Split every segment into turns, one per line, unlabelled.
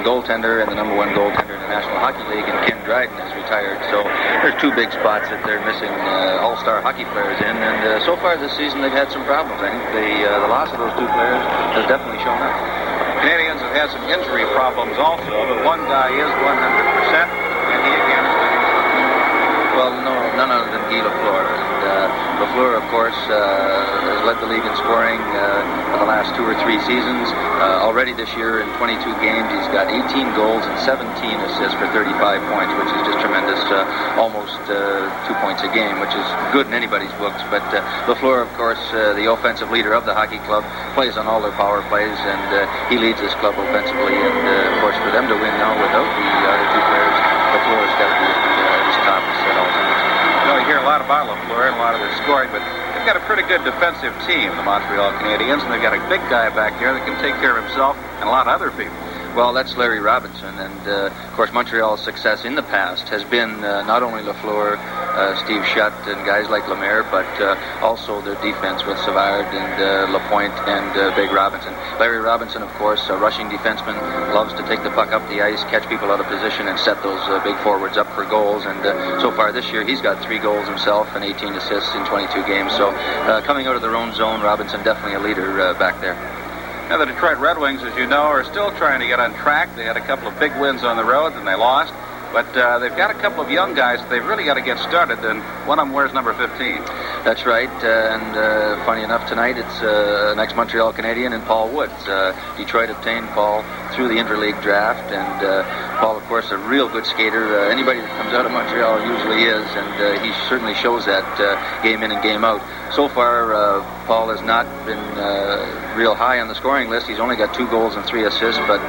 goaltender and the number 1 goaltender in the National Hockey League, and Ken Dryden is retired. So there's 2 big spots that they're missing all-star hockey players in, and so far this season they've had some problems. I think the loss of those 2 players has definitely shown up.
Canadians have had some injury problems also, but one guy is 100%, and he again is leading.
Well, no, none other than Guy Lafleur. And Lafleur, of course, has led the league in scoring for the last 2 or 3 seasons. Already this year in 22 games, he's got 18 goals and 17 assists for 35 points, which is just tremendous. Almost 2 points a game, which is good in anybody's books. But Lafleur, of course, the offensive leader of the hockey club, plays on all their power plays, and he leads this club offensively. And, of course, for them to win now without the other 2 players, Lafleur's got to be his top at all times.
You know, you hear a lot about Lafleur and a lot of their scoring, but they've got a pretty good defensive team, the Montreal Canadiens, and they've got a big guy back there that can take care of himself and a lot of other people.
Well, that's Larry Robinson, and of course Montreal's success in the past has been not only Lafleur, Steve Shutt, and guys like Lemaire, but also their defense with Savard and Lapointe and Big Robinson. Larry Robinson, of course, a rushing defenseman, loves to take the puck up the ice, catch people out of position, and set those big forwards up for goals. And so far this year, he's got 3 goals himself and 18 assists in 22 games. So coming out of their own zone, Robinson definitely a leader back there.
Now, the Detroit Red Wings, as you know, are still trying to get on track. They had a couple of big wins on the road, and they lost. But they've got a couple of young guys that they've really got to get started, and one of them wears number 15.
That's right, and funny enough, tonight it's an ex-Montreal Canadian and Paul Woods. Detroit obtained Paul through the interleague draft, and Paul, of course, a real good skater. Anybody that comes out of Montreal usually is, and he certainly shows that game in and game out. So far, Paul has not been real high on the scoring list. He's only got 2 goals and 3 assists, but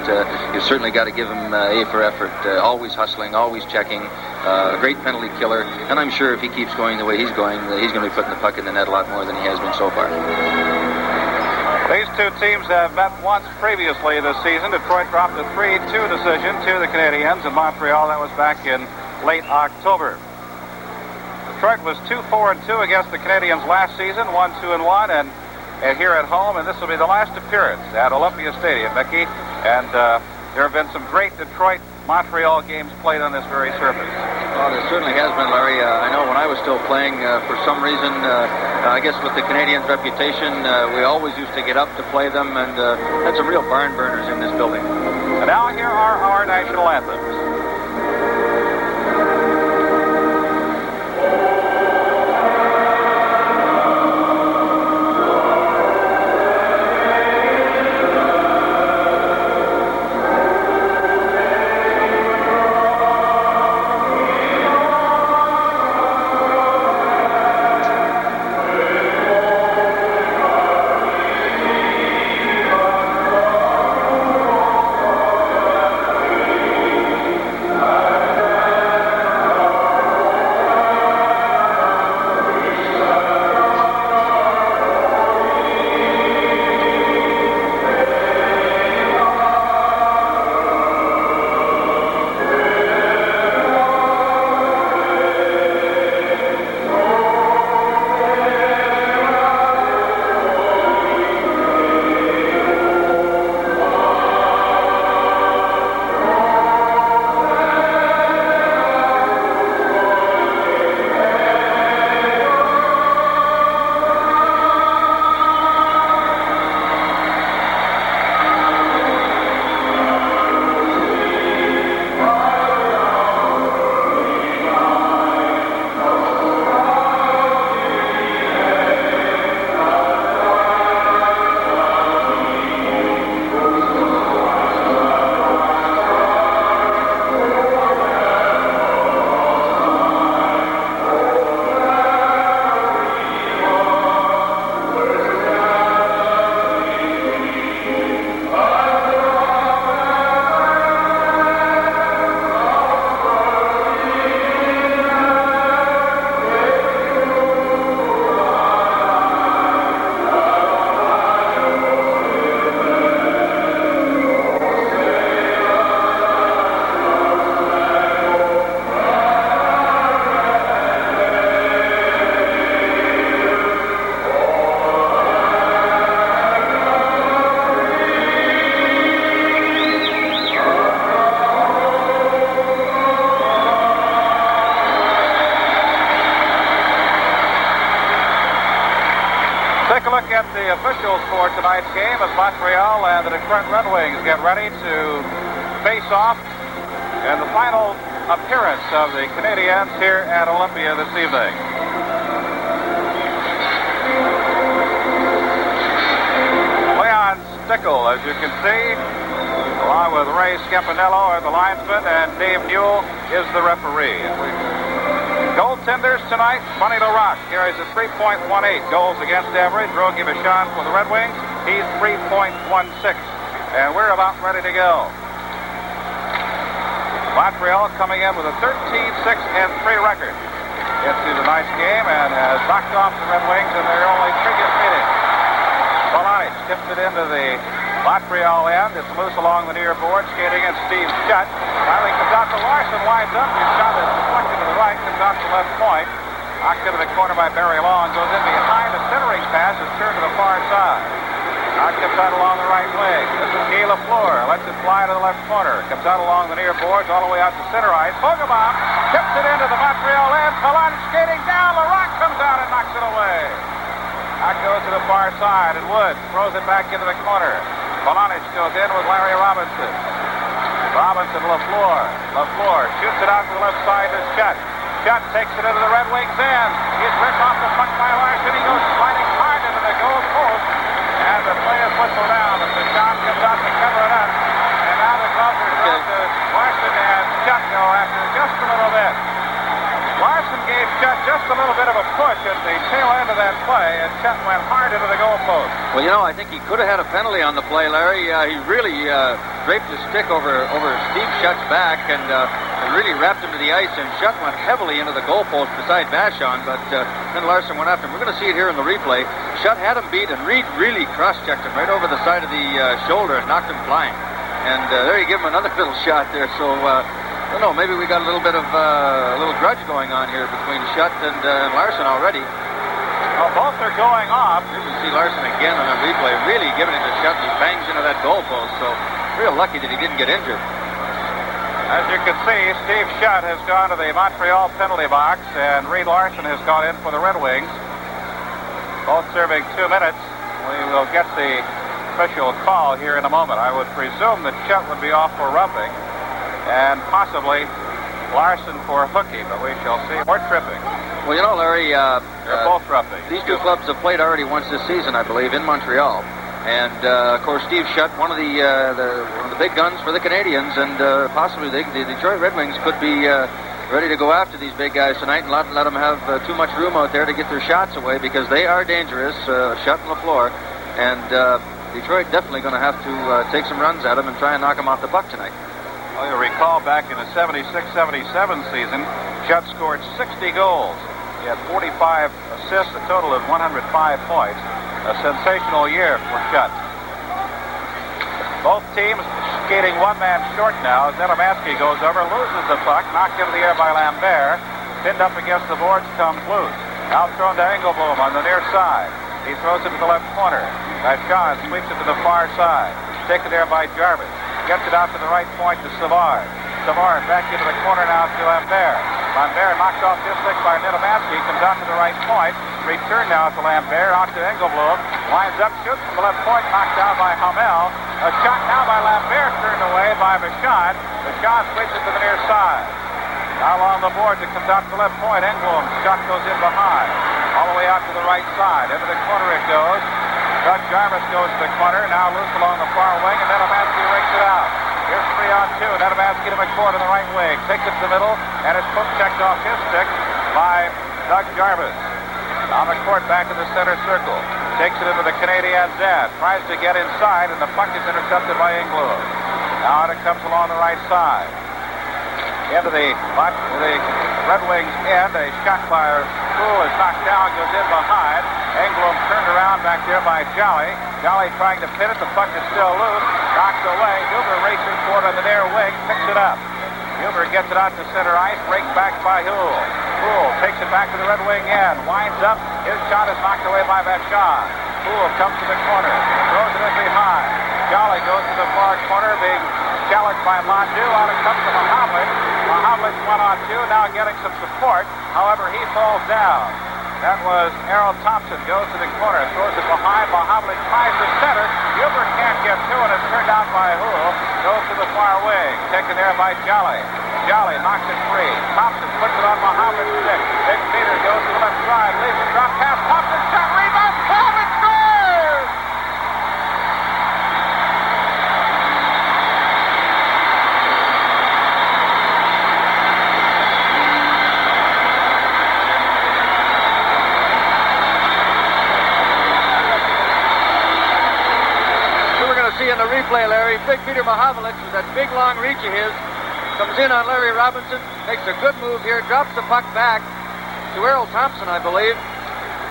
you've certainly got to give him A for effort. Always hustling, always checking, a great penalty killer, and I'm sure if he keeps going the way he's going to be putting the puck in the net a lot more than he has been so far.
These 2 teams have met once previously this season. Detroit dropped a 3-2 decision to the Canadiens. In Montreal, that was back in late October. Detroit was 2-4-2 against the Canadiens last season, 1-2-1, and here at home, and this will be the last appearance at Olympia Stadium, Mickey. And there have been some great Detroit-Montreal games played on this very surface.
Well, there certainly has been, Larry. I know when I was still playing, for some reason, I guess with the Canadiens' reputation, we always used to get up to play them, and had some real barn burners in this building.
And now here are our national anthems. officials for tonight's game as Montreal and the Detroit Red Wings get ready to face off in the final appearance of the Canadiens here at Olympia this evening. Leon Stickle, as you can see, along with Ray Scampanello are the linesmen, and Dave Newell is the referee. Goaltenders tonight, Bunny LaRock carries a 3.18 goals against average. Rogie Vachon for the Red Wings, he's 3.16. And we're about ready to go. Montreal coming in with a 13-6-3 record into tonight's game and has knocked off the Red Wings in their only previous meeting. Polonic tips it into the Montreal end. It's loose along the near board, skating in Steve Shutt. Finally comes out to Larson, winds up. His shot is deflected to the right, comes out to left point. Knocked into the corner by Barry Long, goes in behind the centering pass, is turned to the far side. Now comes out along the right wing. This is Guy Lafleur, lets it fly to the left corner. Comes out along the near boards, all the way out to center ice. Pogobon tips it into the Montreal end. Polonic skating down. LaRock comes out and knocks it away. That goes to the far side, and Woods throws it back into the corner. Polonic goes in with Larry Robinson. Robinson, LaFleur shoots it out to the left side to Shutt. Shutt takes it into the Red Wings end. He's ripped off the puck by Larson. He goes sliding hard into the goal post. And the play is whistled down. And the shot comes out to cover it up. And now the gloves are thrown to Larson, and Shutt go after just a little bit. Larson gave Shutt just a little bit of a push at the tail end of that play, and Shutt went hard into the goalpost.
Well, you know, I think he could have had a penalty on the play, Larry. He really draped his stick over Steve Shutt's back and really wrapped him to the ice, and Shutt went heavily into the goalpost beside Vachon, but then Larson went after him. We're going to see it here in the replay. Shutt had him beat, and Reed really cross-checked him right over the side of the shoulder and knocked him flying. And there you give him another little shot there, so... I don't know, maybe we got a little bit of a little grudge going on here between Shutt and Larson already.
Well, both are going off.
You can see Larson again on the replay, really giving it to Shutt. He bangs into that goalpost, so real lucky that he didn't get injured.
As you can see, Steve Shutt has gone to the Montreal penalty box, and Reed Larson has gone in for the Red Wings. Both serving 2 minutes. We will get the official call here in a moment. I would presume that Shutt would be off for roughing, and possibly Larson for hooking, but we shall see. Or tripping.
Well, you know, Larry,
they're both roughing.
These two clubs have played already once this season, I believe, in Montreal. And, of course, Steve Shutt, one of the big guns for the Canadiens, and possibly the Detroit Red Wings could be ready to go after these big guys tonight and let them have too much room out there to get their shots away, because they are dangerous, Shutt and LaFleur. And Detroit definitely going to have to take some runs at them and try and knock them off the puck tonight.
Well, you recall back in the 76-77 season, Shutt scored 60 goals. He had 45 assists, a total of 105 points. A sensational year for Shutt. Both teams skating one man short now as Nelemansky goes over, loses the puck, knocked into the air by Lambert. Pinned up against the boards comes loose. Now thrown to Engelblum on the near side. He throws it to the left corner. Vachon sweeps it to the far side. Taken there by Jarvis. Gets it out to the right point to Savard. Savard back into the corner now to Lambert. Lambert knocked off his stick by Nelemansky. Comes out to the right point. Return now to Lambert. Out to Engelblum. Lines up, shoots from the left point. Knocked down by Hamel. A shot now by Lambert. Turned away by Vachon. Vachon sweeps it to the near side. Now along the boards it comes out to the left point. Engelblum. Shot goes in behind. All the way out to the right side. Into the corner it goes. Doug Jarvis goes to the corner, now loose along the far wing, and Nelemansky rakes it out. Here's 3-on-2. Nelemansky to McCord on the right wing. Takes it to the middle, and it's poke checked off his stick by Doug Jarvis. Now McCord back in the center circle. Takes it into the Canadiens' end. Tries to get inside, and the puck is intercepted by Engelblum. Now it comes along the right side. Into the Red Wings end. A shot by Poole is knocked down, goes in behind. Engelblum turned around back there by Jolly. Jolly trying to pin it. The puck is still loose. Knocked away. Huber races toward on the near wing. Picks it up. Huber gets it out to center ice. Raked back by Hull. Poole takes it back to the Red Wing end. Winds up. His shot is knocked away by Vachon. Poole comes to the corner. Throws it in behind. Jolly goes to the far corner. Being challenged by Mondu. Out it comes to Mahovlich. Mahovlich 1-on-2. Now getting some support. However, he falls down. That was Errol Thompson. Goes to the corner. Throws it behind. Mahavlich tries to center. Huber can't get to it. It's turned out by Hull. Goes to the far wing. Taken there by Jolly. Jolly knocks it free. Thompson puts it on Mahavlich's stick. Big Peter goes to the left side. Leaves it. Drop pass. Thompson shot. Rebound. Mahavlich scores!
See in the replay, Larry, Big Peter Mahavlich with that big long reach of his comes in on Larry Robinson, makes a good move here, drops the puck back to Errol Thompson, I believe,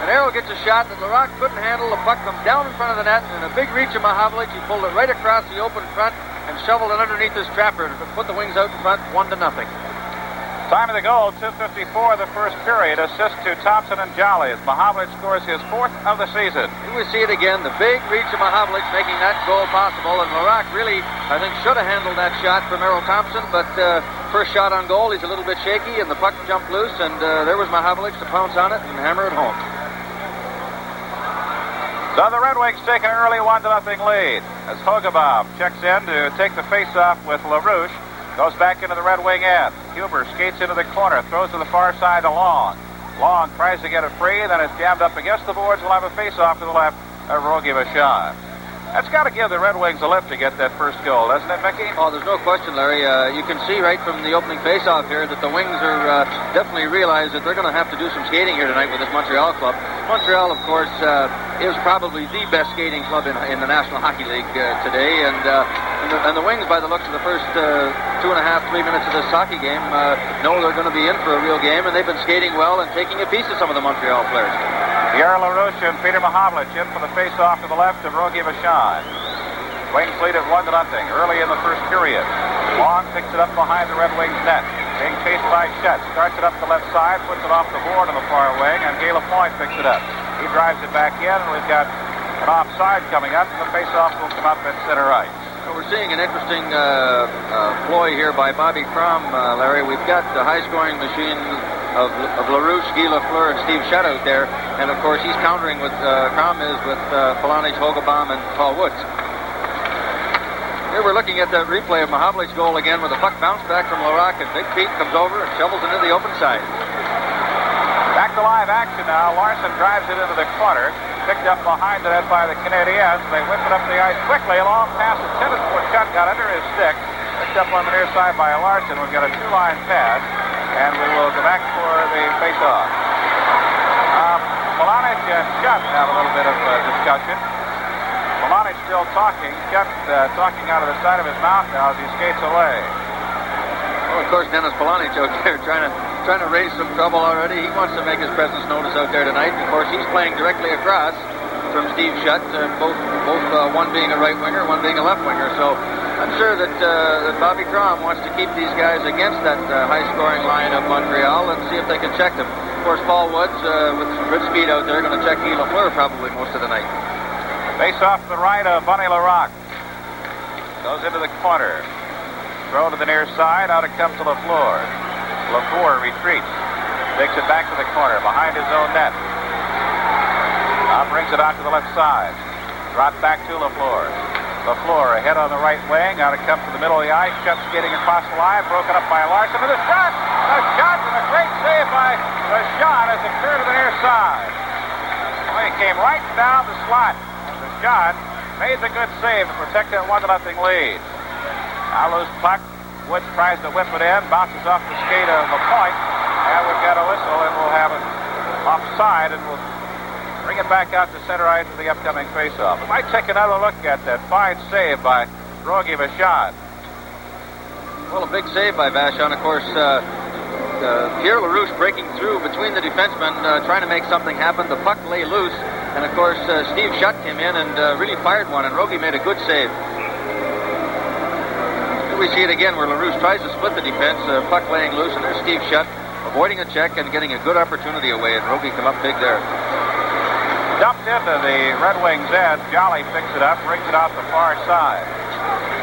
and Errol gets a shot that LaRock couldn't handle. The puck comes down in front of the net, and a big reach of Mahavlich. He pulled it right across the open front and shoveled it underneath his trapper to put the Wings out in front, 1-0.
Time of the goal, 2:54 the first period. Assist to Thompson and Jolly as Mahavlich scores his 4th of the season.
Here we see it again, the big reach of Mahavlich making that goal possible, and LaRock really, I think, should have handled that shot from Errol Thompson, but first shot on goal, he's a little bit shaky, and the puck jumped loose, and there was Mahavlich to pounce on it and hammer it home.
So the Red Wings take an early 1-0 lead as Hogebaum checks in to take the face-off with LaRouche. Goes back into the Red Wing end. Huber skates into the corner, throws to the far side to Long. Long tries to get it free, then it's jammed up against the boards. We'll have a face-off to the left. Rogie Vachon. That's got to give the Red Wings a lift to get that first goal, doesn't it, Mickey?
Oh, there's no question, Larry. You can see right from the opening face-off here that the Wings are definitely realize that they're going to have to do some skating here tonight with this Montreal club. Montreal, of course, is probably the best skating club in the National Hockey League today, and the Wings, by the looks of the first 2.5-3 minutes of this hockey game, know they're going to be in for a real game, and they've been skating well and taking a piece of some of the Montreal players.
Pierre LaRouche and Peter Mahavlich in for the face-off to the left of Rogie Vachon. Wings lead at 1-0 early in the first period. Long picks it up behind the Red Wings net. Being chased by Shetz. Starts it up the left side, puts it off the board on the far wing, and Gay Lapointe picks it up. He drives it back in, and we've got an offside coming up, and the face-off will come up at center ice.
Well, we're seeing an interesting ploy here by Bobby Crom, Larry. We've got the high-scoring machine of LaRouche, Guy Lafleur, and Steve Shutt out there. And, of course, he's countering with Crom is with Polonich, Hogebaum, and Paul Woods. Here we're looking at the replay of Mahavlich's goal again with the puck bounced back from LaRock, and Big Pete comes over and shovels it into the open side.
Back to live action now. Larson drives it into the corner. Picked up behind the net by the Canadiens. They whip it up the ice quickly. A long pass intended for Shutt, got under his stick. Picked up on the near side by Larson. We've got a two-line pass, and we will go back for the face-off. Polonich and Shutt have a little bit of discussion. Polonich still talking. Shutt talking out of the side of his mouth now as he skates away.
Well, of course, Dennis Polonich out there trying to raise some trouble already. He wants to make his presence noticed out there tonight. Of course, he's playing directly across from Steve Shutt, both one being a right winger, one being a left winger. So I'm sure that Bobby Crom wants to keep these guys against that high-scoring line of Montreal and see if they can check them. Of course, Paul Woods, with some good speed out there, going to check Guy Lafleur probably most of the night.
Face off to the right of Bunny LaRock. Goes into the corner. Throw to the near side. Out it comes to Lafleur. Lafleur retreats. Takes it back to the corner behind his own net. Now brings it out to the left side. Dropped back to Lafleur. Lafleur ahead on the right wing. Out it comes to the middle of the ice. Shutt skating across the line. Broken up by Larson. And a shot! A shot and a great save by Vachon as it cleared to the near side. Well, he came right down the slot. Vachon made the good save to protect that 1-0 lead. Now loose puck. Woods tries to whip it in. Bounces off the skate of Lapointe. And we've got a whistle, and we'll have it offside, and we'll bring it back out to center ice for the upcoming faceoff. We might take another look at that fine save by Rogie Vachon.
Well, a big save by Vachon, of course. Pierre LaRouche breaking through between the defensemen, trying to make something happen. The puck lay loose, and of course Steve Shutt came in and really fired one, and Rogie made a good save. Here we see it again where LaRouche tries to split the defense, puck laying loose, and there's Steve Shutt avoiding a check and getting a good opportunity away, and Rogie come up big there.
Dumped into the Red Wings end. Jolly picks it up, brings it out the far side.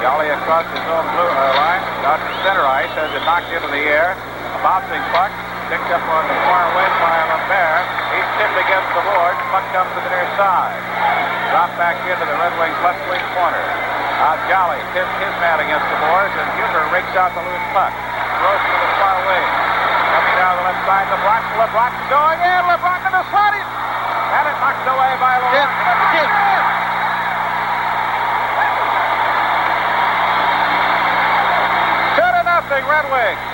Jolly across his own blue line, out to center ice, has it knocked into the air. A bouncing puck, Picked up on the far wing by Lambert. He's tipped against the board. Puck comes to the near side. Dropped back into the Red Wings' left wing corner. Jolly tips his man against the boards, and Huber rakes out the loose puck. Throws to the far wing. Coming down the left side, LeBron going in. LeBron to the slot. And it knocked away by LeBron. 2-0 Red Wings.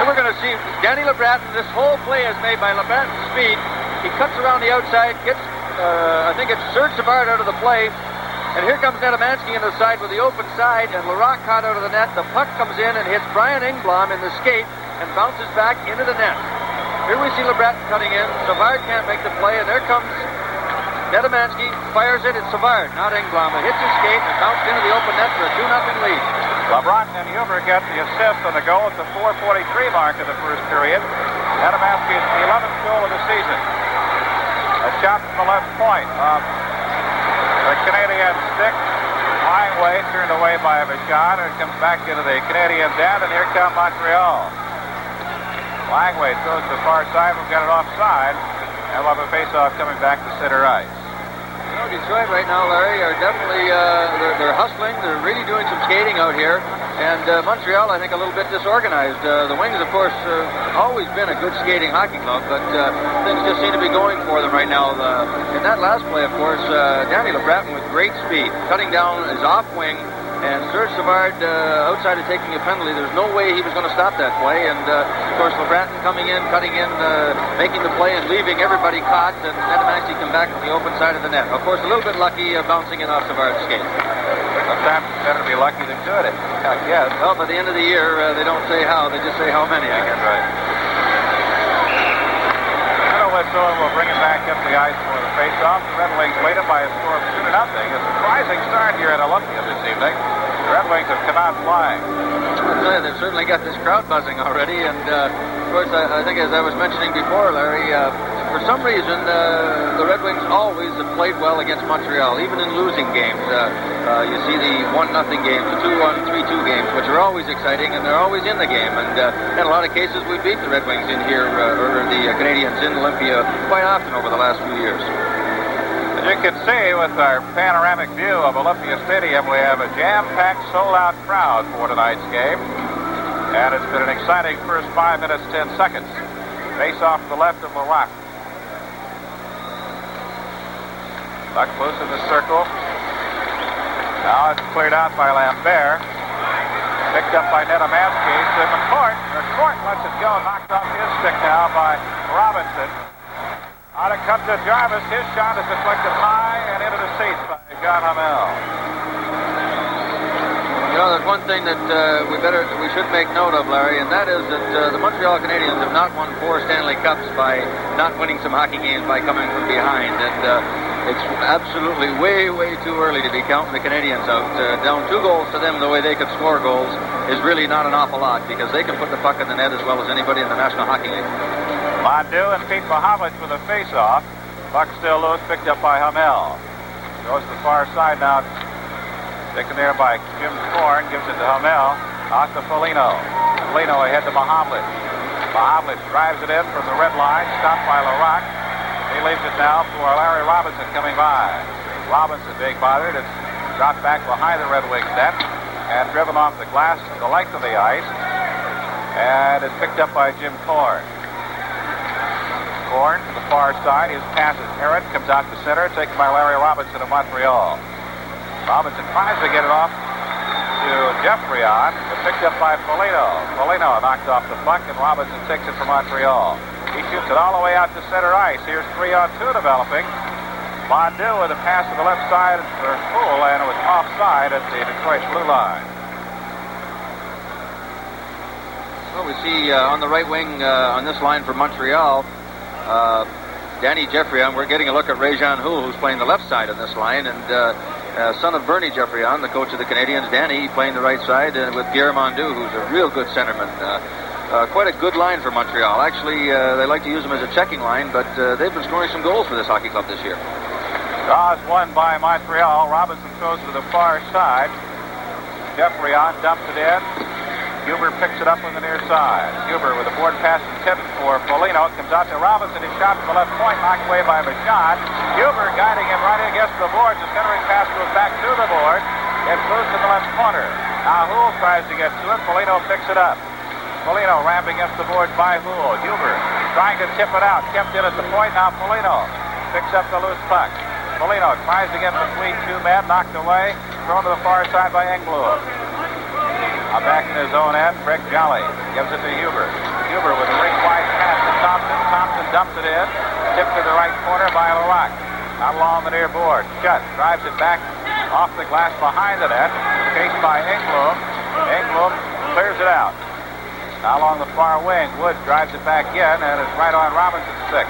We're going to see Danny LeBratton. This whole play is made by LeBratton's speed. He cuts around the outside, gets, I think it's Serge Savard out of the play. And here comes Nedemansky in the side with the open side, and Larac caught out of the net. The puck comes in and hits Brian Engblom in the skate and bounces back into the net. Here we see LeBratton cutting in. Savard can't make the play, and there comes Nedemansky, fires it. It's Savard, not Engblom. It hits his skate and bounced into the open net for a 2-0 lead.
LeBron and Huber get the assist on the goal at the 4:43 mark of the first period. Nedemansky's 11th goal of the season. A shot from the left point of the Canadian stick. Lying way, turned away by Vachon, and it comes back into the Canadiens' end, and here come Montreal. Langway throws to the far side. We've got it offside. And we'll have a face-off coming back to center ice.
You know, Detroit right now, Larry, are definitely they're hustling. They're really doing some skating out here. And Montreal, I think, a little bit disorganized. The Wings, of course, always been a good skating hockey club, but things just seem to be going for them right now. In that last play, of course, Danny LeBratton with great speed, cutting down his off wing. And Serge Savard, outside of taking a penalty, there's no way he was going to stop that play. And, of course, LeBratton coming in, cutting in, making the play and leaving everybody caught. And Nedemansky come back from the open side of the net. Of course, a little bit lucky bouncing in off Savard's skate.
Sometimes it's better to be lucky than good at it. Yes.
Well, by the end of the year, they don't say how. They just say how many, I guess.
Right. Whistle, and we'll bring it back up the ice for the face-off. The Red Wings lead it by a score of 2-0. A surprising start here at Olympia this evening. The Red Wings have come out flying.
I'll tell you, they've certainly got this crowd buzzing already. And, of course, I think as I was mentioning before, Larry, for some reason, the Red Wings always have played well against Montreal, even in losing games. You see the 1-0 games, the 2-1, 3-2 games, which are always exciting, and they're always in the game. And in a lot of cases, we beat the Red Wings in here, or the Canadiens in Olympia quite often over the last few years.
As you can see with our panoramic view of Olympia Stadium, we have a jam-packed, sold-out crowd for tonight's game. And it's been an exciting first 5 minutes, 10 seconds. Face off to the left of Larac. Puck loose in the circle. Now it's cleared out by Lambert. Picked up by Nedemansky to McCourt. McCourt lets it go. Knocked off his stick now by Robinson. Out it comes to Jarvis. His shot is deflected high and into the seats by John Hamel.
You know, there's one thing that we should make note of, Larry, and that is that the Montreal Canadiens have not won 4 Stanley Cups by not winning some hockey games by coming from behind. And it's absolutely way, way too early to be counting the Canadiens out. Down 2 goals to them, the way they could score goals, is really not an awful lot because they can put the puck in the net as well as anybody in the National Hockey League.
Mondew and Pete Mahovlich with a face-off. Puck still loose, picked up by Hamel. Goes to the far side now. Taken there by Jim Thorne, gives it to Hamel. Out to Foligno. Foligno ahead to Mahovlich. Mahovlich drives it in from the red line, stopped by Larac. He leaves it now for Larry Robinson coming by. Robinson being bothered. It's dropped back behind the Red Wings net and driven off the glass to the length of the ice. And it's picked up by Jim Thorne. Thorne to the far side. His pass is errant. Comes out to center. Taken by Larry Robinson of Montreal. Robinson tries to get it off to Jeffrion, but picked up by Foligno. Foligno knocked off the puck, and Robinson takes it for Montreal. He shoots it all the way out to center ice. Here's 3-on-2 developing. Mondew with a pass to the left side for Poole, and it was offside at the Detroit blue line.
Well, we see on the right wing on this line for Montreal, Danny Jeffrion. We're getting a look at Réjean Houle, who's playing the left side on this line, and son of Bernie Jeffrion, the coach of the Canadiens. Danny playing the right side with Pierre Mondew, who's a real good centerman. Quite a good line for Montreal. Actually, they like to use them as a checking line, but they've been scoring some goals for this hockey club this year.
Draw is won by Montreal. Robinson throws it to the far side. Jeffrey on, dumps it in. Huber picks it up on the near side. Huber with a board pass intended for Foligno. Comes out to Robinson. His shot from the left point, knocked away by Vachon. Huber guiding him right against the boards. The centering pass goes back to the board. It's loose in the left corner. Now Houle tries to get to it. Foligno picks it up. Foligno rammed against the boards by Houle. Huber trying to tip it out. Kept in at the point. Now Foligno picks up the loose puck. Foligno tries to get between two men. Knocked away. Thrown to the far side by Engblom. Back in his own end, Greg Jolly gives it to Huber. Huber with a rink-wide pass to Thompson. Thompson dumps it in. Tipped to the right corner by LaRock. Out along the near board. Shutt drives it back off the glass behind the net. Chased by Engblom. Engblom clears it out. Now along the far wing, Woods drives it back in, and it's right on Robinson's stick.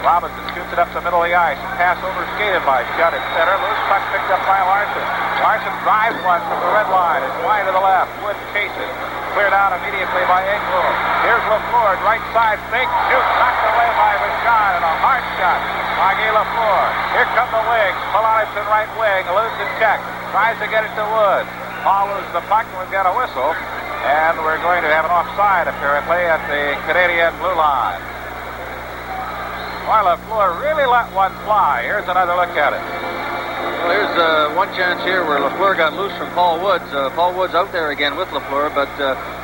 Robinson shoots it up the middle of the ice. Pass overskated by Shutt at center. Loose puck picked up by Larson. Larson drives one from the red line. It's wide to the left. Woods chases. Cleared out immediately by Engblom. Here's LaFleur, right side, fake shoot, knocked away by Vachon, and a hard shot by Guy LaFleur. Here come the wings. Polonix in right wing, loose and check. Tries to get it to Woods. Paul loses the puck, and we've got a whistle. And we're going to have an offside, apparently, at the Canadian blue line. Boy, LaFleur really let one fly. Here's another look at it.
Well, here's one chance here where LaFleur got loose from Paul Woods. Paul Woods out there again with LaFleur, but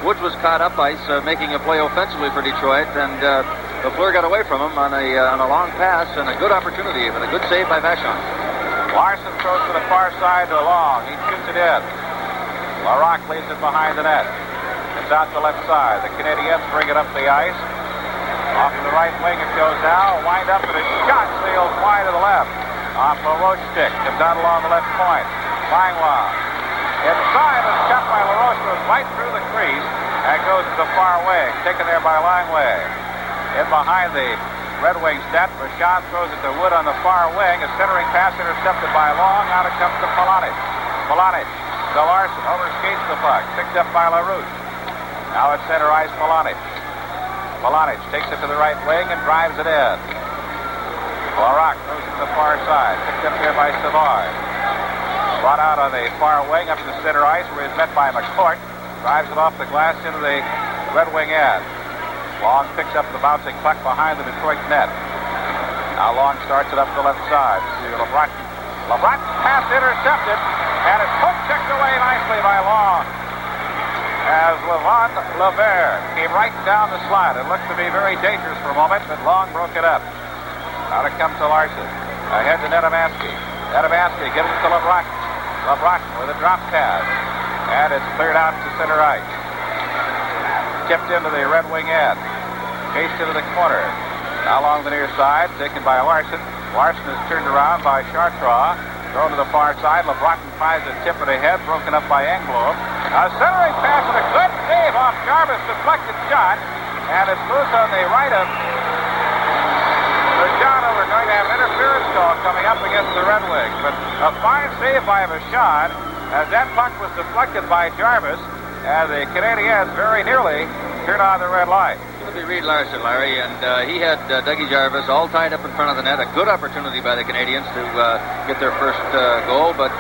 Woods was caught up ice, making a play offensively for Detroit, and LaFleur got away from him on a long pass and a good opportunity, but a good save by Vachon.
Larson throws to the far side to Long. He shoots it in. LaRock leaves it behind the net. It's out the left side. The Canadiens bring it up the ice. Off to the right wing it goes now. Wind up and a shot sails wide to the left. Off a roach stick. Comes out along the left point. Langlois. Inside and shot by LaRoche goes right through the crease and goes to the far wing. Taken there by Langlois. In behind the Red Wings net. Vachon throws it to Wood on the far wing. A centering pass intercepted by Long. Out it comes to Polonix. Polonix to Larson. Overskates the puck. Picked up by LaRouche. Now it's center ice Polonix. Polonix takes it to the right wing and drives it in. LaRock throws it to the far side. Picked up here by Savard. Brought out on the far wing up to center ice where he's met by McCourt. Drives it off the glass into the Red Wing end. Long picks up the bouncing puck behind the Detroit net. Now Long starts it up the left side to LeBron. LeBron pass intercepted, and it's hook-checked away nicely by Long. As Levon Levert came right down the slide. It looked to be very dangerous for a moment, but Long broke it up. Now it comes to Larson. Ahead to Nedomansky. Nedomansky gives it to LeBron. LeBron with a drop pass. And it's cleared out to center ice. Tipped into the Red Wing end. Chased into the corner. Now along the near side, taken by Larson. Larson is turned around by Chartrand. Thrown to the far side. LeBron tries to tip it ahead, broken up by Engblom. A centering pass and a good save off Jarvis, deflected shot, and it's loose on the right of Vachon. We're going to have an interference call coming up against the Red Wings, but a fine save by Vachon as that puck was deflected by Jarvis, and the Canadiens very nearly turned on the red light.
It's going to be Reed Larson, Larry, and he had Dougie Jarvis all tied up in front of the net. A good opportunity by the Canadiens to get their first goal, but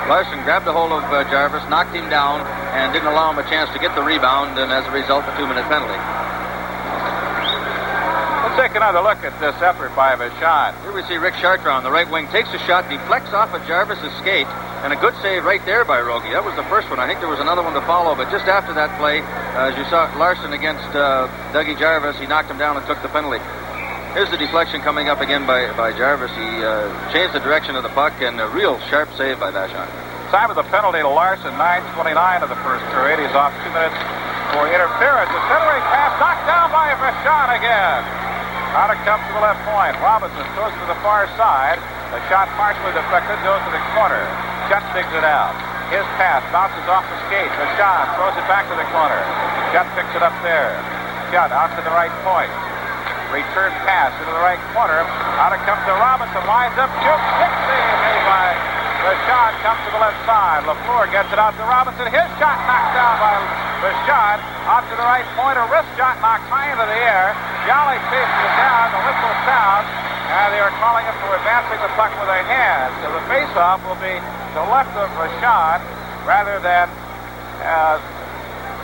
Larson grabbed a hold of Jarvis, knocked him down, and didn't allow him a chance to get the rebound, and as a result, a 2-minute penalty.
Let's take another look at this effort by Vachon.
Here we see Rick Chartrand on the right wing, takes a shot, deflects off of Jarvis's skate, and a good save right there by Rogie. That was the first one. I think there was another one to follow, but just after that play, as you saw Larson against Dougie Jarvis, he knocked him down and took the penalty. Here's the deflection coming up again by Jarvis. He changed the direction of the puck, and a real sharp save by Vachon.
Time of the penalty to Larson, 9:29 of the first period. He's off 2 minutes for interference. The centering pass knocked down by Vachon again. Out it comes to the left point. Robinson throws it to the far side. The shot partially deflected, goes to the corner. Shutt digs it out. His pass bounces off the skate. Vachon throws it back to the corner. Shutt picks it up there. Shutt out to the right point. Return pass into the right corner. Out it comes to Robinson. Lines up, shoots. Big save made by Vachon. Comes to the left side. LaFleur gets it out to Robinson. His shot knocked down by Vachon. Out to the right point. A wrist shot knocked high into the air. Jolly chases it down. The whistle sounds. And they are calling it for a advancing the puck with a hand. So the face-off will be to the left of Rashad rather than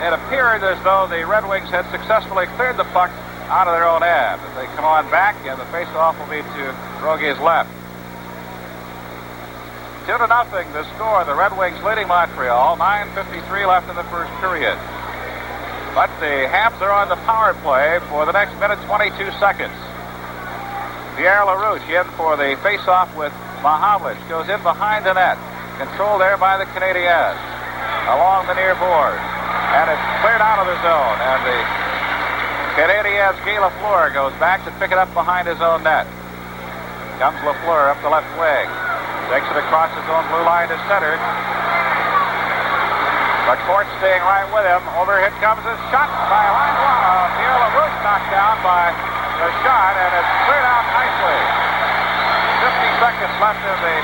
it appeared as though the Red Wings had successfully cleared the puck out of their own end. As they come on back, and the face-off will be to Rogue's left. 2-0 the score. The Red Wings leading Montreal. 9:53 left in the first period. But the Habs are on the power play for the next minute 22 seconds. Pierre LaRouche in for the face-off with Mahavlich. Goes in behind the net. Controlled there by the Canadiens. Along the near board. And it's cleared out of the zone. And the Canadiens' Guy Lafleur goes back to pick it up behind his own net. Comes Lafleur up the left wing. Takes it across his own blue line to center. McCourt staying right with him. Overhead comes a shot by Pierre LaRouche, knocked down by the shot, and it's cleared out nicely. 50 seconds left in the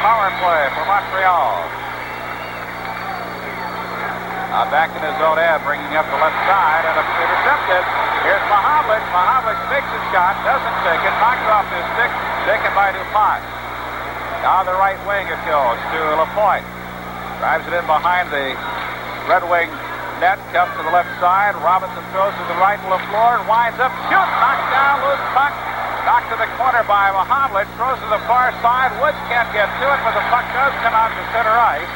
power play for Montreal. Back in his own end, bringing up the left side, and intercepted. Here's Mahavlich. Mahavlich makes a shot, doesn't take it, knocked off his stick, taken by DuPont. Now the right wing it goes to Lapointe. Drives it in behind the Red Wing net, comes to the left side. Robinson throws to the right. Lafleur winds up, shoots, knocked down, loose puck. Knocked to the corner by Mahavlich. Throws to the far side. Woods can't get to it, but the puck does come out to center ice.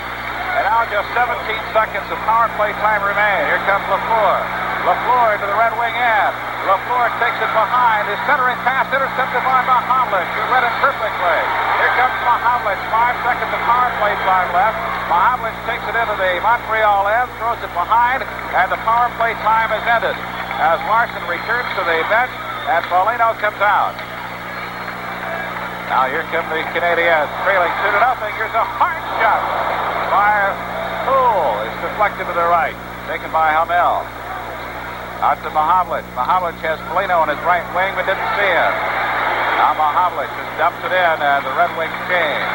And now just 17 seconds of power play time remain. Here comes Lafleur. Lafleur to the Red Wing end. Lafleur takes it behind. His centering pass intercepted by Mahavlich, who read it perfectly. Here comes Mahavlich. 5 seconds of power play time left. Mahavlich takes it into the Montreal end, throws it behind, and the power play time is ended as Larson returns to the bench and Foligno comes out. Now here come the Canadiens, trailing 2-0. Here's a hard shot by Poole. It's deflected to the right, taken by Hamel. Out to Mahavlich. Mahavlich has Foligno on his right wing, but didn't see him. Now Mahavlich just dumps it in, and the Red Wings change.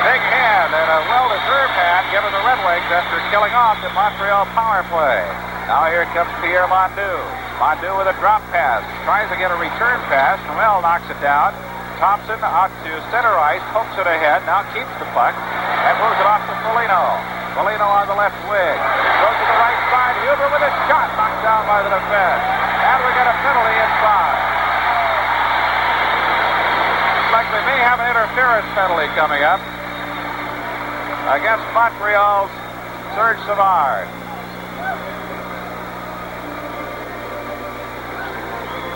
Big hand, and a well-deserved hand given the Red Wings after killing off the Montreal power play. Now here comes Pierre Mondeau. Mondeau with a drop pass. Tries to get a return pass. Hamel knocks it down. Thompson out to center ice, pokes it ahead, now keeps the puck, and moves it off to Foligno. Foligno on the left wing. Goes to the right side. Huber with a shot, knocked down by the defense. And we got a penalty inside. Looks like we may have an interference penalty coming up against Montreal's Serge Savard.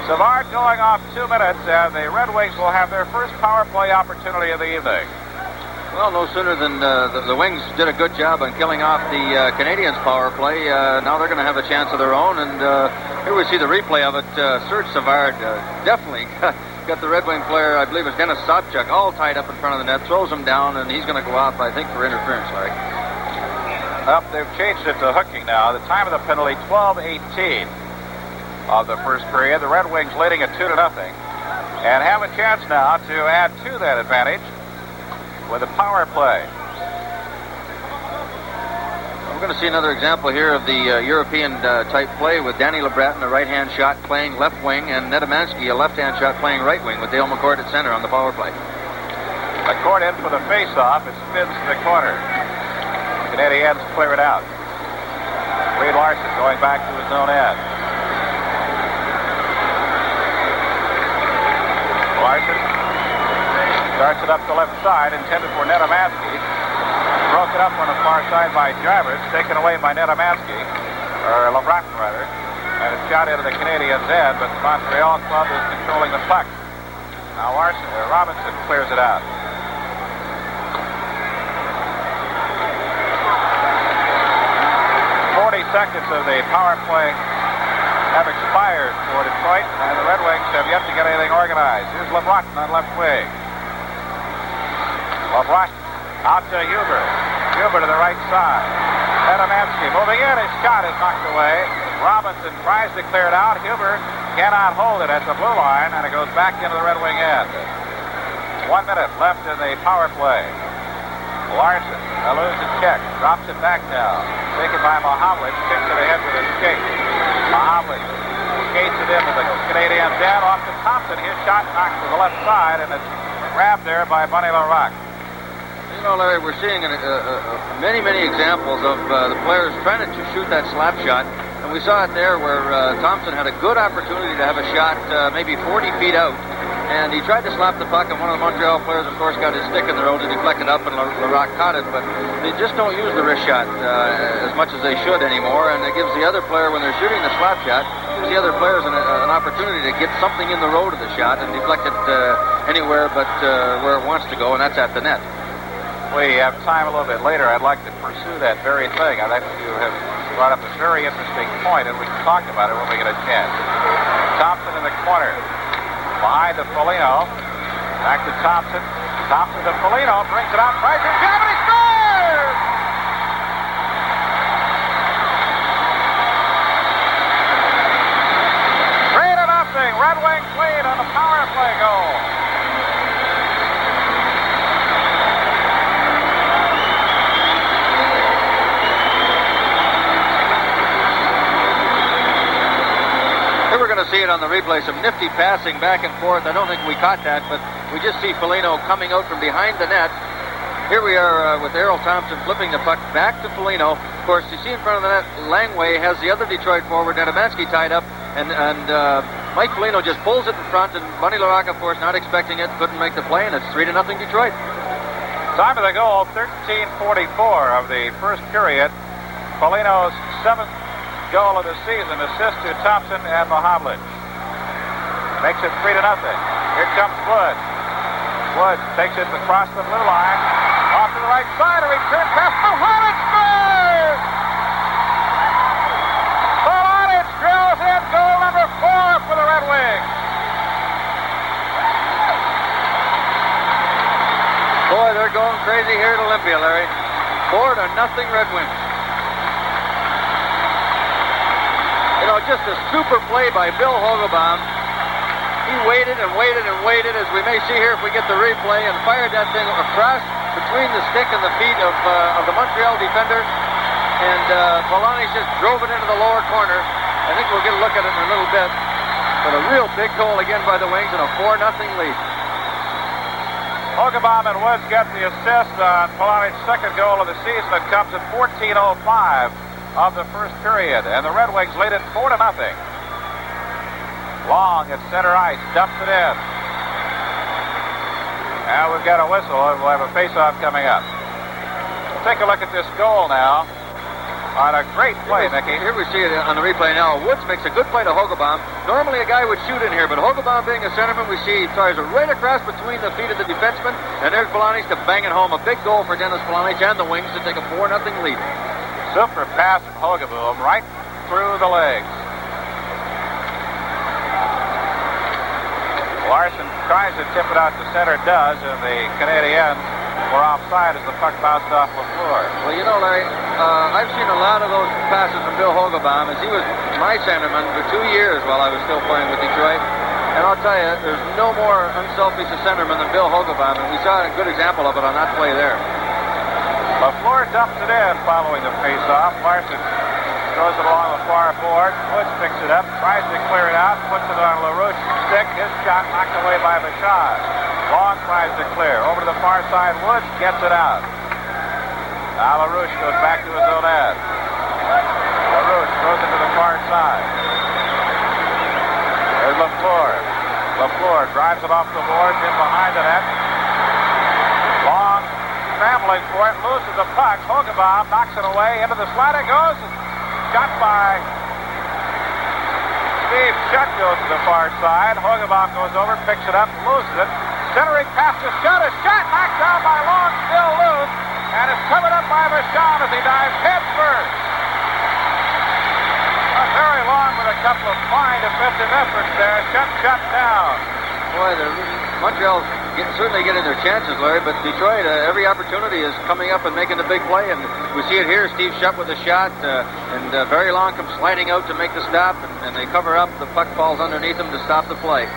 Savard going off 2 minutes, and the Red Wings will have their first power play opportunity of the evening.
Well, no sooner than the Wings did a good job on killing off the Canadiens' power play. Now they're going to have a chance of their own, and here we see the replay of it. Serge Savard definitely got the Red Wing player, I believe it's Dennis Sobchuk, all tied up in front of the net, throws him down, and he's going to go off, I think, for interference, Larry.
They've changed it to hooking now. The time of the penalty, 12:18 of the first period. The Red Wings leading at 2-0, and have a chance now to add to that advantage with a power play.
We're going to see another example here of the European type play with Danny LeBreton, a right-hand shot playing left wing, and Nedomansky, a left-hand shot playing right wing, with Dale McCourt at center on the power play.
McCourt in for the face-off. It spins to the corner. Canadiens clear it out. Reed Larson going back to his own end. Larson starts it up the left side, intended for Nedomansky. Broken up on the far side by Jarvis, taken away by Nedomansky, or LeBreton rather, and a shot into the Canadiens' end, but the Montreal club is controlling the puck. Now Robinson clears it out. 40 seconds of the power play have expired for Detroit, and the Red Wings have yet to get anything organized. Here's LeBreton on left wing. LeBreton out to Huber. Huber to the right side. Nedomansky moving in. His shot is knocked away. Robinson tries to clear it out. Huber cannot hold it at the blue line, and it goes back into the Red Wing end. 1 minute left in the power play. Larson eludes a check. Drops it back now. Taken by Mahavlich. Kicks it ahead with his skate. Mahavlich skates it into the Canadiens' end. Off to Thompson. His shot knocked to the left side, and it's grabbed there by Bunny LaRock.
You know, Larry, we're seeing many, many examples of the players trying to shoot that slap shot. And we saw it there where Thompson had a good opportunity to have a shot maybe 40 feet out. And he tried to slap the puck, and one of the Montreal players, of course, got his stick in the road to deflect it up, and LaRock caught it. But they just don't use the wrist shot as much as they should anymore, and it gives the other player, when they're shooting the slap shot, gives the other players an opportunity to get something in the road of the shot and deflect it anywhere but where it wants to go, and that's at the net.
We have time a little bit later. I'd like to pursue that very thing. I think you have brought up a very interesting point, and we can talk about it when we get a chance. Thompson in the corner. Behind to Foligno. Back to Thompson. Thompson to Foligno. Brings it out. Tries to jab, and he scores! 3-0. Red Wings lead on the power play goal.
We're going to see it on the replay, some nifty passing back and forth. I don't think we caught that, but we just see Foligno coming out from behind the net. Here we are with Errol Thompson flipping the puck back to Foligno. Of course, you see in front of the net, Langway has the other Detroit forward, Nedomansky, tied up, and Mike Foligno just pulls it in front, and Bunny LaRock, of course, not expecting it, couldn't make the play, and it's 3-0 Detroit.
Time of the goal, 13:44 of the first period. Foligno's 7th goal of the season, assist to Thompson and Mahovlich. Makes it 3-0. Here comes Wood. Wood takes it across the blue line. Off to the right side, a return pass. Mahovlich scores! Mahovlich drills in goal number 4 for the Red Wings.
Boy, they're going crazy here at Olympia, Larry. 4-0 Red Wings. You know, just a super play by Bill Hogebaum. He waited and waited and waited, as we may see here if we get the replay, and fired that thing across between the stick and the feet of the Montreal defender. And Polani just drove it into the lower corner. I think we'll get a look at it in a little bit. But a real big goal again by the Wings and a 4-0 lead.
Hogebaum and Woods get the assist on Polani's second goal of the season. It comes at 14:05 of the first period, and the Red Wings lead it 4-0. Long at center ice, dumps it in. Now we've got a whistle, and we'll have a face-off coming up. We'll take a look at this goal now. On a great play, Mickey.
Here we see it on the replay now. Woods makes a good play to Hogebaum. Normally a guy would shoot in here, but Hogebaum being a centerman, we see he tries it right across between the feet of the defenseman, and there's Polani to bang it home. A big goal for Dennis Polani and the Wings to take a 4-0 lead.
Super pass from Hogebaum right through the legs. Larson tries to tip it out to center, does, and the Canadiens were offside as the puck bounced off Lafleur.
Well, you know, Larry, I've seen a lot of those passes from Bill Hogebaum, as he was my centerman for 2 years while I was still playing with Detroit. And I'll tell you, there's no more unselfish a centerman than Bill Hogebaum, and we saw a good example of it on that play there.
Lafleur dumps it in following the face-off. Larson throws it along the far board. Woods picks it up, tries to clear it out, puts it on LaRouche's stick. His shot knocked away by Bouchard. Long tries to clear. Over to the far side, Woods gets it out. Now LaRouche goes back to his own end. LaRouche throws it to the far side. There's Lafleur. Lafleur drives it off the boards in behind the net. Long scrambling for it, loses the puck. Hogebaum knocks it away into the slot. It goes. Shot by Steve Shutt, goes to the far side. Hogebaum goes over, picks it up, loses it. Centering past the Shutt. A shot knocked down by Long, still loose, and it's covered up by Vachon as he dives head first. Very Long with a couple of fine defensive efforts there. Shut down.
Boy, Montreal's certainly getting their chances, Larry, but Detroit, every opportunity is coming up and making the big play, and we see it here. Steve Shutt with a shot, and Very Long comes sliding out to make the stop, and they cover up. The puck falls underneath them to stop the play.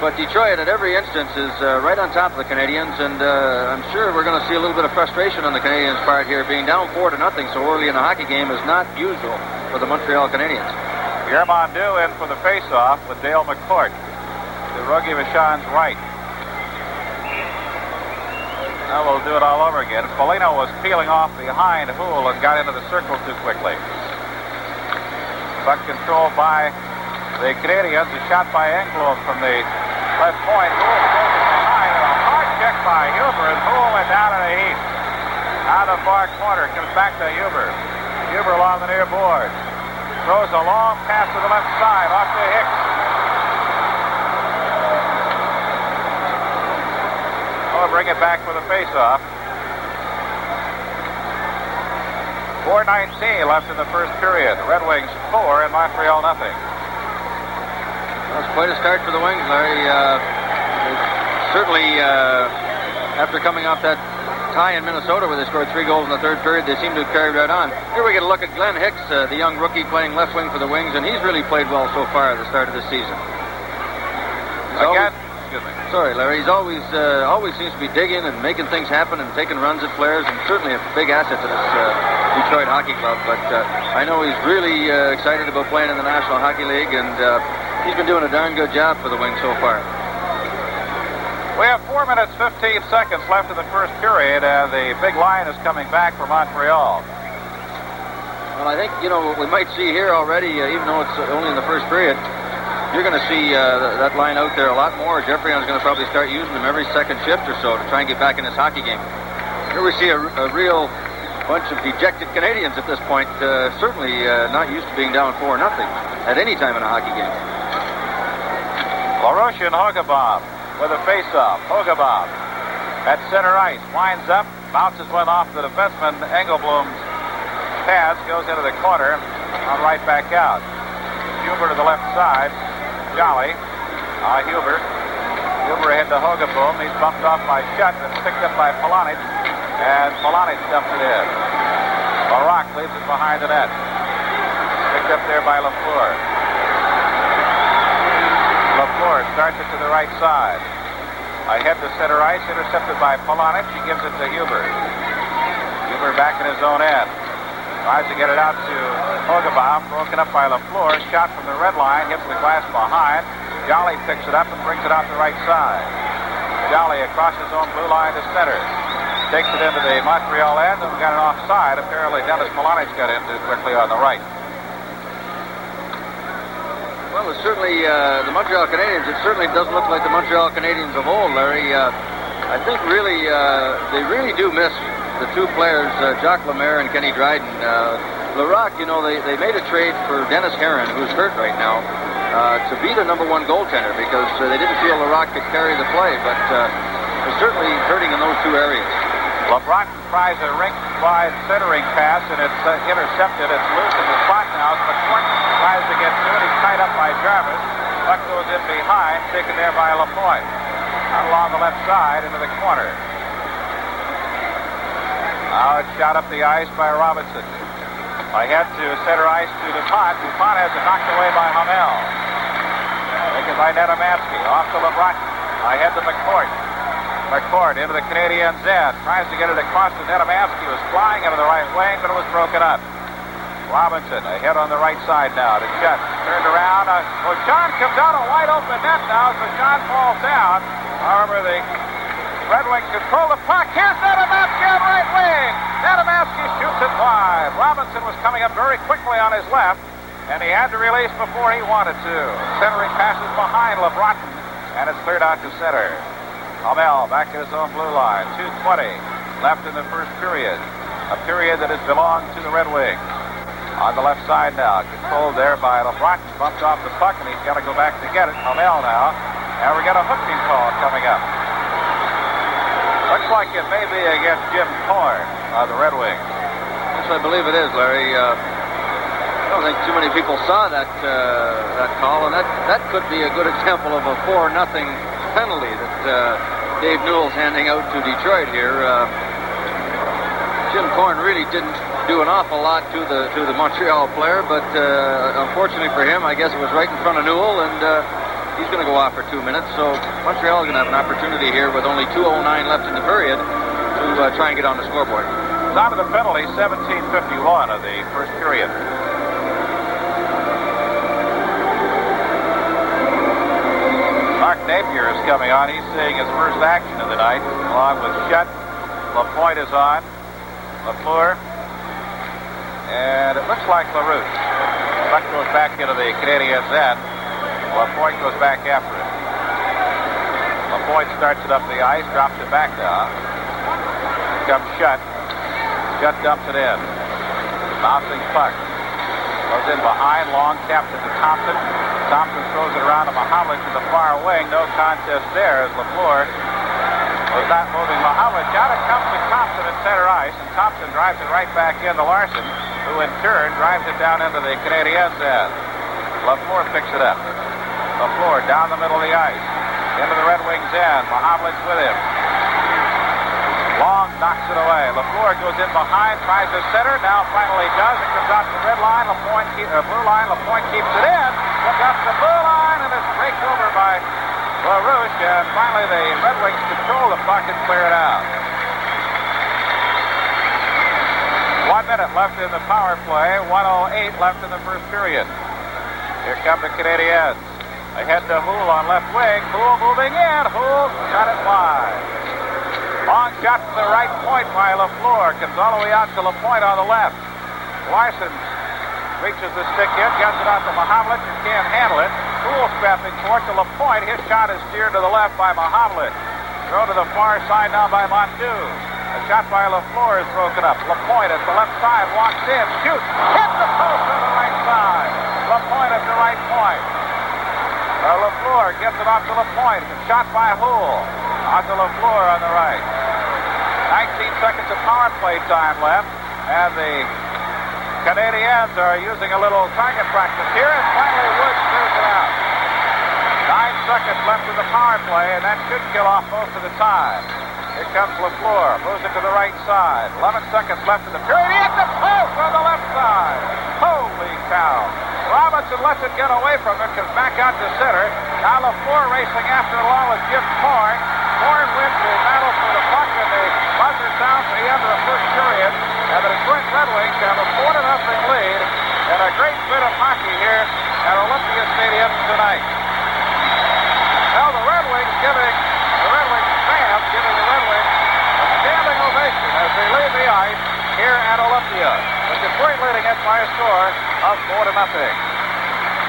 But Detroit, at every instance, is right on top of the Canadiens, and I'm sure we're going to see a little bit of frustration on the Canadiens' part here. Being down 4-0 so early in a hockey game is not usual for the Montreal Canadiens.
Yermondu in for the faceoff with Dale McCourt to Rogie Vachon's right. Now we'll do it all over again. Foligno was peeling off behind Houle and got into the circle too quickly. Puck controlled by the Canadiens. A shot by Engblom from the left point. Houle goes behind and a hard check by Huber, and Houle went down in a heap. Out of the far corner, comes back to Huber. Huber along the near boards. Throws a long pass to the left side, off to Hicks. Oh, bring it back for the faceoff. 4:19 left in the first period. Red Wings 4 and Montreal nothing.
Well, it's quite a start for the Wings, Larry. Certainly, after coming off that tie in Minnesota where they scored 3 goals in the third period, they seem to have carried right on. Here we get a look at Glenn Hicks, the young rookie playing left wing for the Wings, and he's really played well so far at the start of this season. Sorry, Larry. He's always seems to be digging and making things happen and taking runs at players, and certainly a big asset to this Detroit Hockey Club. But I know he's really excited about playing in the National Hockey League, and he's been doing a darn good job for the Wings so far.
We have 4 minutes, 15 seconds left in the first period, and the big line is coming back for Montreal.
Well, I think, what we might see here already, even though it's only in the first period, you're going to see that line out there a lot more. Jeffrey's going to probably start using them every second shift or so to try and get back in this hockey game. Here we see a real bunch of dejected Canadians at this point, certainly not used to being down 4-0 at any time in a hockey game.
LaRoche and Hogabob with a face-off. Hogabob at center ice, winds up, bounces one off the defenseman. Engelblum's pass goes into the corner, on right back out. Huber to the left side. Jolly. Huber ahead to Hogaboom. He's bumped off by Shutt and picked up by Polonich, and Polonich dumps it in. Barak leaves it behind the net. Picked up there by Lafleur. Lafleur starts it to the right side. Ahead to center ice, intercepted by Polonich. He gives it to Huber. Huber back in his own end. Tries to get it out to Hogabob, broken up by Lafleur. Shot from the red line, hits the glass behind. Jolly picks it up and brings it out the right side. Jolly across his own blue line to center. Takes it into the Montreal end and got an offside. Apparently Dennis Polonich got in too quickly on the right.
Well, it's certainly the Montreal Canadiens. It certainly doesn't look like the Montreal Canadiens of old, Larry. I think really they really do miss the two players, Jacques Lemaire and Kenny Dryden. Larocque, they made a trade for Dennis Herron, who's hurt right now, to be the number one goaltender because they didn't feel Larocque could carry the play, but they're certainly hurting in those two areas.
LeBron tries a rink-wide centering pass, and it's intercepted. It's loose in the spot now. McCourt tries to get to it. He's tied up by Jarvis. Puck goes in behind, taken there by Lapointe. Out along the left side into the corner. Now it's shot up the ice by Robinson. Ahead to center ice to DuPont. DuPont has it knocked away by Hamel. Taken by Nedomansky. Off to LeBron. Ahead to McCourt. McCourt into the Canadiens' end. Tries to get it across to Nedomansky. Was flying into the right wing, but it was broken up. Robinson ahead on the right side now to Shutt. Turned around. Vachon comes out a wide open net now as Vachon falls down. However, the Red Wings control the puck. Here's Nedomansky on right wing. Nedomansky shoots it wide. Robinson was coming up very quickly on his left, and he had to release before he wanted to. Centering passes behind LeBrotten, and it's cleared out to center. Hamel back in his own blue line. 2:20 left in the first period. A period that has belonged to the Red Wings. On the left side now, controlled there by LeBrotten. Bumped off the puck, and he's got to go back to get it. Hamel now. And we got a hooking call coming up. Looks like it may be against Jim Thorne of the Red Wings.
Yes, I believe it is, Larry. I don't think too many people saw that call, and that could be a good example of a 4-0 penalty that Dave Newell's handing out to Detroit here. Jim Thorne really didn't do an awful lot to the Montreal player, but unfortunately for him, I guess it was right in front of Newell, and he's going to go off for 2 minutes. So Montreal is going to have an opportunity here with only 2:09 left in the period to try and get on the scoreboard.
Time of the penalty, 17:51 of the first period. Mark Napier is coming on. He's seeing his first action of the night, along with Shutt. Lapointe is on. LaFleur. And it looks like LaRouche. Shutt goes back into the Canadiens' end. Lapointe goes back after it. Lapointe starts it up the ice, drops it back down. Here comes Shutt. Shutt dumps it in. Bouncing puck. Goes in behind, long taps it to Thompson. Thompson throws it around to Mahavlich to the far wing. No contest there as LaFleur was not moving Mahavlich. Out it comes to Thompson at center ice, and Thompson drives it right back into Larson, who in turn drives it down into the Canadiens' end. LaFleur picks it up. LaFleur down the middle of the ice, into the Red Wings' end. Mahavlich with him. Long knocks it away. LaFleur goes in behind, tries to center. Now finally does. It comes out to the red line. Blue line. LaPointe keeps it in. Comes out to the blue line, and it's raked over by LaRouche. And finally the Red Wings control the puck and clear it out. 1 minute left in the power play. 1:08 left in the first period. Here come the Canadiens. Ahead to Houle on left wing. Houle moving in. Houle got it wide. Long shot to the right point by LaFleur. Comes all the way out to LaPointe on the left. Larson reaches the stick in, gets it out to Mahavlich and can't handle it. Houle stepping forward to LaPointe. His shot is steered to the left by Mahavlich. Throw to the far side now by Montu. A shot by LaFleur is broken up. LaPointe at the left side walks in, shoots, hits the post on the right side. LaPointe at the right point. LaFleur gets it off to LaPointe. Shot by Houle. Out to LaFleur on the right. 19 seconds of power play time left, and the Canadiens are using a little target practice here, and finally Woods clears it out. 9 seconds left in the power play, and that should kill off most of the time. Here comes LaFleur, moves it to the right side. 11 seconds left in the period. He hits the post on the left side. Holy cow. Robinson lets it get away from him, comes back out to center. Now LaFleur racing after along with Jim Thorne. Thorne wins the battle for the puck, and the buzzer sounds at the end of the first period. And the Detroit Red Wings have a 4-0 lead, and a great bit of hockey here at Olympia Stadium tonight. Now the Red Wings fans giving the Red Wings a standing ovation as they leave the ice here at Olympia. With Detroit leading it by a score of 4-0.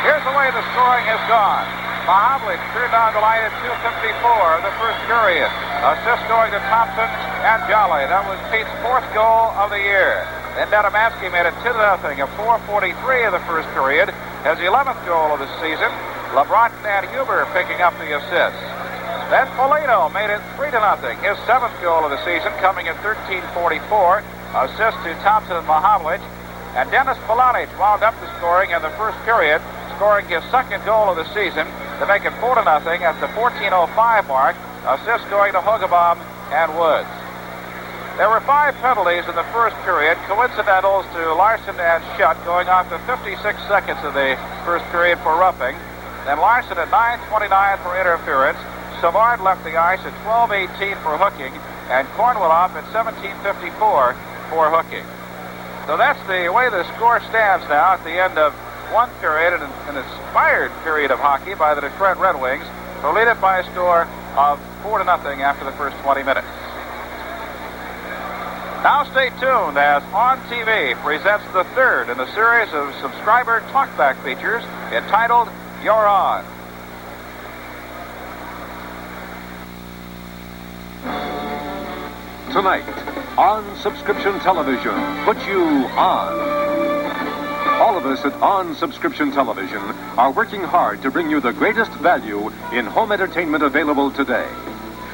Here's the way the scoring has gone. Mahavlich turned on the line at 2:54 of the first period. Assist going to Thompson and Jolly. That was Pete's 4th goal of the year. Then Nedemansky made it 2-0 at 4:43 of the first period. His 11th goal of the season. LeBronton and Huber picking up the assists. Then Polino made it 3-0. His 7th goal of the season coming at 13:44. Assist to Thompson and Mahavlich. And Dennis Polonich wound up the scoring in the first period, scoring his 2nd goal of the season to make it 4-0 at the 14:05 mark. Assist going to Hogebaum and Woods. There were 5 penalties in the first period, coincidentals to Larson and Shutt going off to 56 seconds of the first period for roughing. Then Larson at 9:29 for interference. Savard left the ice at 12:18 for hooking, and Kornwilloff at 17:54 for hooking. So that's the way the score stands now at the end of one period, and an inspired period of hockey by the Detroit Red Wings, who lead it by a score of 4-0 after the first 20 minutes. Now stay tuned as On TV presents the third in a series of subscriber talkback features entitled You're On.
Tonight, On Subscription Television puts you on. All of us at On Subscription Television are working hard to bring you the greatest value in home entertainment available today.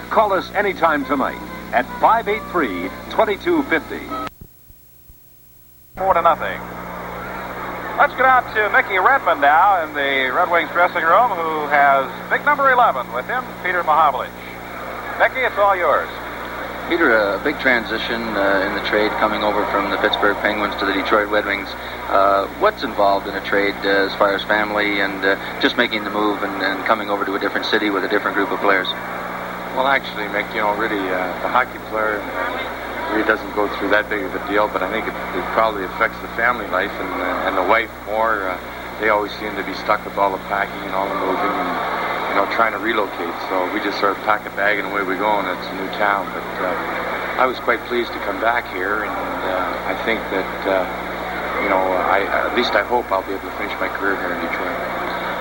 Call us anytime tonight at 583-2250.
4-0. Let's get out to Mickey Redmond now in the Red Wings dressing room, who has big number 11 with him, Peter Mahavlich. Mickey, it's all yours.
Peter, a big transition in the trade coming over from the Pittsburgh Penguins to the Detroit Red Wings. What's involved in a trade as far as family and just making the move and coming over to a different city with a different group of players?
Well, actually, Mick, really, the hockey player really doesn't go through that big of a deal, but I think it probably affects the family life and the wife more. They always seem to be stuck with all the packing and all the moving. trying to relocate. So we just sort of pack a bag and away we go, and it's a new town. But I was quite pleased to come back here, and I think that, at least I hope I'll be able to finish my career here in Detroit.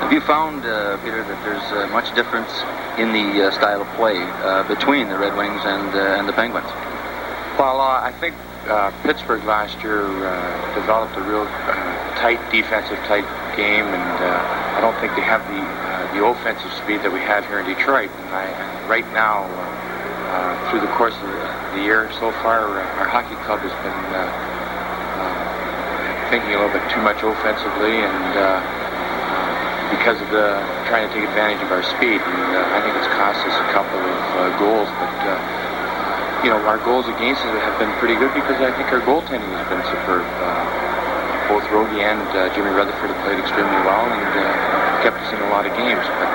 Have you found, Peter, that there's much difference in the style of play between the Red Wings and the Penguins?
Well, I think Pittsburgh last year developed a real tight defensive type game, and I don't think they have the offensive speed that we have here in Detroit. And right now, through the course of the year so far, our hockey club has been thinking a little bit too much offensively, and because of trying to take advantage of our speed, and I think it's cost us a couple of goals. But our goals against it have been pretty good because I think our goaltending has been superb. Both Rogie and Jimmy Rutherford have played extremely well and kept us in a lot of games. But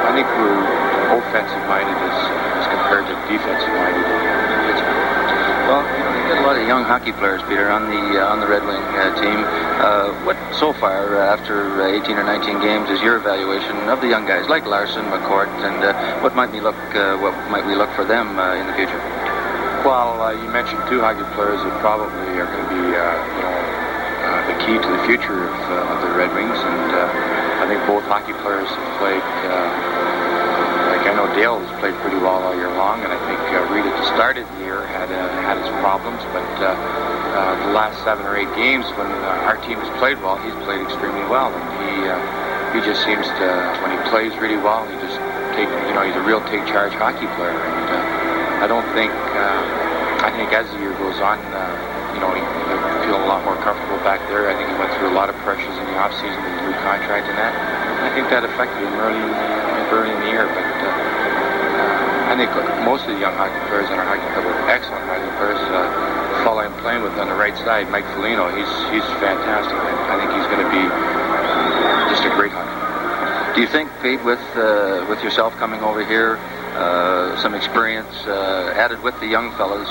I think we're offensive-minded as compared to defensive-minded in Pittsburgh.
Well, you've got a lot of young hockey players, Peter, on the Red Wing team. What so far, after 18 or 19 games, is your evaluation of the young guys like Larson, McCourt, and what might we look for them in the future?
Well, you mentioned two hockey players that probably are going to be the key to the future of the Red Wings, and I think both hockey players have played. I know Dale has played pretty well all year long, and I think Reed at the start of the year had his problems, but the last 7 or 8 games when our team has played well, he's played extremely well, and he just seems to, when he plays really well, he's a real take-charge hockey player, and I think as the year goes on, he'll feel a lot more comfortable back there. I think he went through a lot of pressures in the off-season with the new contract and that. I think that affected him early in the year, but I think most of the young hockey players on our hockey club are excellent hockey players. The fellow I'm playing with on the right side, Mike Foligno, he's fantastic. I think he's going to be just a great hockey player.
Do you think, Pete, with yourself coming over here, some experience added with the young fellas,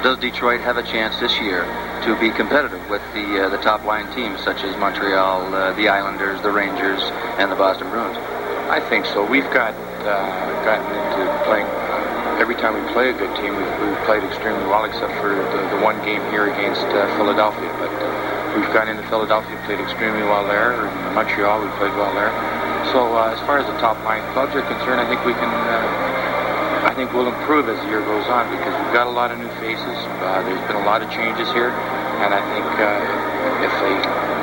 does Detroit have a chance this year to be competitive with the top line teams such as Montreal, the Islanders, the Rangers, and the Boston Bruins?
I think so. We've gotten into playing. Every time we play a good team, we've played extremely well, except for the one game here against Philadelphia. But we've gone into Philadelphia, played extremely well there. In Montreal, we played well there. So as far as the top line clubs are concerned, I think we can. I think we'll improve as the year goes on because we've got a lot of new faces. There's been a lot of changes here, and I think if they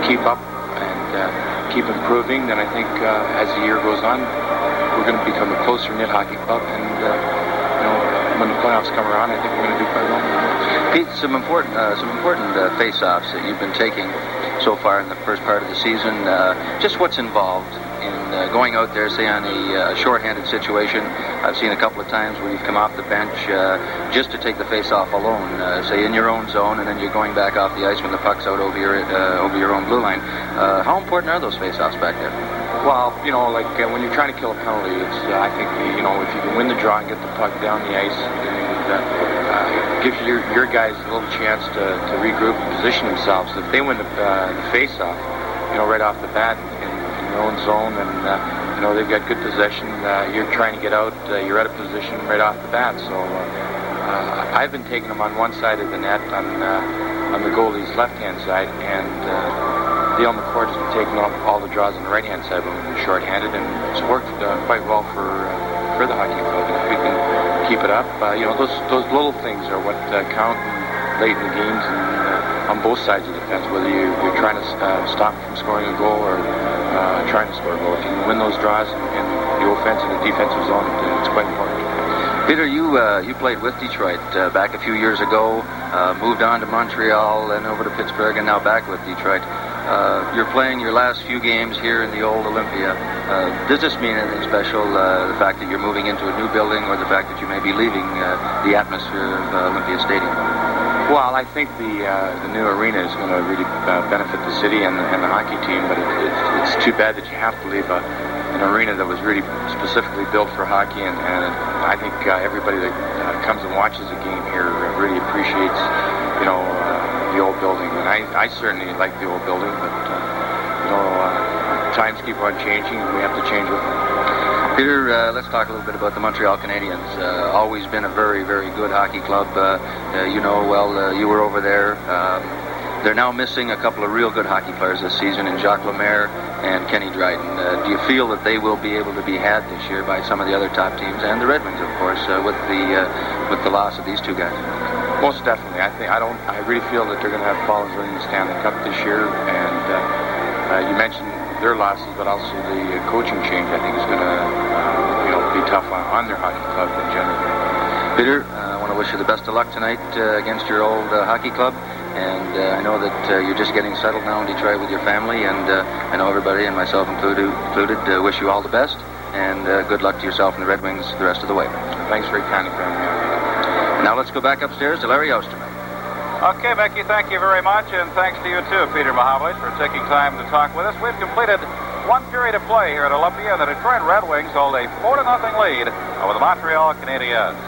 keep up and keep improving, then I think as the year goes on, we're going to become a closer knit hockey club, and when the playoffs come around, I think we're going to do quite well.
Pete, some important face-offs that you've been taking so far in the first part of the season. Just what's involved in going out there, say on a shorthanded situation. I've seen a couple of times where you've come off the bench just to take the face-off alone, say in your own zone, and then you're going back off the ice when the puck's out over your own blue line. How important are those face-offs back there?
Well, when you're trying to kill a penalty, it's I think if you can win the draw and get the puck down the ice, and gives your guys a little chance to regroup and position themselves. If they win the face-off, right off the bat in their own zone, and they've got good possession, you're trying to get out, you're out of position right off the bat. So I've been taking them on one side of the net on the goalie's left-hand side, and Dale McCourt has been taking off all the draws on the right-hand side when we've been short-handed, and it's worked quite well for the hockey club. And if we can keep it up, those little things are what count late in the games and on both sides of the fence, whether you're trying to stop from scoring a goal or trying to score a goal. If you can win those draws in the offensive and the defensive zone, it's quite important.
Peter, you played with Detroit back a few years ago, moved on to Montreal and over to Pittsburgh, and now back with Detroit. You're playing your last few games here in the old Olympia. Does this mean anything special, the fact that you're moving into a new building, or the fact that you may be leaving the atmosphere of Olympia Stadium?
Well, I think the new arena is going to really benefit the city and the hockey team, but it's too bad that you have to leave an arena that was really specifically built for hockey, and I think everybody that comes and watches a game here really appreciates, the old building. And I certainly like the old building, but times keep on changing, and we have to change with them.
Peter, let's talk a little bit about the Montreal Canadiens. Always been a very, very good hockey club. You know, well, you were over there. They're now missing a couple of real good hockey players this season in Jacques Lemaire and Kenny Dryden. Do you feel that they will be able to be had this year by some of the other top teams and the Red Wings, of course, with the loss of these two guys?
Most definitely. I really feel that they're going to have problems winning the Stanley Cup this year. And you mentioned their losses, but also the coaching change, I think, is going to be tough on their hockey club in general.
Peter, I want to wish you the best of luck tonight against your old hockey club. And I know that you're just getting settled now in Detroit with your family, and I know everybody, and myself included, wish you all the best, and good luck to yourself and the Red Wings the rest of the way.
Thanks very kindly, friend.
Now let's go back upstairs to Larry Osterman.
Okay, Becky, thank you very much, and thanks to you too, Peter Mahovlich, for taking time to talk with us. We've completed one period of play here at Olympia, and the Detroit Red Wings hold a 4-0 lead over the Montreal Canadiens.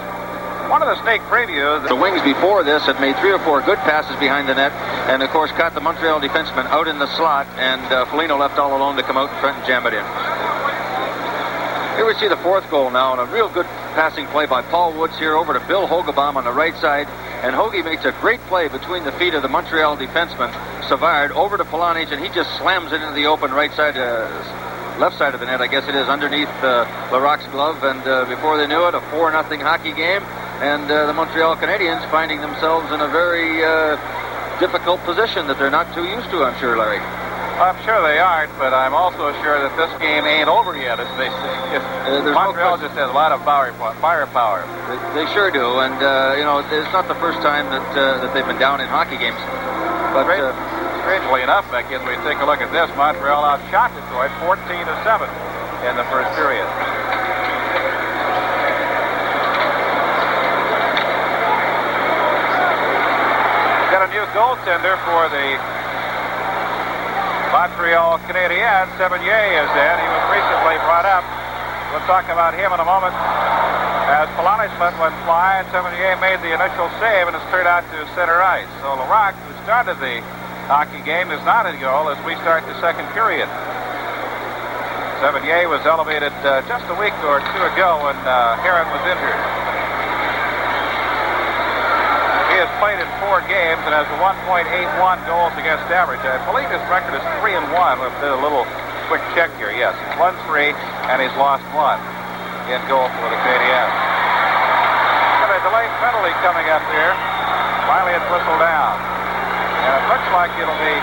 One of the sneak previews.
The Wings before this had made 3 or 4 good passes behind the net, and of course caught the Montreal defenseman out in the slot, and Foligno left all alone to come out in front and jam it in. Here we see the 4th goal now, and a real good passing play by Paul Woods here over to Bill Hogebaum on the right side, and Hoagie makes a great play between the feet of the Montreal defenseman Savard over to Polonich, and he just slams it into the open right side, left side of the net, I guess it is, underneath Larocque's glove, and before they knew it, a 4-0 hockey game. And the Montreal Canadiens finding themselves in a very difficult position that they're not too used to, I'm sure, Larry.
I'm sure they aren't, but I'm also sure that this game ain't over yet, as they say. Montreal just has a lot of firepower.
They sure do, and it's not the first time that they've been down in hockey games. But
strangely enough, Becky, as we take a look at this, Montreal outshot Detroit 14-7 in the first period. Got a new goaltender for the Montreal Canadiens. Sevigny is in. He was recently brought up. We'll talk about him in a moment. As Polonich let one fly, and Sevigny made the initial save, and it's turned out to center ice. So Larocque, who started the hockey game, is not in goal as we start the second period. Sevigny was elevated just a week or two ago when Heron was injured. He has played in 4 games and has a 1.81 goals against average. I believe his record is 3-1. We'll do a little quick check here. Yes, he's won 3 and he's lost 1 in goal for the Canadiens. Got a delayed penalty coming up here. Finally, it's whistled down. And it looks like it'll be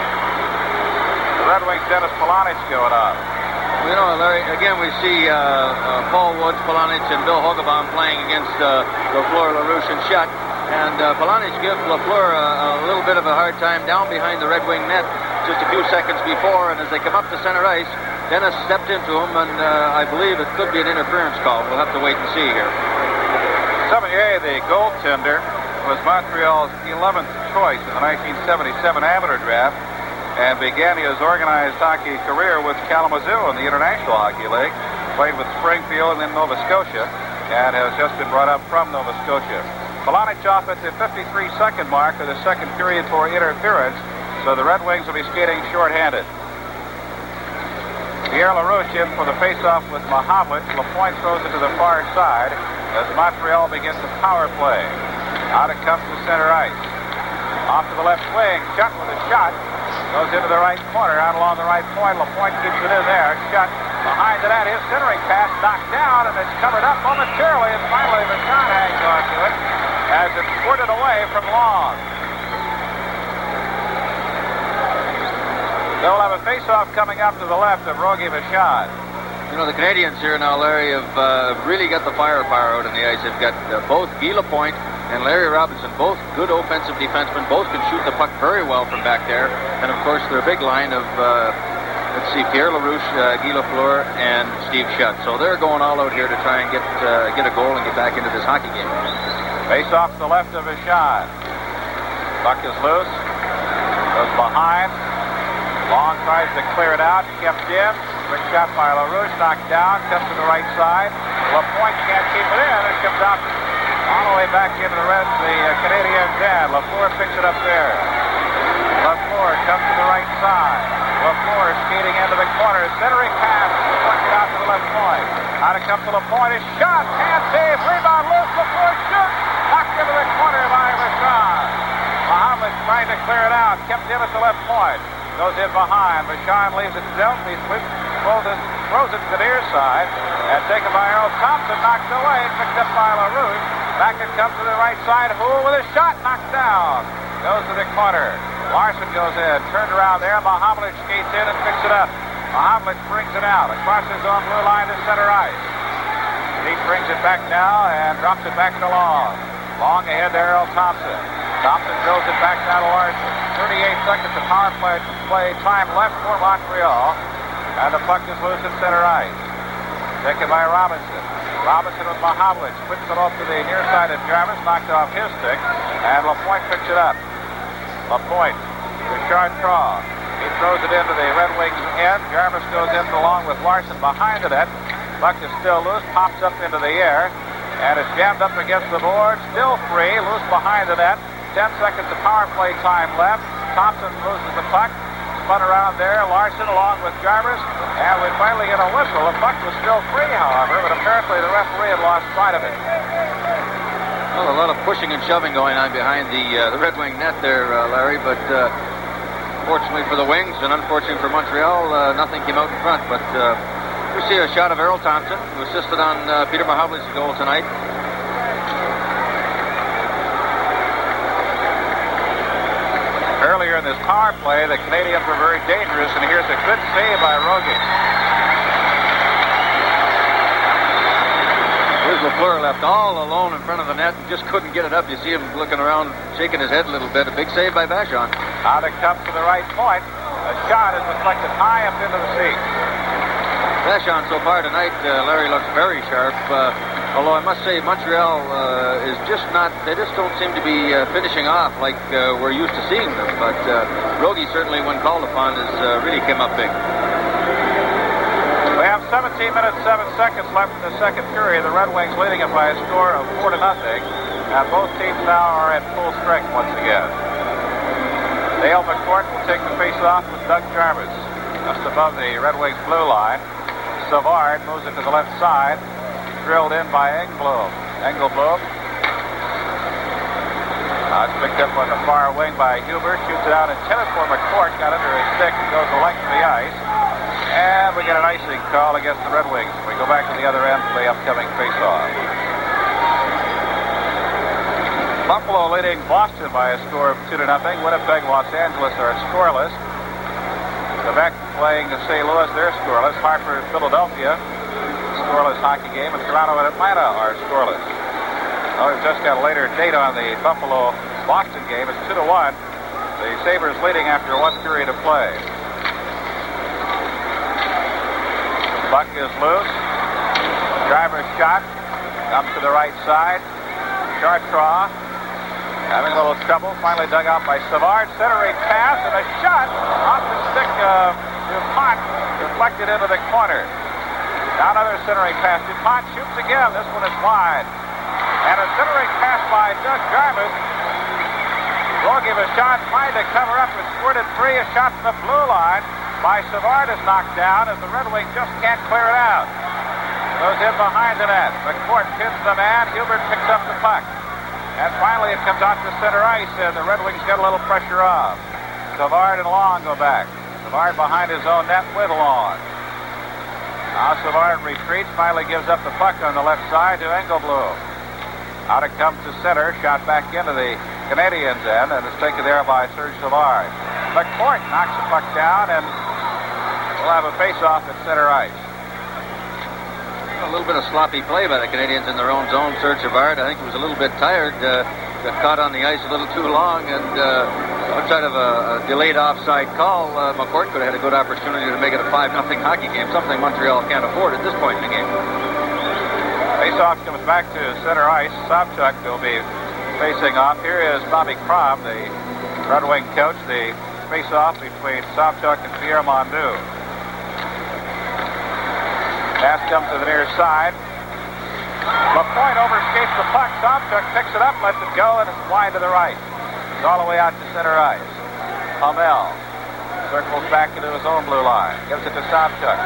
the Red Wings' Dennis Polonich going on.
You know, Larry, again we see Paul Woods, Polonich, and Bill Hogebaum playing against Lafleur, LaRouche, and Schutt. And Polonich gives Lafleur a little bit of a hard time down behind the Red Wing net just a few seconds before, and as they come up to center ice, Dennis stepped into him, and I believe it could be an interference call. We'll have to wait and see here.
Sevigny, the goaltender, was Montreal's 11th choice in the 1977 amateur draft and began his organized hockey career with Kalamazoo in the International Hockey League. Played with Springfield and then Nova Scotia, and has just been brought up from Nova Scotia. Polonich off at the 53-second mark of the second period for interference, so the Red Wings will be skating shorthanded. Pierre LaRouche in for the face-off with Mahovlich. Lapointe throws it to the far side as Montreal begins the power play. Out it comes to center ice. Off to the left wing. Schutt with a shot. Goes into the right corner, out along the right point. Lapointe keeps it in there. Schutt behind the net. His centering pass knocked down, and it's covered up momentarily, and finally Vachon hangs on to it as it's squirted away from Long. They'll have a face-off coming up to the left of Rogie Vachon.
You know, the Canadiens here now, Larry, have really got the firepower out on the ice. They've got both Guy Lapointe and Larry Robinson, both good offensive defensemen. Both can shoot the puck very well from back there. And, of course, their big line of, Pierre LaRouche, Guy Lafleur, and Steve Schutt. So they're going all out here to try and get a goal and get back into this hockey game.
Face off to the left of Vachon. Puck is loose. Goes behind. Long tries to clear it out. Kept in. Quick shot by LaRouche. Knocked down. Comes to the right side. Lapointe can't keep it in. It comes out all the way back into the Canadiens' end. Lafleur picks it up there. Lafleur comes to the right side. LaFleur skating into the corner. Centering pass. Deflected out to the left point. Out it comes to LaPointe. His shot. Hand save. Rebound loose. LaFleur shoots. Knocked into the corner by Vachon. Mahamud trying to clear it out. Kept in at the left point. Goes in behind. Vachon leaves it to Delton. He throws it to the near side. And taken by Earl Thompson. Knocked away. Picked up by LaRouche. Back it comes to the right side. Houle with a shot. Knocked down. Goes to the corner. Larson goes in. Turned around there. Mahamud skates in and picks it up. Mahamud brings it out. Across his own blue line to center ice. He brings it back now and drops it back to Long. Long ahead to Earl Thompson. Thompson throws it back down to Larson. 38 seconds of power play time left for Montreal. And the puck is loose at center ice. Taken by Robinson. Robinson with Mahamud. Whips it off to the near side of Jarvis. Knocked off his stick. And LaPointe picks it up. LaPointe to Chartrand. He throws it into the Red Wings end. Jarvis goes in along with Larson behind the net. Puck is still loose. Pops up into the air. And it's jammed up against the board. Still free. Loose behind the net. 10 seconds of power play time left. Thompson loses the puck. Spun around there. Larson along with Jarvis. And we finally get a whistle. The puck was still free, however, but apparently the referee had lost sight of it.
Well, a lot of pushing and shoving going on behind the Red Wing net there, Larry, but fortunately for the Wings and unfortunately for Montreal, nothing came out in front. But we see a shot of Earl Thompson, who assisted on Peter Mahamud's goal tonight.
Earlier in this power play, the Canadiens were very dangerous, and here's a good save by Rogie.
Here's LaFleur left all alone in front of the net and just couldn't get it up. You see him looking around, shaking his head a little bit. A big save by Vachon.
Out it comes to the right point. A shot is deflected high up into the seat.
Vachon so far tonight, Larry, looks very sharp. Although I must say Montreal is just not, they just don't seem to be finishing off like we're used to seeing them. But Rogie certainly, when called upon, has really came up big.
We have 17 minutes, 7 seconds left in the second period. The Red Wings leading it by a score of 4-0. And both teams now are at full strength once again. Dale McCourt will take the face-off with Doug Jarvis just above the Red Wings blue line. Savard moves it to the left side. Drilled in by Engelblum. It's picked up on the far wing by Huber. Shoots it out intended for McCourt. Got under his stick and goes the length of the ice. And we get an icing call against the Red Wings. We go back to the other end for the upcoming face-off. Buffalo leading Boston by a score of 2-0. Winnipeg, Los Angeles are scoreless. Quebec playing St. Louis, they're scoreless. Hartford, Philadelphia, scoreless hockey game. And Toronto and Atlanta are scoreless. Oh, we've just got a later date on the Buffalo-Boston game. It's 2-1. The Sabres leading after one period of play. Puck is loose. Driver's shot. Comes to the right side. Chartrand having a little trouble. Finally dug out by Savard. Centering pass and a shot off the stick of DuPont. Deflected into the corner. Now another centering pass. DuPont shoots again. This one is wide. And a centering pass by Doug Jarvis. Will give a shot. Trying to cover up. It's squirted free. A shot from the blue line by Savard is knocked down as the Red Wings just can't clear it out. Goes in behind the net. McCourt pins the man. Hubert picks up the puck. And finally it comes out to center ice and the Red Wings get a little pressure off. Savard and Long go back. Savard behind his own net with Long. Now Savard retreats. Finally gives up the puck on the left side to Engelblum. Out it comes to center. Shot back into the Canadiens' end and it's taken there by Serge Savard. McCourt knocks the puck down and we'll have a face-off at center ice.
A little bit of sloppy play by the Canadiens in their own zone. Serge Savard, I think, was a little bit tired. Got caught on the ice a little too long, and outside of a delayed offside call, McCourt could have had a good opportunity to make it a 5-0 hockey game, something Montreal can't afford at this point in the game.
Face-off comes back to center ice. Sobchuk will be facing off. Here is Bobby Crom, the Red Wing coach. The face-off between Sobchuk and Pierre Mondeau. Pass comes to the near side. LaPointe overskates the puck. Sobchuk picks it up, lets it go, and it's wide to the right. It's all the way out to center ice. Hummel Circles back into his own blue line. Gives it to Sobchuk.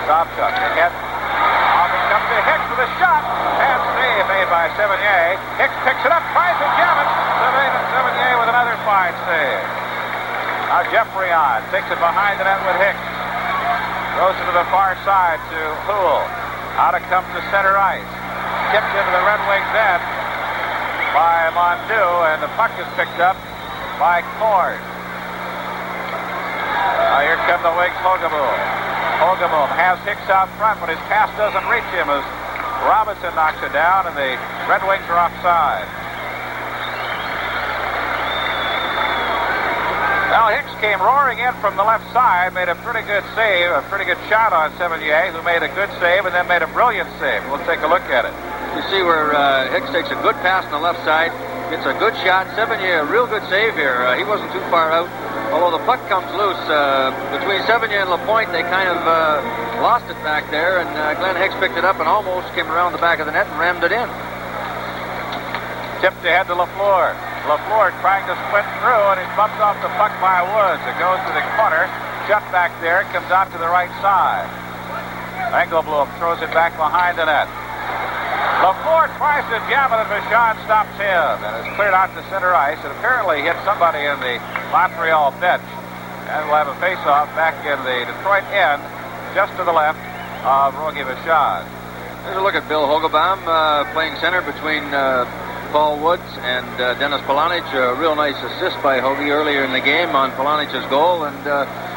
Sobchuk ahead. Off it comes to Hicks with a shot. And save made by Sevigny. Hicks picks it up, tries to jam it. Sevigny with another fine save. Now Geoffrion takes it behind the net with Hicks. Goes to the far side to Houle. Out it comes to center ice. Tipped into the Red Wings end by Mondeau, and the puck is picked up by Cord. Here come the Wings, Hogeboom. Hogeboom has Hicks out front, but his pass doesn't reach him as Robinson knocks it down, and the Red Wings are offside. Now Hicks came roaring in from the left side, made a pretty good save, a pretty good shot on Sevigny, who made a good save and then made a brilliant save. We'll take a look at it.
You see where Hicks takes a good pass on the left side, gets a good shot. Sevigny, a real good save here. He wasn't too far out. Although the puck comes loose between Sevigny and Lapointe, they kind of lost it back there, and Glenn Hicks picked it up and almost came around the back of the net and rammed it in.
Tipped ahead to Lafleur. Lafleur trying to sprint through, and he bumps off the puck by Woods. It goes to the corner. Shut back there, comes out to the right side. Engelblum throws it back behind the net. Lafleur tries to jam it, and Vachon stops him, and it's cleared out to center ice. It apparently hit somebody in the Montreal bench, and we'll have a face-off back in the Detroit end, just to the left of Rogie Vachon.
Here's a look at Bill Hogebaum playing center between Paul Woods and Dennis Polonich. A real nice assist by Hoagie earlier in the game on Polonich's goal, and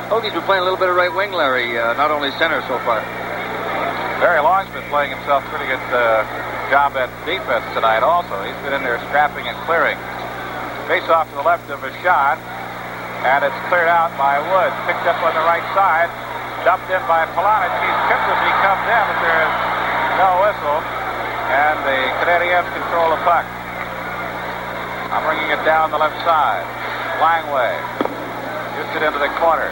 Hoagie's been playing a little bit of right wing, Larry, not only center so far.
Barry Long's been playing himself pretty good job at defense tonight also. He's been in there scrapping and clearing. Face off to the left of Vachon, and it's cleared out by Woods. Picked up on the right side, dumped in by Polonich. He's tripped as he comes in, but there is no whistle, and the Canadiens control the puck. I'm bringing it down the left side. Langway shoots it into the corner.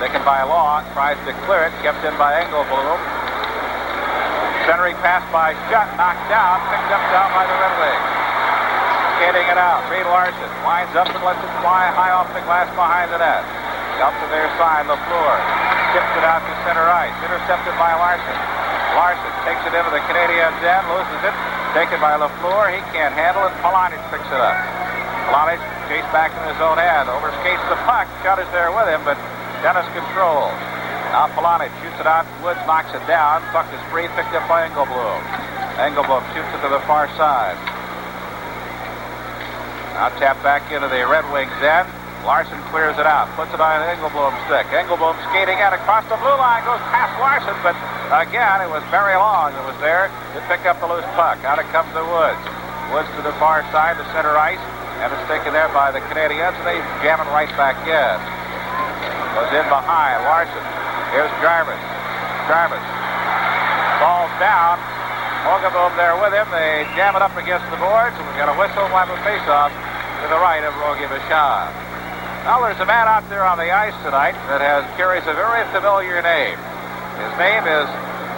Taken by Long, tries to clear it, kept in by Engelblum. Centering pass by Shutt, knocked down, picked up down by the Red Wings. Skating it out, Reed Larson winds up and lets it fly high off the glass behind the net. Up to their side, Lafleur tips it out to center ice, intercepted by Larson. Larson takes it into the Canadiens' end, loses it, taken by Lafleur. He can't handle it. Polonich picks it up. Polonich chased back in his own end, overskates the puck. Shutt is there with him, but Dennis controls. Now Polonich shoots it out. Woods knocks it down. Puck is free, picked up by Engelblum. Engelblum shoots it to the far side. Now tap back into the Red Wings end. Larson clears it out, puts it on Engelblum's stick. Engelblum skating out across the blue line, goes past Larson, but again, it was Barry Long that was there to pick up the loose puck. Out it comes to Woods. Woods to the far side, to center ice, and it's taken there by the Canadiens, and they jam it right back in. Goes in behind Larson. Here's Jarvis. Jarvis falls down. Hogeboom there with him. They jam it up against the boards, and we've got a whistle. We'll have a face-off to the right of Rogie Vachon. Now there's a man out there on the ice tonight that carries a very familiar name. His name is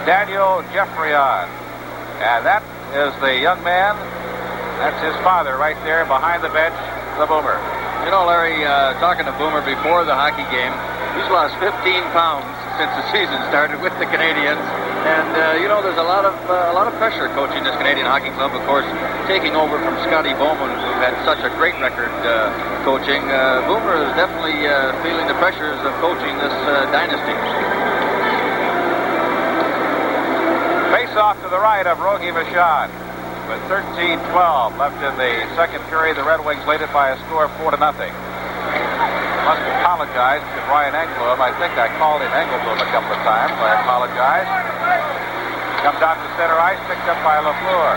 Daniel Geoffrion, and that is the young man. That's his father right there behind the bench, the Boomer.
You know, Larry, talking to Boomer before the hockey game, he's lost 15 pounds since the season started with the Canadiens, and there's a lot of pressure coaching this Canadian Hockey Club. Of course, taking over from Scotty Bowman, who had such a great record coaching. Boomer is definitely feeling the pressures of coaching this dynasty.
Face off to the right of Rogie Vachon. With 13-12 left in the second period, the Red Wings lead it by a score of 4-0. Must apologize to Brian Engelblum. I think I called him Engelblum a couple of times. I apologize. Comes out to center ice, picked up by Lafleur.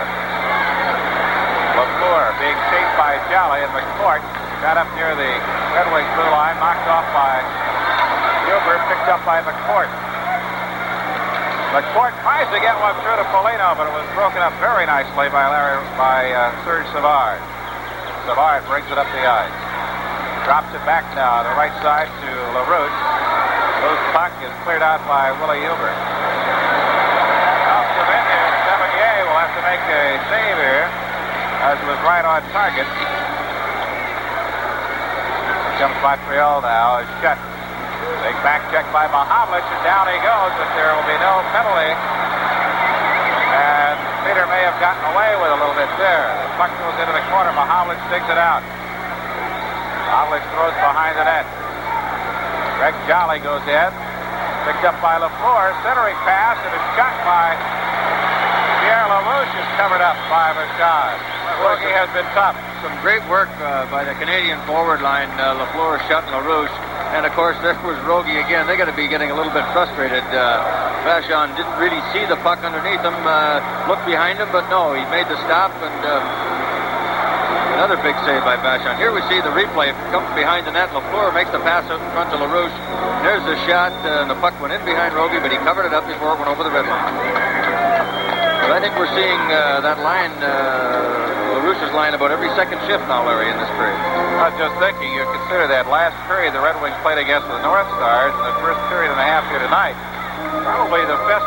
Lafleur being chased by Jolly, and McCourt got up near the Red Wings blue line, knocked off by Gilbert, picked up by McCourt. McCourt tries to get one through to Polino, but it was broken up very nicely by Serge Savard. Savard brings it up the ice. Drops it back now on the right side to LaRouche. Loose puck is cleared out by Willie Huber. Now Sevigny will have to make a save here, as it was right on target. Here comes Montreal now. It's Shutt. Big back check by Mahavlich, and down he goes, but there will be no penalty. And Peter may have gotten away with a little bit there. The puck goes into the corner. Mahavlich digs it out. Mahavlich throws behind the net. Greg Jolly goes in. Picked up by LaFleur. Centering pass, and a shot by Pierre LaRouche is covered up by Vachon. Rogie has been tough.
Some great work by the Canadian forward line, LaFleur, Shutt, and LaRouche. And, of course, there was Rogie again. They got to be getting a little bit frustrated. Vachon didn't really see the puck underneath him, looked behind him, but no, he made the stop, and another big save by Vachon. Here we see the replay. It comes behind the net. LaFleur makes the pass out in front to LaRouche. There's the shot, and the puck went in behind Rogie, but he covered it up before it went over the red line. But I think we're seeing that line, LaRouche's line, about every second shift now, Larry, in this period.
I was just thinking, you consider that last period the Red Wings played against the North Stars, and the first period and a half here tonight, probably the best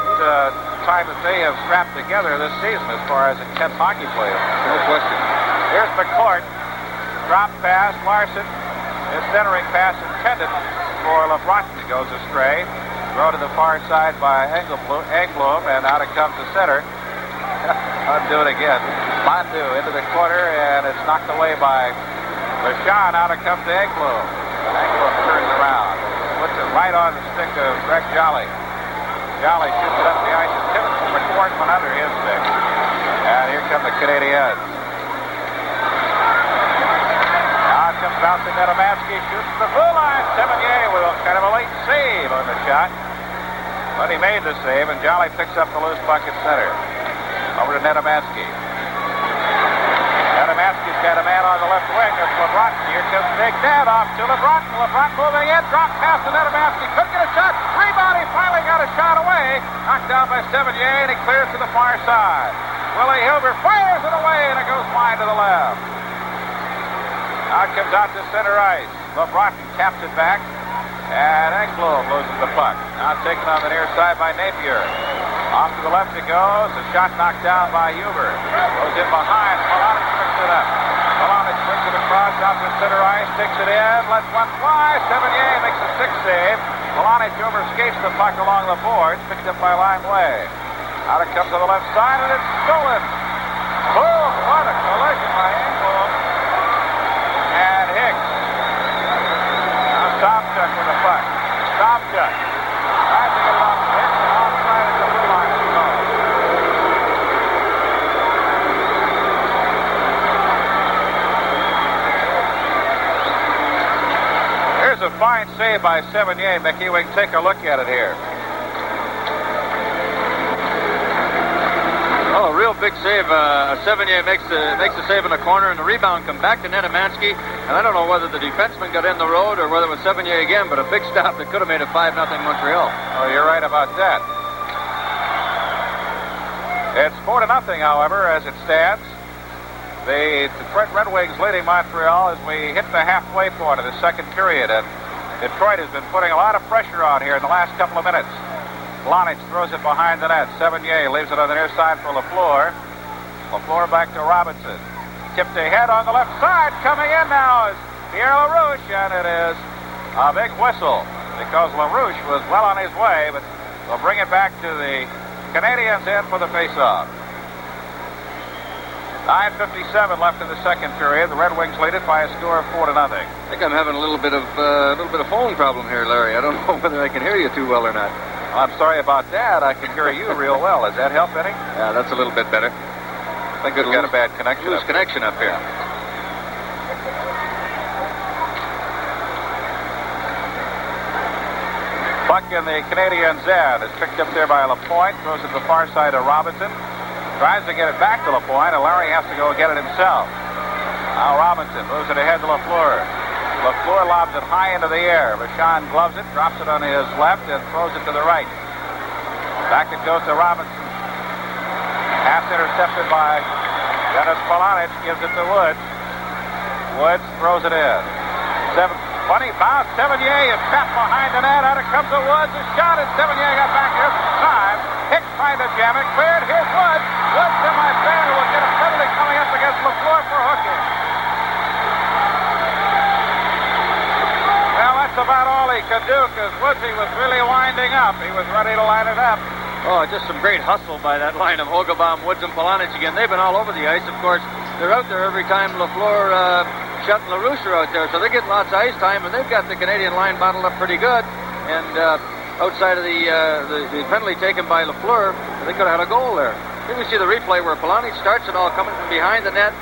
time that they have strapped together this season as far as intense hockey play.
No question.
Here's McCourt. Drop pass. Larson. His centering pass intended for LeBronson. Goes astray. Throw to the far side by Engblom, and out it comes the center. Undo it again. Landu into the corner, and it's knocked away by Vachon. Out it comes to Engblom. Engblom turns around. Puts it right on the stick of Greg Jolly. Jolly shoots it up the ice, and tips to McCourt went under his stick. And here come the Canadiens. Now it comes out to Nedomansky, shoots to the blue line. Sevigny with kind of a late save on the shot. But he made the save, and Jolly picks up the loose puck at center. Over to Nedomansky. Nedomansky's got a man on the left wing. That's LeBronson. Here comes Big Ned off to LeBronson. LeBronson moving in. Drop pass to Nedomansky. Couldn't get a shot. Rebound. He finally got a shot away. Knocked down by Sevigny, and he clears to the far side. Willie Hilbert fires it away, and it goes wide to the left. Now it comes out to center ice. LeBronson taps it back, and Engblom loses the puck. Now taken on the near side by Napier. Off to the left it goes. A shot knocked down by Huber. Goes in behind. Polonic picks it up. Polonic brings it across out to center ice. Takes it in. Lets one fly. Sevigny makes a 6 save. Polonic over skates the puck along the boards. Picked up by Limeway. Out it comes to the left side, and it's stolen. Oh, what a collision by Engblom and Hicks. Now Sobchuk with the puck. Sobchuk tries to get it off Hicks, and offside at the blue line. Here's a fine save by Sevigny, Mickey. We can take a look at it here.
Oh, a real big save. Sevigny makes the save in the corner, and the rebound come back to Nedomansky. And I don't know whether the defenseman got in the road or whether it was Sevigny again, but a big stop that could have made it 5-0 Montreal.
Oh, you're right about that. It's 4-0, however, as it stands. The Detroit Red Wings leading Montreal as we hit the halfway point of the second period. And Detroit has been putting a lot of pressure on here in the last couple of minutes. Lonich throws it behind the net. Sevigny leaves it on the near side for LaFleur. LaFleur back to Robinson. Tipped ahead on the left side. Coming in now is Pierre LaRouche, and it is a big whistle because LaRouche was well on his way, but they'll bring it back to the Canadiens in for the face-off. 9:57 left in the second period. The Red Wings lead it by a score of 4-0.
I think I'm having a little bit of phone problem here, Larry. I don't know whether I can hear you too well or not.
Well, I'm sorry about that. I can hear you real well. Does that help any?
Yeah, that's a little bit better.
I think we've got a bad connection.
Loose connection up here.
Puck in the Canadiens' end is picked up there by Lapointe. Throws it to the far side of Robinson. Tries to get it back to Lapointe, and Larry has to go get it himself. Now Robinson moves it ahead to LaFleur. LaFleur lobs it high into the air. Vachon gloves it, drops it on his left, and throws it to the right. Back it goes to Robinson. Pass intercepted by Dennis Polonic. Gives it to Woods. Woods throws it in. Funny bounce. Sevigny is trapped behind the net. Out it comes to Woods. A shot, and Sevigny got back here some time. Hicks trying to jam it. Cleared. Here's Woods. Woods semi-fair will get a penalty coming up against LaFleur for hooking. Well, that's about all he could do because Woodsy was really winding up. He was ready to line it up.
Oh, just some great hustle by that line of Hogebaum, Woods, and Polonich again. They've been all over the ice. Of course, they're out there every time Lafleur, Shutt, and LaRouche are out there, so they're getting lots of ice time, and they've got the Canadian line bottled up pretty good. And outside of the penalty taken by Lafleur, they could have had a goal there. Here we see the replay where Polonich starts it all coming from behind the net.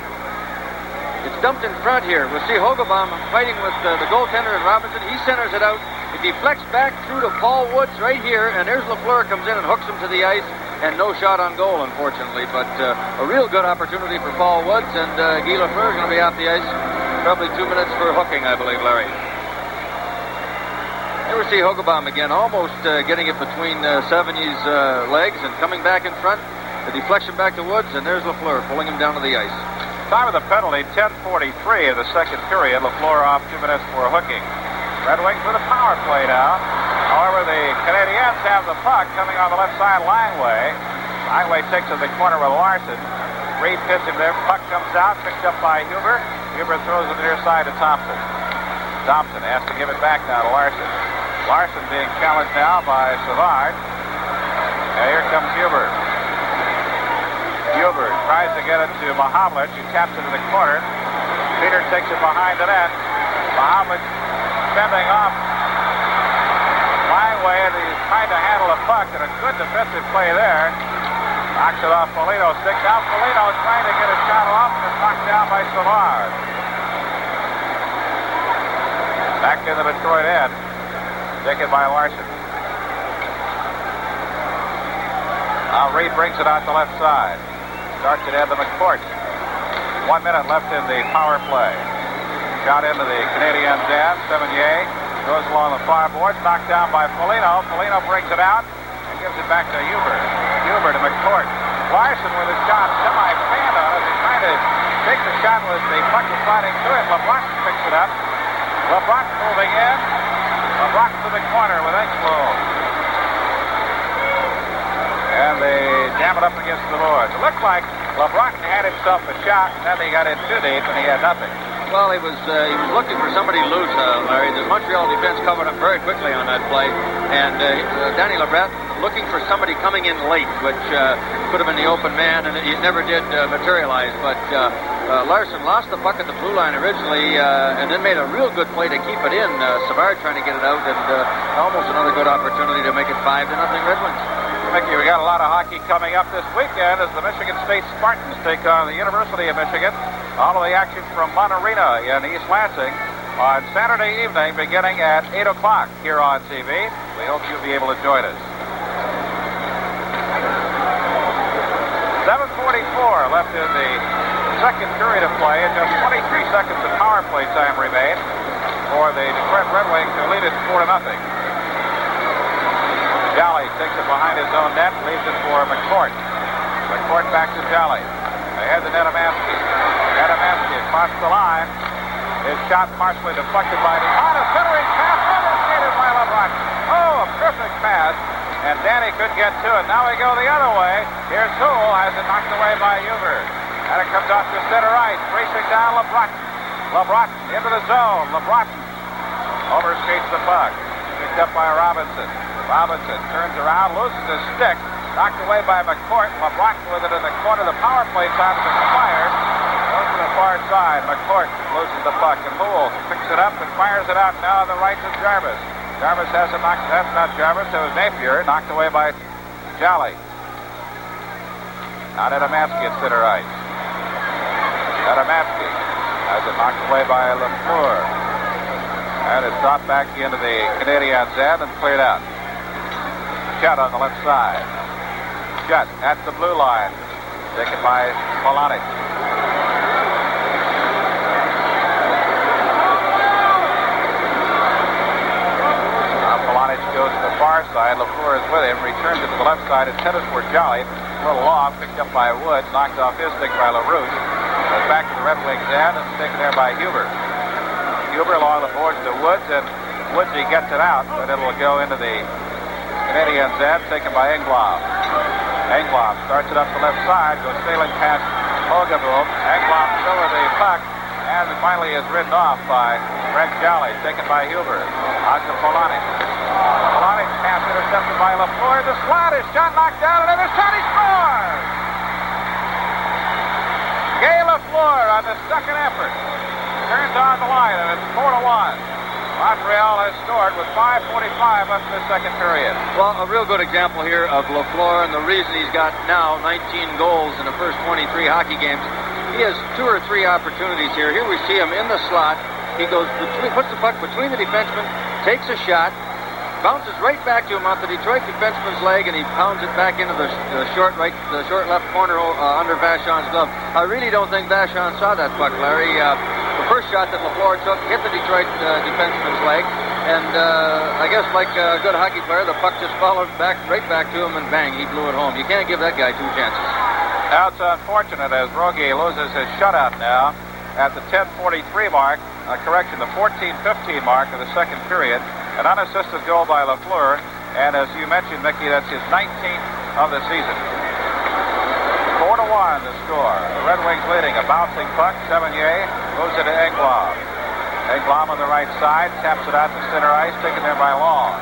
It's dumped in front here. We'll see Hogebaum fighting with the goaltender and Robinson. He centers it out. It deflects back through to Paul Woods right here, and there's Lafleur comes in and hooks him to the ice, and no shot on goal, unfortunately. But a real good opportunity for Paul Woods, and Guy Lafleur is going to be off the ice probably 2 minutes for hooking, I believe, Larry. Here we see Hogebaum again, almost getting it between Savigny's legs and coming back in front. The deflection back to Woods, and there's Lafleur pulling him down to the ice.
Time of the penalty, 10:43 of the second period. Lafleur off 2 minutes for hooking. Red Wings with a power play now. However, the Canadiens have the puck coming on the left side. Langway. Langway takes it to the corner with Larson. Reed hits him there. Puck comes out, picked up by Huber. Huber throws it near side to Thompson. Thompson has to give it back now to Larson. Larson being challenged now by Savard. And here comes Huber. Huber tries to get it to Mahavlich, who taps it to the corner. Peter takes it behind the net. Mahavlich fending off Langway, and he's trying to handle a puck, and a good defensive play there. Knocks it off Foligno's stick. Now Foligno trying to get a shot off, and it's knocked down by Savard. Back in the Detroit end. Taken by Larson. Now Reed brings it out the left side. Starts it at the McCourt. 1 minute left in the power play. Shot into the Canadiens' end. Sevigny goes along the far boards. Knocked down by Foligno. Foligno brings it out and gives it back to Huber. Huber to McCourt. Larson with a shot semi-fanned on it. He's trying to take the shot with the puck sliding to him. LeBlanc picks it up. LeBlanc moving in. LeBlanc to the corner with Engblom. And they jam it up against the boards. It looked like LeBlanc had himself a shot, and then he got in too deep, and he had nothing.
Well, he was looking for somebody loose, Larry. The Montreal defense covered him very quickly on that play, and Danny Lebret looking for somebody coming in late, which could have been the open man, and it never did materialize. But Larson lost the puck at the blue line originally, and then made a real good play to keep it in. Savard trying to get it out, and almost another good opportunity to make it 5-0 Red Wings.
Mickey, we got a lot of hockey coming up this weekend as the Michigan State Spartans take on the University of Michigan. All of the action from Monterina in East Lansing on Saturday evening beginning at 8 o'clock here on TV. We hope you'll be able to join us. 7:44 left in the second period of play, and just 23 seconds of power play time remain for the Detroit Red Wings to lead it 4-0. Jolly takes it behind his own net, leaves it for McCourt. McCourt back to Jolly. Ahead to Nedemansky. Nedemansky across the line. His shot partially deflected by the centering pass, overskated by LeBlanc. Oh, a perfect pass, and Danny could get to it. Now we go the other way. Here's Houle, has it knocked away by Huber. And it comes off to center ice, racing down LeBlanc. LeBlanc into the zone. LeBlanc overskates the puck. Picked up by Robinson. Robinson turns around, loses his stick, knocked away by McCourt. LeBlanc with it in the corner. The power play time is expired. Goes to the far side. McCourt loses the puck, and Houle picks it up and fires it out now on the right to Jarvis. Jarvis has it knocked. That's not Jarvis. It was Napier, knocked away by Jolly. Now Nedemansky at center ice. Nedemansky has it knocked away by Lafleur. And it's dropped back into the Canadiens' end and cleared out. Shutt on the left side. Shutt at the blue line. Taken by Polonich. Now Polonich goes to the far side. Lafleur is with him. Returns it to the left side. It's headed for Jolly. A little long. Picked up by Woods. Knocked off his stick by LaRouche. Goes back to the Red Wings' end and taken there by Huber. Huber along the boards to Woods, and Woodsy gets it out, but it'll go into the Canadiens' end, taken by Engblom. Engblom starts it up the left side, goes sailing past Hogebaum. Engblom still with the puck, and finally is ridden off by Greg Jolly taken by Huber. Out to Polonic. Polonic pass intercepted by LaFleur. The slot is shot knocked down, and then the shot he scores! Gay LaFleur on the second effort. Turns on the line, and it's 4-1. Montreal has scored with 5:45 left in the second period.
Well, a real good example here of LaFleur, and the reason he's got now 19 goals in the first 23 hockey games. He has 2 or 3 opportunities here. Here we see him in the slot. He goes puts the puck between the defensemen, takes a shot, bounces right back to him off the Detroit defenseman's leg, and he pounds it back into the short left corner under Vachon's glove. I really don't think Vachon saw that puck, Larry. The first shot that LaFleur took hit the Detroit defenseman's leg, and I guess like a good hockey player, the puck just followed right back to him, and bang, he blew it home. You can't give that guy 2 chances.
Now it's unfortunate as Rogie loses his shutout now at the 10:43 mark, the 14:15 mark of the second period. An unassisted goal by LaFleur, and as you mentioned, Mickey, that's his 19th of the season. 4-1 the score. The Red Wings leading. A bouncing puck. Sevigny moves it to Engblom. Engblom on the right side, taps it out to center ice, taken there by Long.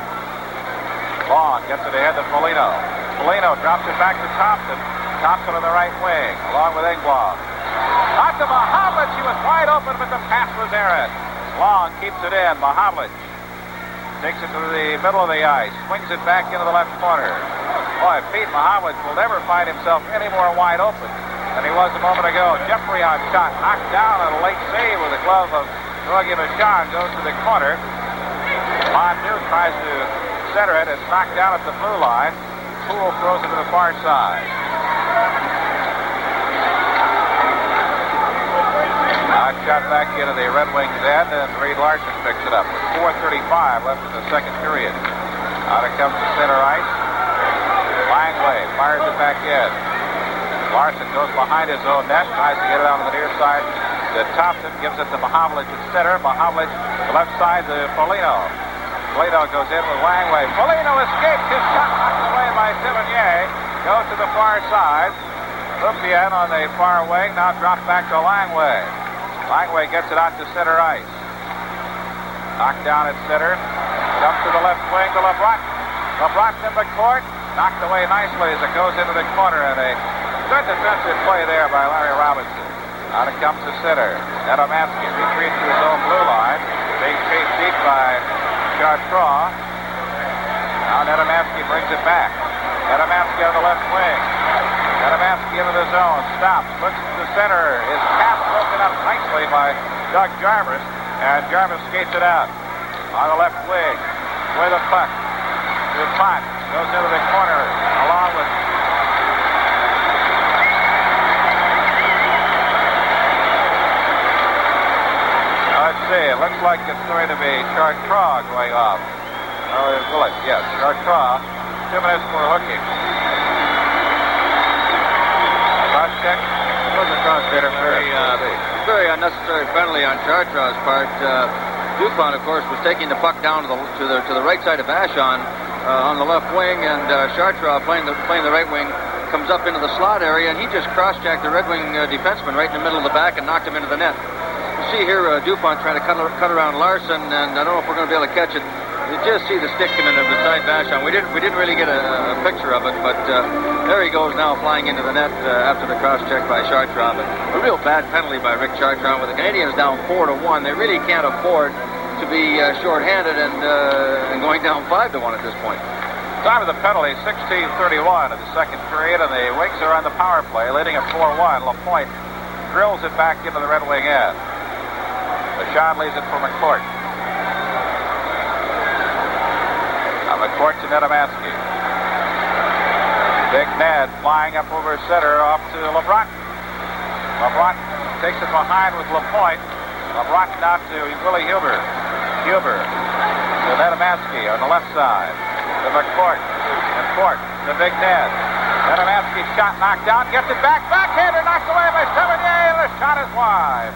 Long gets it ahead to Foligno. Foligno drops it back to Thompson. Thompson on the right wing, along with Engblom. Out to Mahavlich. He was wide open, but the pass was errant. Long keeps it in. Mahavlich takes it to the middle of the ice, swings it back into the left corner. Boy, Pete Mahavlich will never find himself any more wide open than he was a moment ago. Jeffrey on shot, knocked down on a late save with a glove of Rogie Vachon, goes to the corner. Mondu tries to center it. It's knocked down at the blue line. Poole throws it to the far side. Shot back into the Red Wings end, and Reed Larson picks it up with 4:35 left in the second period. Out it comes to center ice. Langley fires it back in. Larson goes behind his own net, tries to get it out on the near side to Thompson, gives it to Mahavlich at center. Mahavlich, the left side to Foligno. Foligno goes in with Langley. Foligno escapes. His shot knocked away by Sevigny. Goes to the far side. Lupien on the far wing, now dropped back to Langley. Langley gets it out to center ice. Knocked down at center. Comes to the left wing to LeBron. LeBron in the court. Knocked away nicely as it goes into the corner. And a good defensive play there by Larry Robinson. Out it comes to center. Nedomansky retreats to his own blue line. Being chased deep by Chartrand. Now Nedomansky brings it back. Nedomansky on the left wing. Nedomansky into the zone. Stops. Looks to the center. His pass broken up nicely by Doug Jarvis. And Jarvis skates it out. On the left wing. With a puck. Dupont goes into the corner. Along with... Now let's see. It looks like it's going to be Chartrand going off. Oh, will it? Yes. Chartrand. 2 minutes for hooking. Check. It was a cross
very unnecessary penalty on Chartrand's part. Dupont, of course, was taking the puck down to the right side of Vachon on the left wing, and Chartrand playing the right wing comes up into the slot area, and he just cross-checked the Red Wing defenseman right in the middle of the back and knocked him into the net. You see here Dupont trying to cut around Larson, and I don't know if we're going to be able to catch it. You just see the stick come in beside Vachon. We didn't really get a picture of it, but there he goes now flying into the net after the cross-check by Chartrand. But a real bad penalty by Rick Chartrand with the Canadiens down 4-1. They really can't afford to be short-handed and going down 5-1 at this point.
Time of the penalty, 16:31 of the second period, and the Wings are on the power play, leading at 4-1. LaPointe drills it back into the Red Wing end. Vachon leaves it for McCourt. McCourt to Nedomansky. Big Ned flying up over center off to LeBron. LeBron takes it behind with LaPointe. LeBron now to Willie Huber. Huber to Nedomansky on the left side. To McCourt. McCourt to Big Ned. Nedomansky shot knocked down. Gets it back. Backhander knocked away by Sevigny. And the shot is wide.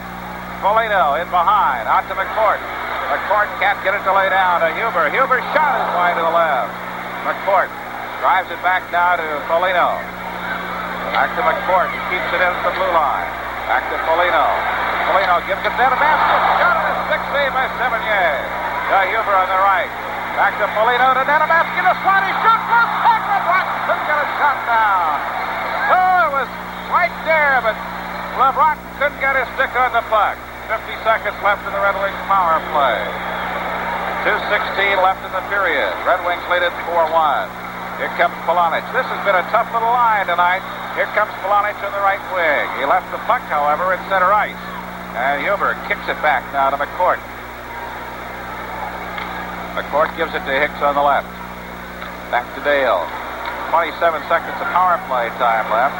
Foligno in behind. Out to McCourt. McCourt can't get it to lay down to Huber. Huber's shot is wide to the left. McCourt drives it back now to Foligno. Back to McCourt. He keeps it in at the blue line. Back to Foligno. Polino gives it down to basket. Shot on his stick, saved by Sevigny. Huber on the right. Back to Polino to Danamasky. The sliding shot goes back. LeBron couldn't get a shot down. Oh, it was right there, but LeBron couldn't get his stick on the puck. 50 seconds left in the Red Wings power play. 2:16 left in the period. Red Wings lead it 4-1. Here comes Polonich. This has been a tough little line tonight. Here comes Polonich on the right wing. He left the puck, however, in center ice. And Huber kicks it back now to McCourt. McCourt gives it to Hicks on the left. Back to Dale. 27 seconds of power play time left.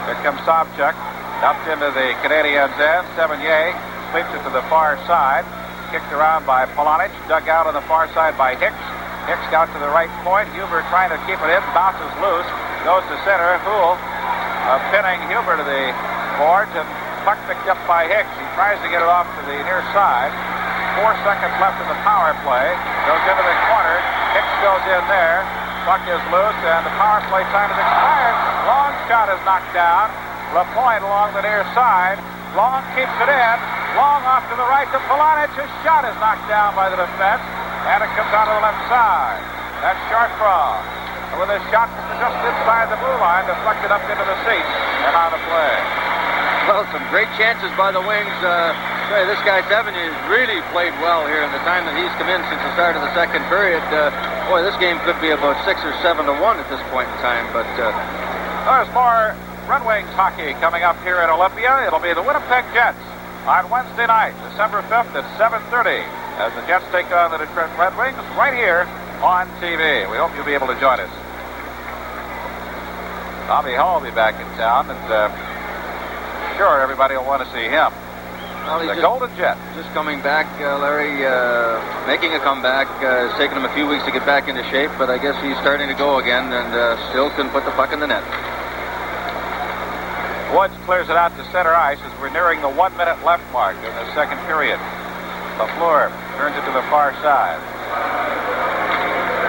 Here comes Sobchuk. Dumped into the Canadiens' end. Sevigny sweeps it to the far side. Kicked around by Polonich. Dug out on the far side by Hicks. Hicks out to the right point. Huber trying to keep it in. Bounces loose. Goes to center. Houle pinning Huber to the boards. And puck picked up by Hicks. He tries to get it off to the near side. 4 seconds left in the power play. Goes into the corner. Hicks goes in there. Puck is loose, and the power play time is expired. Long shot is knocked down. LaPointe along the near side. Long keeps it in. Long off to the right to Polonich. His shot is knocked down by the defense, and it comes out to the left side. That's Sharkraw with a shot from just inside the blue line, deflected up into the seats and out of play.
Well, some great chances by the Wings. This guy Sevigny has really played well here in the time that he's come in since the start of the second period. This game could be about 6 or 7-1 at this point in time. But
there's more Red Wings hockey coming up here at Olympia. It'll be the Winnipeg Jets on Wednesday night, December 5th at 7:30, as the Jets take on the Detroit Red Wings right here on TV. We hope you'll be able to join us. Bobby Hall will be back in town, and sure everybody will want to see him.
Well,
the Golden Jet.
Just coming back, Larry, making a comeback. It's taken him a few weeks to get back into shape, but I guess he's starting to go again and still can put the puck in the net.
Woods clears it out to center ice as we're nearing the 1 minute left mark in the second period. LaFleur turns it to the far side.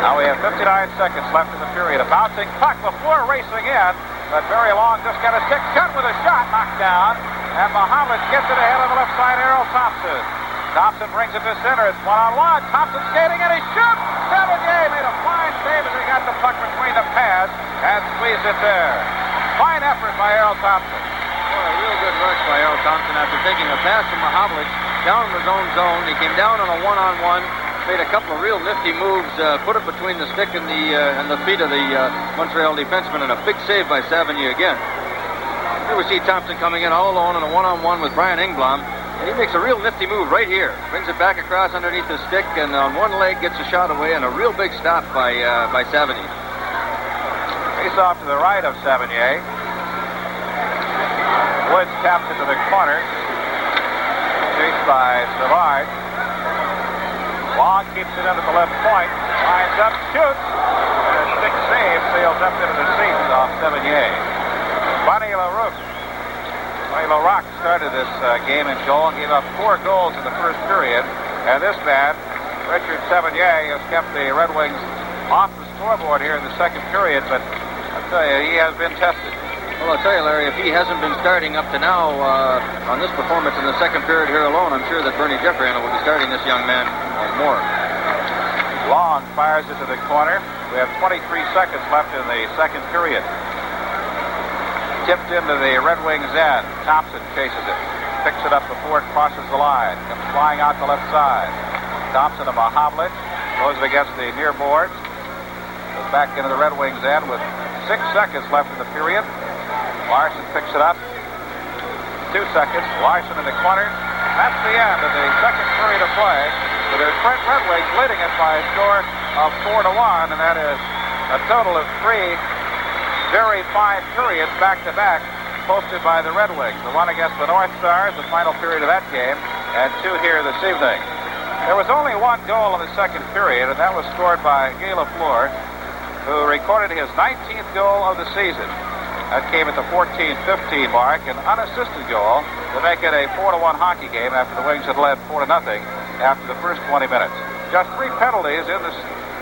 Now we have 59 seconds left in the period. A bouncing puck. LaFleur racing in, but very long. Just got a stick cut with a shot knocked down. And Mohammed gets it ahead on the left side. Errol Thompson. Thompson brings it to center. It's 1-on-1. Thompson skating and he shoots. Sevigny made a fine save as he got the puck between the pads and squeezed it there. Fine effort by Errol Thompson.
Well, a real good rush by Errol Thompson after taking a pass from Mohammed down in his own zone. He came down on a 1-on-1. Made a couple of real nifty moves, put it between the stick and the feet of the Montreal defenseman, and a big save by Sevigny again. Here we see Thompson coming in all alone in a 1-on-1 with Brian Engblom, and he makes a real nifty move right here. Brings it back across underneath the stick, and on one leg gets a shot away, and a real big stop by Sevigny.
Face off to the right of Sevigny. Woods taps into the corner. Chased by Savard. Long keeps it into the left point. Lines up, shoots. And a stick save sails up into the seats off Sevigny. Bunny LaRocque started this game in goal and gave up 4 goals in the first period. And this man, Richard Sevigny, has kept the Red Wings off the scoreboard here in the second period. But I'll tell you, he has been tested.
Well, I'll tell you, Larry, if he hasn't been starting up to now on this performance in the second period here alone, I'm sure that Bernie Jeffriano will be starting this young man more.
Long fires it to the corner. We have 23 seconds left in the second period. Tipped into the Red Wings' end. Thompson chases it. Picks it up before it crosses the line. Comes flying out the left side. Thompson to Mahavlich. Goes against the near boards. Goes back into the Red Wings' end with 6 seconds left in the period. Larson picks it up. 2 seconds. Larson in the corner. That's the end of the second period of play. With the Red Wings leading it by a score of 4-1, and that is a total of 3 very fine periods back-to-back posted by the Red Wings. The one against the North Stars, the final period of that game, and 2 here this evening. There was only 1 goal in the second period, and that was scored by Guy Lafleur, who recorded his 19th goal of the season. That came at the 14-15 mark, an unassisted goal to make it a 4-1 hockey game after the Wings had led 4-0 after the first 20 minutes. Just 3 penalties in the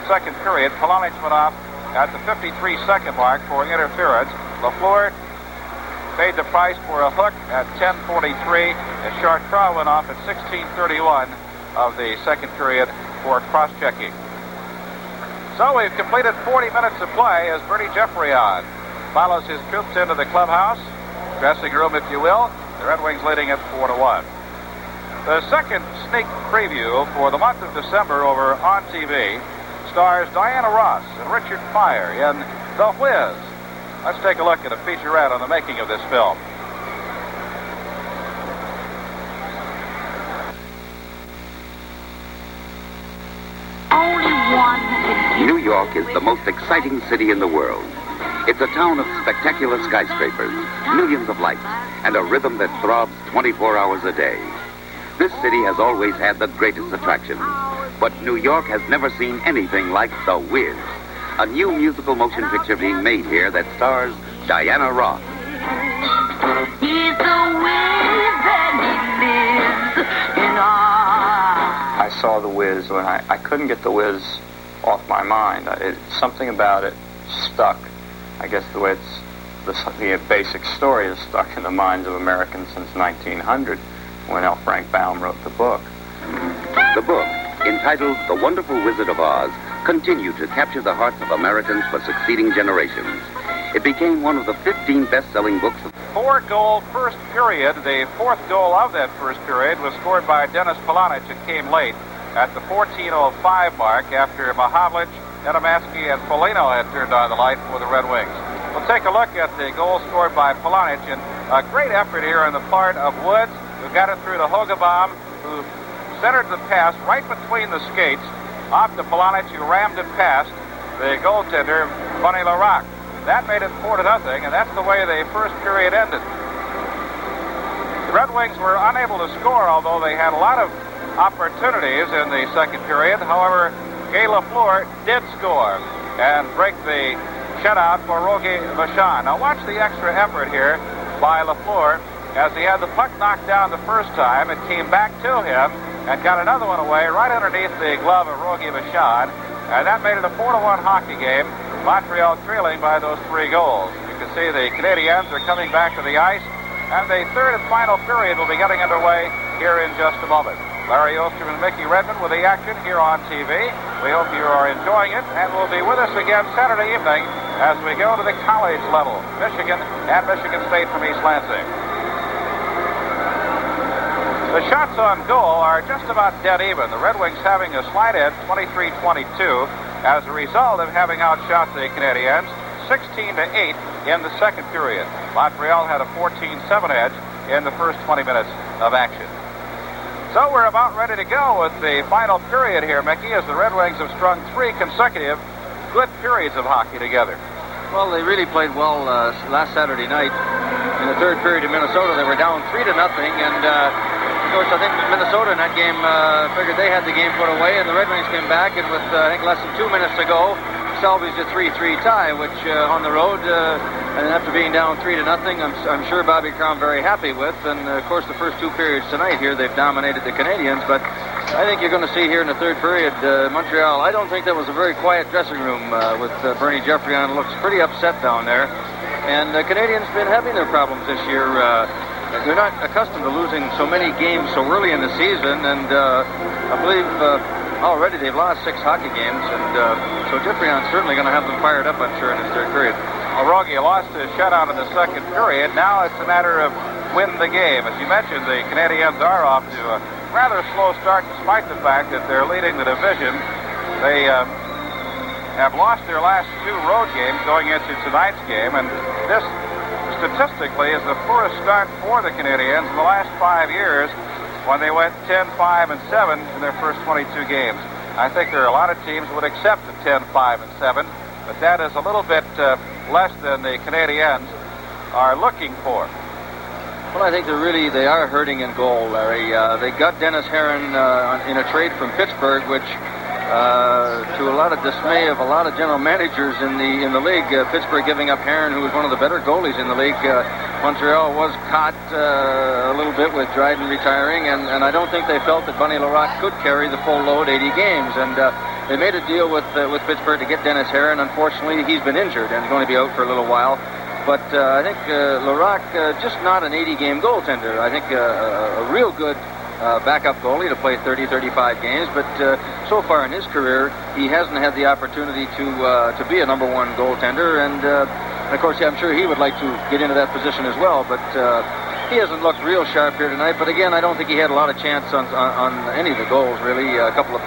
second period. Polonich went off at the 53-second mark for interference. Lafleur paid the price for a hook at 10:43, and Chartrand went off at 16:31 of the second period for cross-checking. So we've completed 40 minutes of play as Bernie Geoffrion follows his troops into the clubhouse, dressing room, if you will. The Red Wings leading it 4-1. The second sneak preview for the month of December over On TV stars Diana Ross and Richard Pryor in The Whiz. Let's take a look at a featurette on the making of this film.
New York is the most exciting city in the world. It's a town of spectacular skyscrapers, millions of lights, and a rhythm that throbs 24 hours a day. This city has always had the greatest attractions, but New York has never seen anything like The Whiz, a new musical motion picture being made here that stars Diana Ross.
He's the Whiz and he lives in our...
I saw The Whiz when I couldn't get The Whiz off my mind. Something about it stuck. I guess the way the basic story is stuck in the minds of Americans since 1900, when L. Frank Baum wrote the book.
The book, entitled The Wonderful Wizard of Oz, continued to capture the hearts of Americans for succeeding generations. It became one of the 15 best-selling books.
4-goal first period. The fourth goal of that first period was scored by Dennis Polonich. It came late at the 14:05 mark after Mahavlich, Edemansky, and Foligno had turned on the light for the Red Wings. We'll take a look at the goal scored by Polonich, and a great effort here on the part of Woods, who got it through to Hogebaum, who centered the pass right between the skates, off to Polonich, who rammed it past the goaltender, Bunny LaRock. That made it 4-0, and that's the way the first period ended. The Red Wings were unable to score, although they had a lot of opportunities in the second period. However, Guy Lafleur did score and break the shutout for Rogie Vachon. Now watch the extra effort here by Lafleur. As he had the puck knocked down the first time, it came back to him and got another one away right underneath the glove of Rogie Vachon. And that made it a 4-1 hockey game. Montreal trailing by those 3 goals. You can see the Canadiens are coming back to the ice, and the third and final period will be getting underway here in just a moment. Larry Osterman and Mickey Redmond with the action here on TV. We hope you are enjoying it, and will be with us again Saturday evening as we go to the college level, Michigan and Michigan State from East Lansing. The shots on goal are just about dead even. The Red Wings having a slight edge, 23-22, as a result of having outshot the Canadiens 16-8 in the second period. Montreal had a 14-7 edge in the first 20 minutes of action. So we're about ready to go with the final period here, Mickey, as the Red Wings have strung 3 consecutive good periods of hockey together.
Well, they really played well last Saturday night. In the third period in Minnesota, they were down 3-0, and of course, I think Minnesota in that game figured they had the game put away, and the Red Wings came back, and with I think less than 2 minutes to go, salvaged a 3-3 tie, which on the road, and after being down 3-0, I'm sure Bobby Crown very happy with. And of course, the first 2 periods tonight here, they've dominated the Canadiens. But I think you're going to see here in the third period, Montreal. I don't think that was a very quiet dressing room with Bernie Geoffrion. Looks pretty upset down there, and the Canadiens been having their problems this year. They're not accustomed to losing so many games so early in the season, and I believe already they've lost 6 hockey games, and so Geoffrion's certainly going to have them fired up, I'm sure, in this third period.
Rogie lost his shutout in the second period. Now it's a matter of win the game. As you mentioned, the Canadiens are off to a rather slow start, despite the fact that they're leading the division. They have lost their last 2 road games going into tonight's game, and this statistically is the poorest start for the Canadiens in the last 5 years, when they went 10-5-7 in their first 22 games. I think there are a lot of teams who would accept the 10-5-7, but that is a little bit less than the Canadiens are looking for.
Well, I think they are hurting in goal, Larry. They got Dennis Herron in a trade from Pittsburgh, which to a lot of dismay of a lot of general managers in the league, Pittsburgh giving up Herron, who was one of the better goalies in the league. Montreal was caught a little bit with Dryden retiring, and I don't think they felt that Bunny LaRock could carry the full load 80 games. And they made a deal with Pittsburgh to get Dennis Herron. Unfortunately, he's been injured and is going to be out for a little while. But I think Larac, just not an 80-game goaltender. I think a real good backup goalie to play 30, 35 games. But so far in his career, he hasn't had the opportunity to be a number one goaltender. And of course, I'm sure he would like to get into that position as well. But he hasn't looked real sharp here tonight. But again, I don't think he had a lot of chance on any of the goals, really. A couple of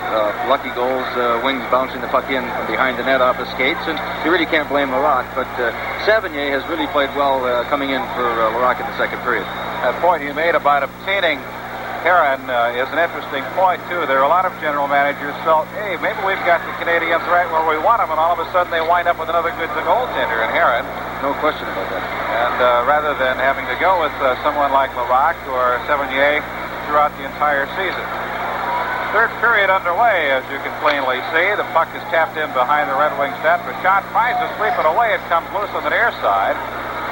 lucky goals, wings bouncing the puck in from behind the net off his skates. And you really can't blame Larac. But Savigny has really played well coming in for Larac in the second period.
That point you made about obtaining Heron is an interesting point, too. There are a lot of general managers felt, hey, maybe we've got the Canadiens right where we want them, and all of a sudden they wind up with another good goaltender in Heron.
No question about that.
And rather than having to go with someone like Larac or Savigny throughout the entire season. Third period underway, as you can plainly see. The puck is tapped in behind the Red Wings net. Bouchard tries to sweep it away. It comes loose on the near side.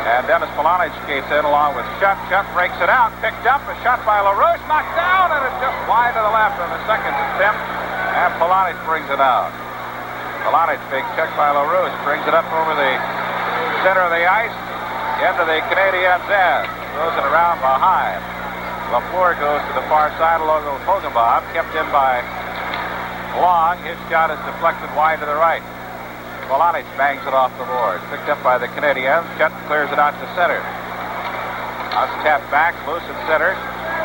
And Dennis Polonich skates in along with Shutt. Shutt breaks it out. Picked up. A shot by LaRouche. Knocked down. And it's just wide to the left on the second attempt. And Polonich brings it out. Polonich, big check by LaRouche. Brings it up over the center of the ice. Into the Canadiens' end. Throws it around behind. LaFleur goes to the far side. Hogenbaum kept in by Long. His shot is deflected wide to the right. Polonich bangs it off the board. Picked up by the Canadiens. Shutt clears it out to center. Now it's tapped back. Loose at center.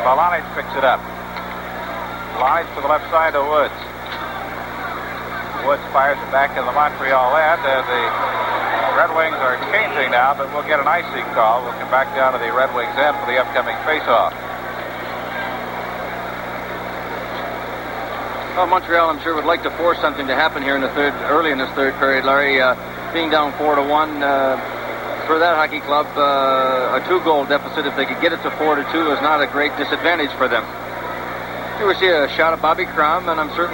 Polonich picks it up. Polonich to the left side to Woods. Woods fires it back in the Montreal end. The Red Wings are changing now, but we'll get an icing call. We'll come back down to the Red Wings end for the upcoming face-off.
Well, Montreal, I'm sure, would like to force something to happen here in the early in this third period, Larry. Being down 4-1 for that hockey club, a 2-goal deficit, if they could get it to 4-2, is not a great disadvantage for them. Here we see a shot of Bobby Crum, and I'm sure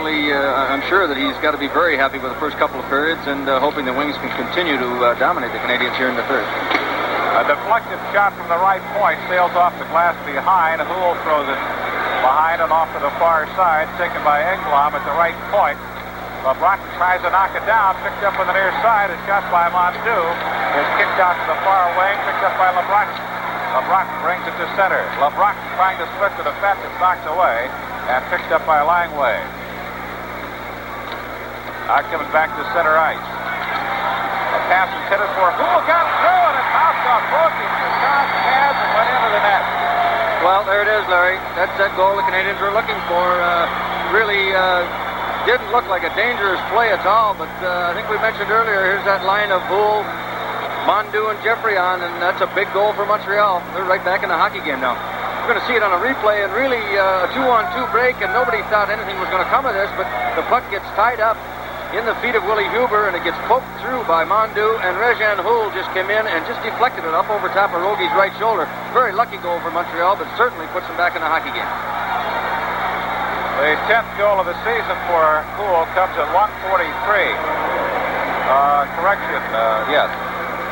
that he's got to be very happy with the first couple of periods and hoping the Wings can continue to dominate the Canadiens here in the third.
A deflected shot from the right point sails off the glass behind. Houle throws it behind and off to the far side, taken by Engblom at the right point. LeBron tries to knock it down, picked up on the near side. A shot by Mondeau is kicked out to the far wing, picked up by LeBron. LeBron brings it to center. LeBron trying to split the defense, it's knocked away and picked up by Langway. Now comes back to center ice. A pass intended for Houle, got it through, and it bounced off Wilkins. The shot pads and went into the net.
Well, there it is, Larry. That's that goal the Canadiens were looking for. Really didn't look like a dangerous play at all, but I think we mentioned earlier, here's that line of Houle, Mondeau, and Geoffrion, and that's a big goal for Montreal. They're right back in the hockey game now. We're going to see it on a replay, and really a 2-on-2 break, and nobody thought anything was going to come of this, but the puck gets tied up in the feet of Willie Huber, and it gets poked through by Mondeau, and Réjean Houle just came in and just deflected it up over top of Rogi's right shoulder. Very lucky goal for Montreal, but certainly puts them back in the hockey game.
The 10th goal of the season for Houle comes at 1:43. Yes.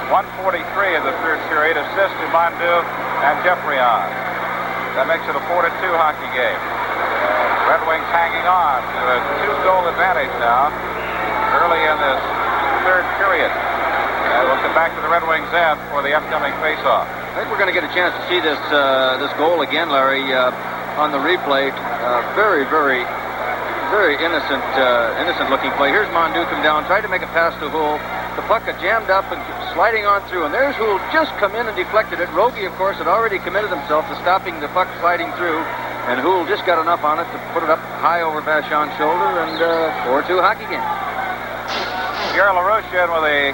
1:43 in the third period. Assist to Mondeau and Geoffrion. That makes it a 4-2 hockey game. Red Wings hanging on to a 2-goal advantage now early in this third period. And we'll come back to the Red Wings end for the upcoming face-off.
I think we're going to get a chance to see this goal again, Larry, on the replay. Very, very, very innocent-looking play. Here's Mondeau come down, tried to make a pass to Houle. The puck got jammed up and sliding on through, and there's Houle just come in and deflected it. Rogie, of course, had already committed himself to stopping the puck sliding through, and Houle just got enough on it to put it up high over Vachon's shoulder, and 4-2 hockey game.
Pierre LaRouche in with a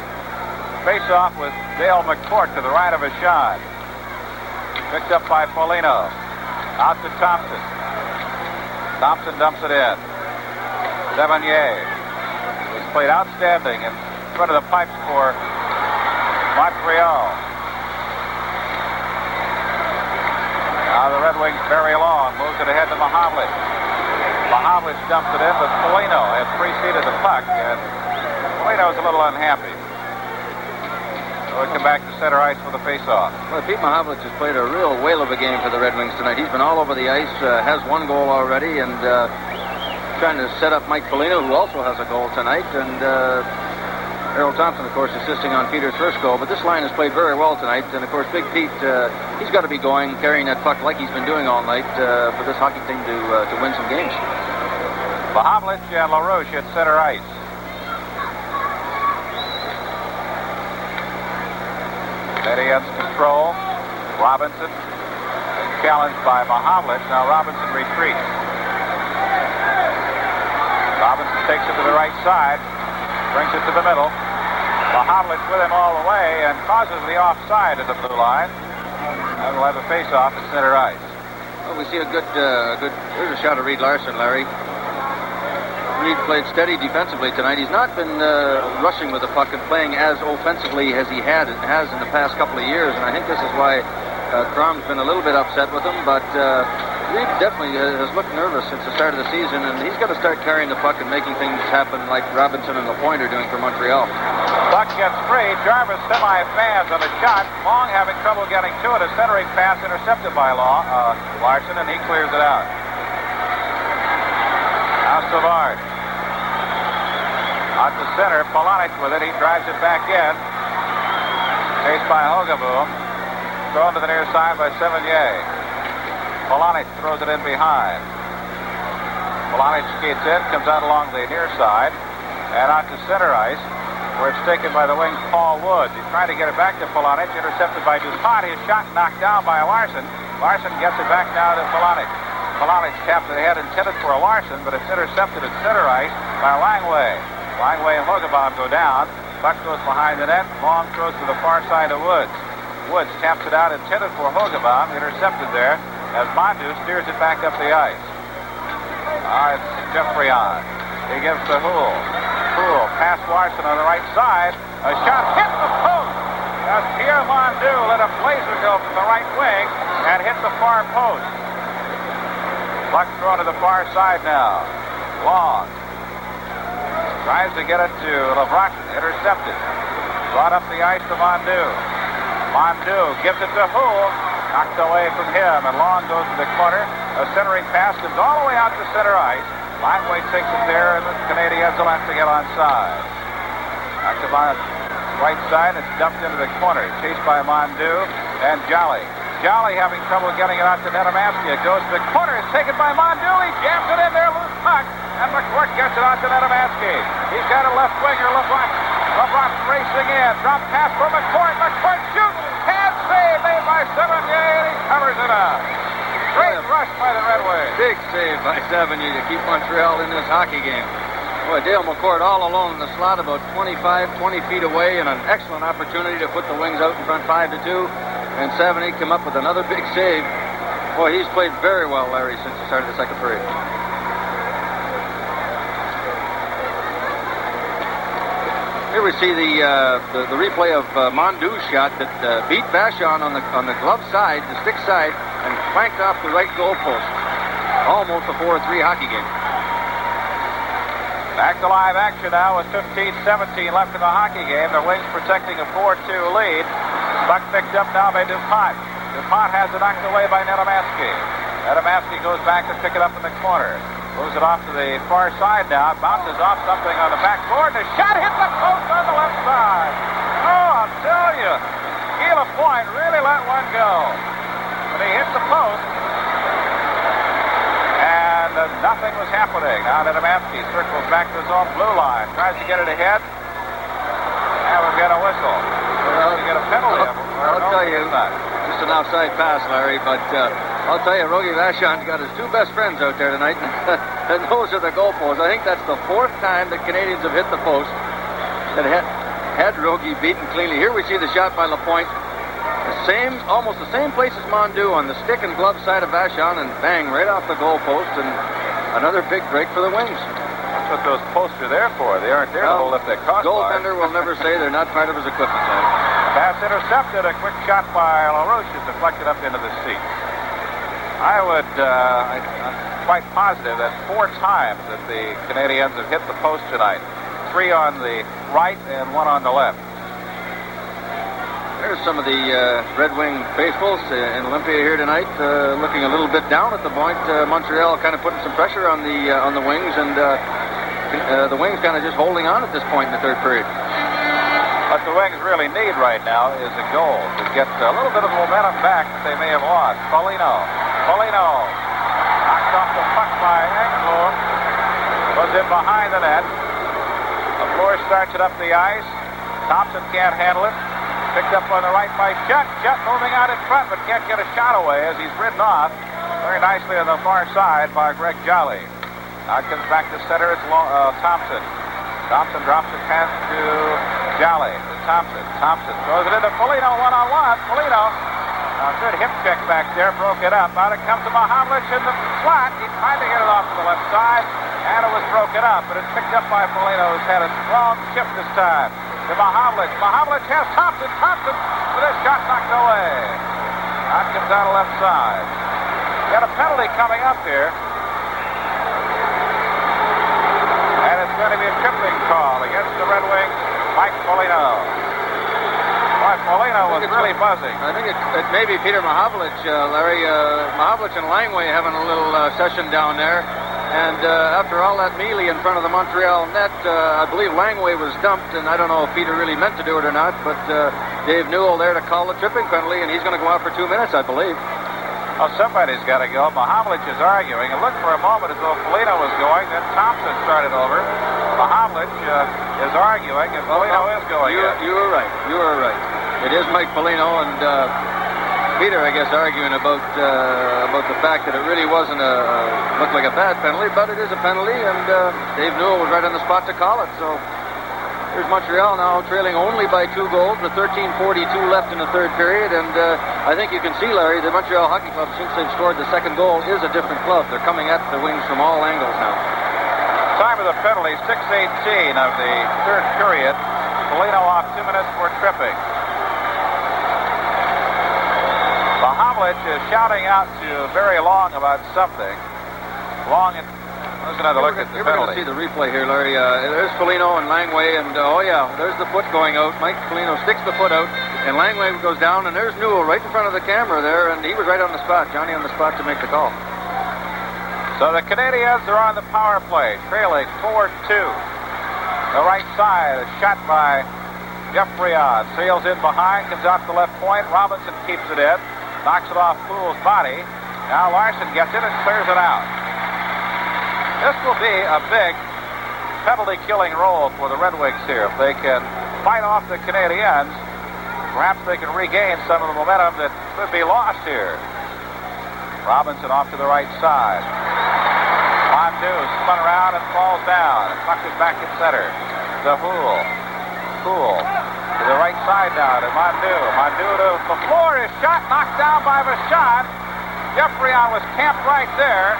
face-off with Dale McCourt to the right of a shot. Picked up by Foligno. Out to Thompson. Thompson dumps it in. Savigny has played outstanding in front of the pipes for Montreal. Now the Red Wings bury along. Moves it ahead to Mahavlich. Mahavlich dumps it in, but Foligno has preceded the puck, and Foligno's a little unhappy. So we come back to center ice for the face-off.
Well, Pete Mahavlich has played a real whale of a game for the Red Wings tonight. He's been all over the ice, has 1 goal already, and trying to set up Mike Foligno, who also has a goal tonight. And Harold Thompson, of course, assisting on Peter's first goal. But this line has played very well tonight. And, of course, Big Pete, he's got to be going, carrying that puck like he's been doing all night for this hockey team to win some games.
Vahavlich and LaRouche at center ice. Canadiens control. Robinson challenged by Vahavlich. Now Robinson retreats. Robinson takes it to the right side. Brings it to the middle. Vahavlich with him all the way and causes the offside at the blue line. And we'll have a face-off at center ice.
Well, we see a good. Here's a shot of Reed Larson, Larry. Reed played steady defensively tonight. He's not been rushing with the puck and playing as offensively as he has in the past couple of years. And I think this is why Crom's been a little bit upset with him. But Reed definitely has looked nervous since the start of the season, and he's got to start carrying the puck and making things happen like Robinson and Lapointe are doing for Montreal.
Puck gets free. Jarvis semi-fans on the shot. Long having trouble getting to it. A centering pass intercepted by Larson, and he clears it out. Now Savard. Out to center. Polonic with it. He drives it back in. Chased by Hogeboom. Thrown to the near side by Sevigny. Polonic throws it in behind. Polonic skates in, comes out along the near side, and out to center ice, where it's taken by the wing Paul Woods. He's trying to get it back to Polonic, intercepted by DuPont. His shot knocked down by Larson. Larson gets it back now to Polonic. Polonic tapped the head intended for a Larson, but it's intercepted at center ice by Langway. Langway and Hogeboom go down. Puck goes behind the net. Long throws to the far side of Woods. Woods taps it out, intended for Hogeboom, intercepted there as Mondu steers it back up the ice. It's Jeffreyon. He gives to Houle. Houle past Larson on the right side. A shot hit the post as Pierre Mondu let a blazer go from the right wing and hit the far post. Puck thrown to the far side now. Long tries to get it to LeBron. Intercepted. Brought up the ice to Mondu. Mondu gives it to Houle. Knocked away from him, and Long goes to the corner. A centering pass comes all the way out to center ice. Langway takes it there, and the Canadiens will have to get onside. Back to the right side, it's dumped into the corner. Chased by Mondu and Jolly. Jolly having trouble getting it out to Netamansky. It goes to the corner. It's taken by Mondu. He jams it in there, loose puck, and McCourt gets it out to Netamansky. He's got a left winger, LeBron. LeBron racing in. Drop pass for McCourt. McCourt shoots. Hand save made by Sevigny, and he covers it up. Great rush by the Red Wings.
Big save by Sevigny to keep Montreal in this hockey game. Boy, Dale McCourt all alone in the slot, about 20 feet away, and an excellent opportunity to put the Wings out in front 5-2. And Sevigny come up with another big save. Boy, he's played very well, Larry, since the start of the second period. Here we see the replay of Mondu's shot that beat Vachon on the glove side, the stick side, and flanked off the right goal post. Almost a 4-3 hockey game.
Back to live action now with 15-17 left in the hockey game. The Wings protecting a 4-2 lead. Puck picked up now by DuPont. DuPont has it knocked away by Netamansky. Netamansky goes back to pick it up in the corner. Moves it off to the far side now. Bounces off something on the backboard. And the shot hit the post on the left side. Oh, I'll tell you. Guy Lapointe really let one go. But he hit the post. And nothing was happening. Now Netamansky circles back to his own blue line. Tries to get it ahead. And we've got a whistle. We're going to get a penalty.
I'll tell you, just an outside pass, Larry, but I'll tell you, Rogie Vachon's got his two best friends out there tonight, and those are the goalposts. I think that's the fourth time that Canadians have hit the post that had Rogie beaten cleanly. Here we see the shot by Lapointe. Almost the same place as Mondu on the stick and glove side of Vachon, and bang, right off the goalpost, and another big break for the Wings.
That's what those posts are there for. They aren't there to hold up that crossbar.
Goaltender will never say they're not part of his equipment.
Pass intercepted. A quick shot by LaRouche is deflected up into the seat. I'm quite positive that 4 times that the Canadiens have hit the post tonight. 3 on the right and 1 on the left.
There's some of the Red Wing faithfuls in Olympia here tonight, looking a little bit down at the point. Montreal kind of putting some pressure on the Wings, and the Wings kind of just holding on at this point in the third period.
What the Wings really need right now is a goal to get a little bit of momentum back that they may have lost. Polino knocked off the puck by Engblom. Was in behind the net. LaFleur starts it up the ice. Thompson can't handle it. Picked up on the right by Shutt. Shutt moving out in front, but can't get a shot away as he's ridden off very nicely on the far side by Greg Jolly. Now it comes back to center. It's Thompson. Thompson drops the pass to Jolly. To Thompson. Thompson throws it into Polino one-on-one. Polino, good hip check back there, broke it up. Out it comes to Mahavlich in the slot. He tried to get it off to the left side, and it was broken up, but it's picked up by Polino, who's had a strong chip this time. To Mahavlich. Mahavlich has Thompson. Thompson with a shot knocked away. That comes out of left side. Got a penalty coming up here. And it's going to be a tripling call against the Red Wings, Mike Polino. Boy, Polino was really buzzing.
I think it may be Peter Mahavlich, Larry. Mahavlich and Langway having a little session down there. And after all that melee in front of the Montreal net, I believe Langway was dumped, and I don't know if Peter really meant to do it or not, but Dave Newell there to call the tripping penalty, and he's going to go out for 2 minutes, I believe.
Well, somebody's got to go. Mahavlich is arguing. It looked for a moment as though Polino was going, then Thompson started over. Mahavlich is arguing, and Polino is going.
You were right. You were right. It is Mike Polino, and Peter, I guess, arguing about the fact that it really wasn't looked like a bad penalty, but it is a penalty, and Dave Newell was right on the spot to call it. So here's Montreal now trailing only by 2 goals with 13:42 left in the third period, and I think you can see, Larry, the Montreal Hockey Club, since they've scored the second goal, is a different club. They're coming at the Wings from all angles now.
Time of the penalty, 6:18 of the third period. Polino off 2 minutes for tripping. Mahavlich is shouting out to Barry Long about something. Long, let's another look at the
penalty. We're going to see the replay here, Larry. There's Polino and Langway, and there's the foot going out. Mike Polino sticks the foot out, and Langway goes down, and there's Newell right in front of the camera there, and he was right on the spot, Johnny on the spot to make the call.
So the Canadiens are on the power play, trailing 4-2. The right side, a shot by Geoffrion. Sails in behind, comes out to the left point. Robinson keeps it in. Knocks it off Poole's body. Now Larson gets it and clears it out. This will be a big penalty-killing role for the Red Wings here. If they can fight off the Canadiens, perhaps they can regain some of the momentum that could be lost here. Robinson off to the right side. Montu spun around and falls down. And puck is back in center. The Houle. To the right side now to Montu. Montu to the floor. His shot knocked down by Vachon. Geoffrion was camped right there.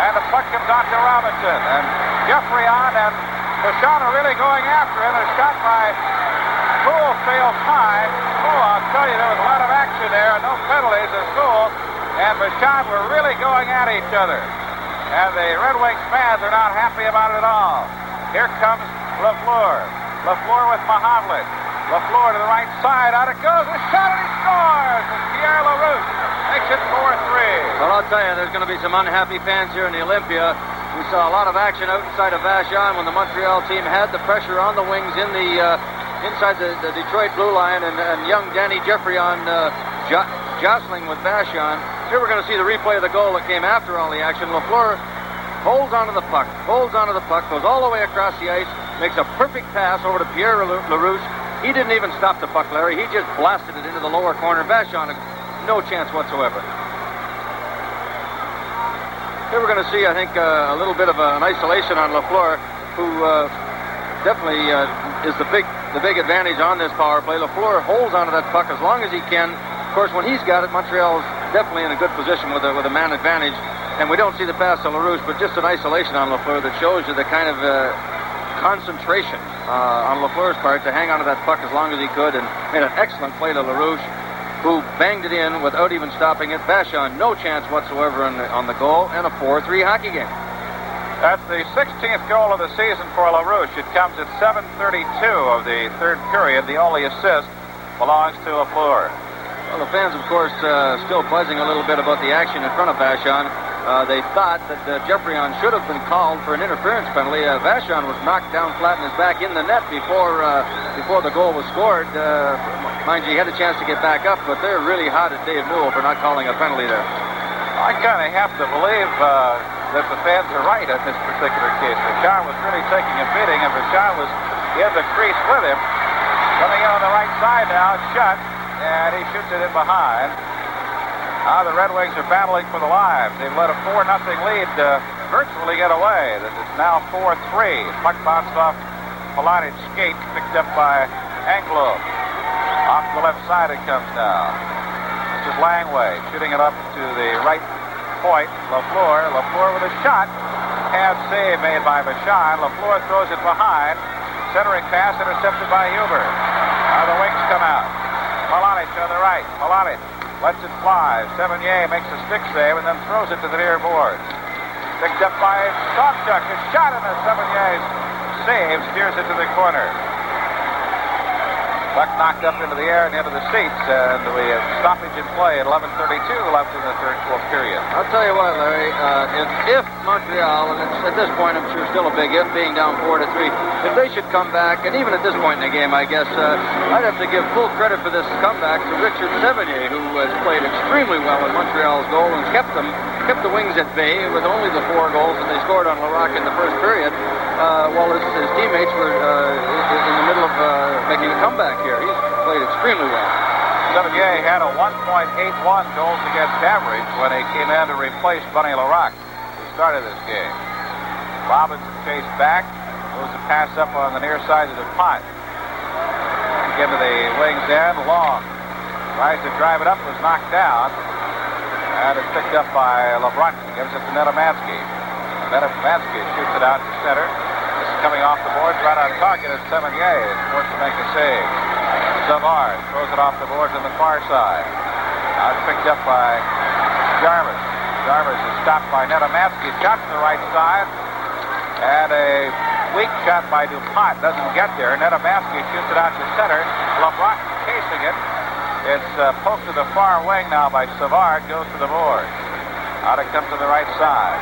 And the puck comes out to Robinson. And Geoffrion and Vachon are really going after him. A shot by Houle fails high. Oh, I'll tell you, there was a lot of action there. No penalties as Houle and Vachon were really going at each other. And the Red Wings fans are not happy about it at all. Here comes LaFleur. LaFleur with Mahavlich. LaFleur to the right side. Out it goes. A shot and he scores. And Pierre LaRouche makes it 4-3.
Well, I'll tell you, there's going to be some unhappy fans here in the Olympia. We saw a lot of action out inside of Vachon when the Montreal team had the pressure on the Wings in the inside the Detroit blue line, and young Danny Geoffrion jostling with Vachon. Here we're going to see the replay of the goal that came after all the action. LaFleur holds onto the puck, goes all the way across the ice, makes a perfect pass over to Pierre LaRouche. He didn't even stop the puck, Larry. He just blasted it into the lower corner. Vachon, no chance whatsoever. Here we're going to see, I think, a little bit of an isolation on LaFleur, who definitely is the big advantage on this power play. LaFleur holds onto that puck as long as he can. Of course, when he's got it, Montreal's definitely in a good position with a man advantage. And we don't see the pass to LaRouche, but just an isolation on LaFleur that shows you the kind of concentration on LaFleur's part to hang onto that puck as long as he could, and made an excellent play to LaRouche, who banged it in without even stopping it. Vachon, no chance whatsoever on the goal, and a 4-3 hockey game.
That's the 16th goal of the season for LaRouche. It comes at 7:32 of the third period. The only assist belongs to LaFleur.
Well, the fans, of course, still buzzing a little bit about the action in front of Vachon. they thought that Geoffrion should have been called for an interference penalty. Vachon was knocked down flat on his back in the net before the goal was scored. Mind you, he had a chance to get back up, but they're really hot at Dave Moule for not calling a penalty there.
I kind of have to believe that the fans are right in this particular case. Vachon was really taking a beating, and Vachon was in the crease with him. Coming in on the right side now, shut, and he shoots it in behind. Now the Red Wings are battling for the lives. They've let a 4-0 lead virtually get away. It's now 4-3. Puck bounced off Polanich's skate, picked up by Anglo. Off the left side it comes now. This is Langway shooting it up to the right point. Lafleur with a shot. Hand save made by Vachon. Lafleur throws it behind. Centering pass intercepted by Huber. Now the Wings come out. Polanic on the right. Polanic lets it fly. Sevigny makes a stick save and then throws it to the near boards. Picked up by Sawchuk. A shot in the Sevigny's save steers it to the corner. Puck knocked up into the air and into the seats, and we have stoppage in play at 11:32 left in the fourth period.
I'll tell you what, Larry, if Montreal, and it's, at this point I'm sure still a big if, being down 4-3, if they should come back, and even at this point in the game, I guess, I'd have to give full credit for this comeback to Richard Sevigny, who has played extremely well in Montreal's goal and kept the Wings at bay with only the 4 goals that they scored on Larocque in the first period, while his teammates were in the middle of making a comeback here. He's played extremely well.
Sevigny had a 1.81 goals against average when he came in to replace Bunny Larocque, who started this game. Robinson chased back, moves the pass up on the near side of the pot. Again to the Wings end, Long tries to drive it up, was knocked down, and it's picked up by LeBron. Gives it to Nedomansky. Nedomansky shoots it out to center. This is coming off the boards right on target as Sevigny is forced to make a save. Savard throws it off the boards on the far side. Now it's picked up by Jarvis. Jarvis is stopped by Nedomansky. Shot to the right side. And a weak shot by DuPont doesn't get there. Nedomansky shoots it out to center. LeBron casing it. It's poked to the far wing now by Savard. Goes to the board. Out it comes to the right side.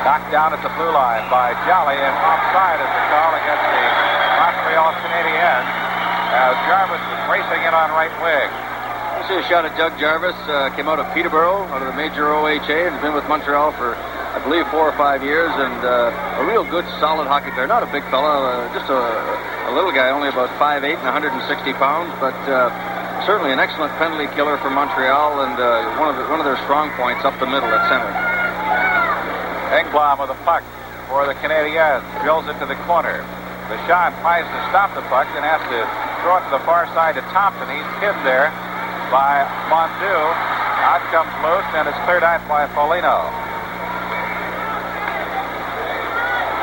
Knocked down at the blue line by Jolly, and offside is the call against the Montreal Canadiens as Jarvis was racing in on right wing.
This is a shot at Doug Jarvis. Came out of Peterborough, out of the major OHA, and has been with Montreal for, I believe, 4 or 5 years, and a real good, solid hockey player. Not a big fella, just a little guy, only about 5'8" and 160 pounds, but certainly an excellent penalty killer for Montreal, and one of their strong points up the middle at center.
Engblom with the puck for the Canadiens. Drills it to the corner. Vachon tries to stop the puck and has to throw it to the far side to Thompson. He's pinned there by Mondu. Out comes loose, and it's cleared out by Foligno.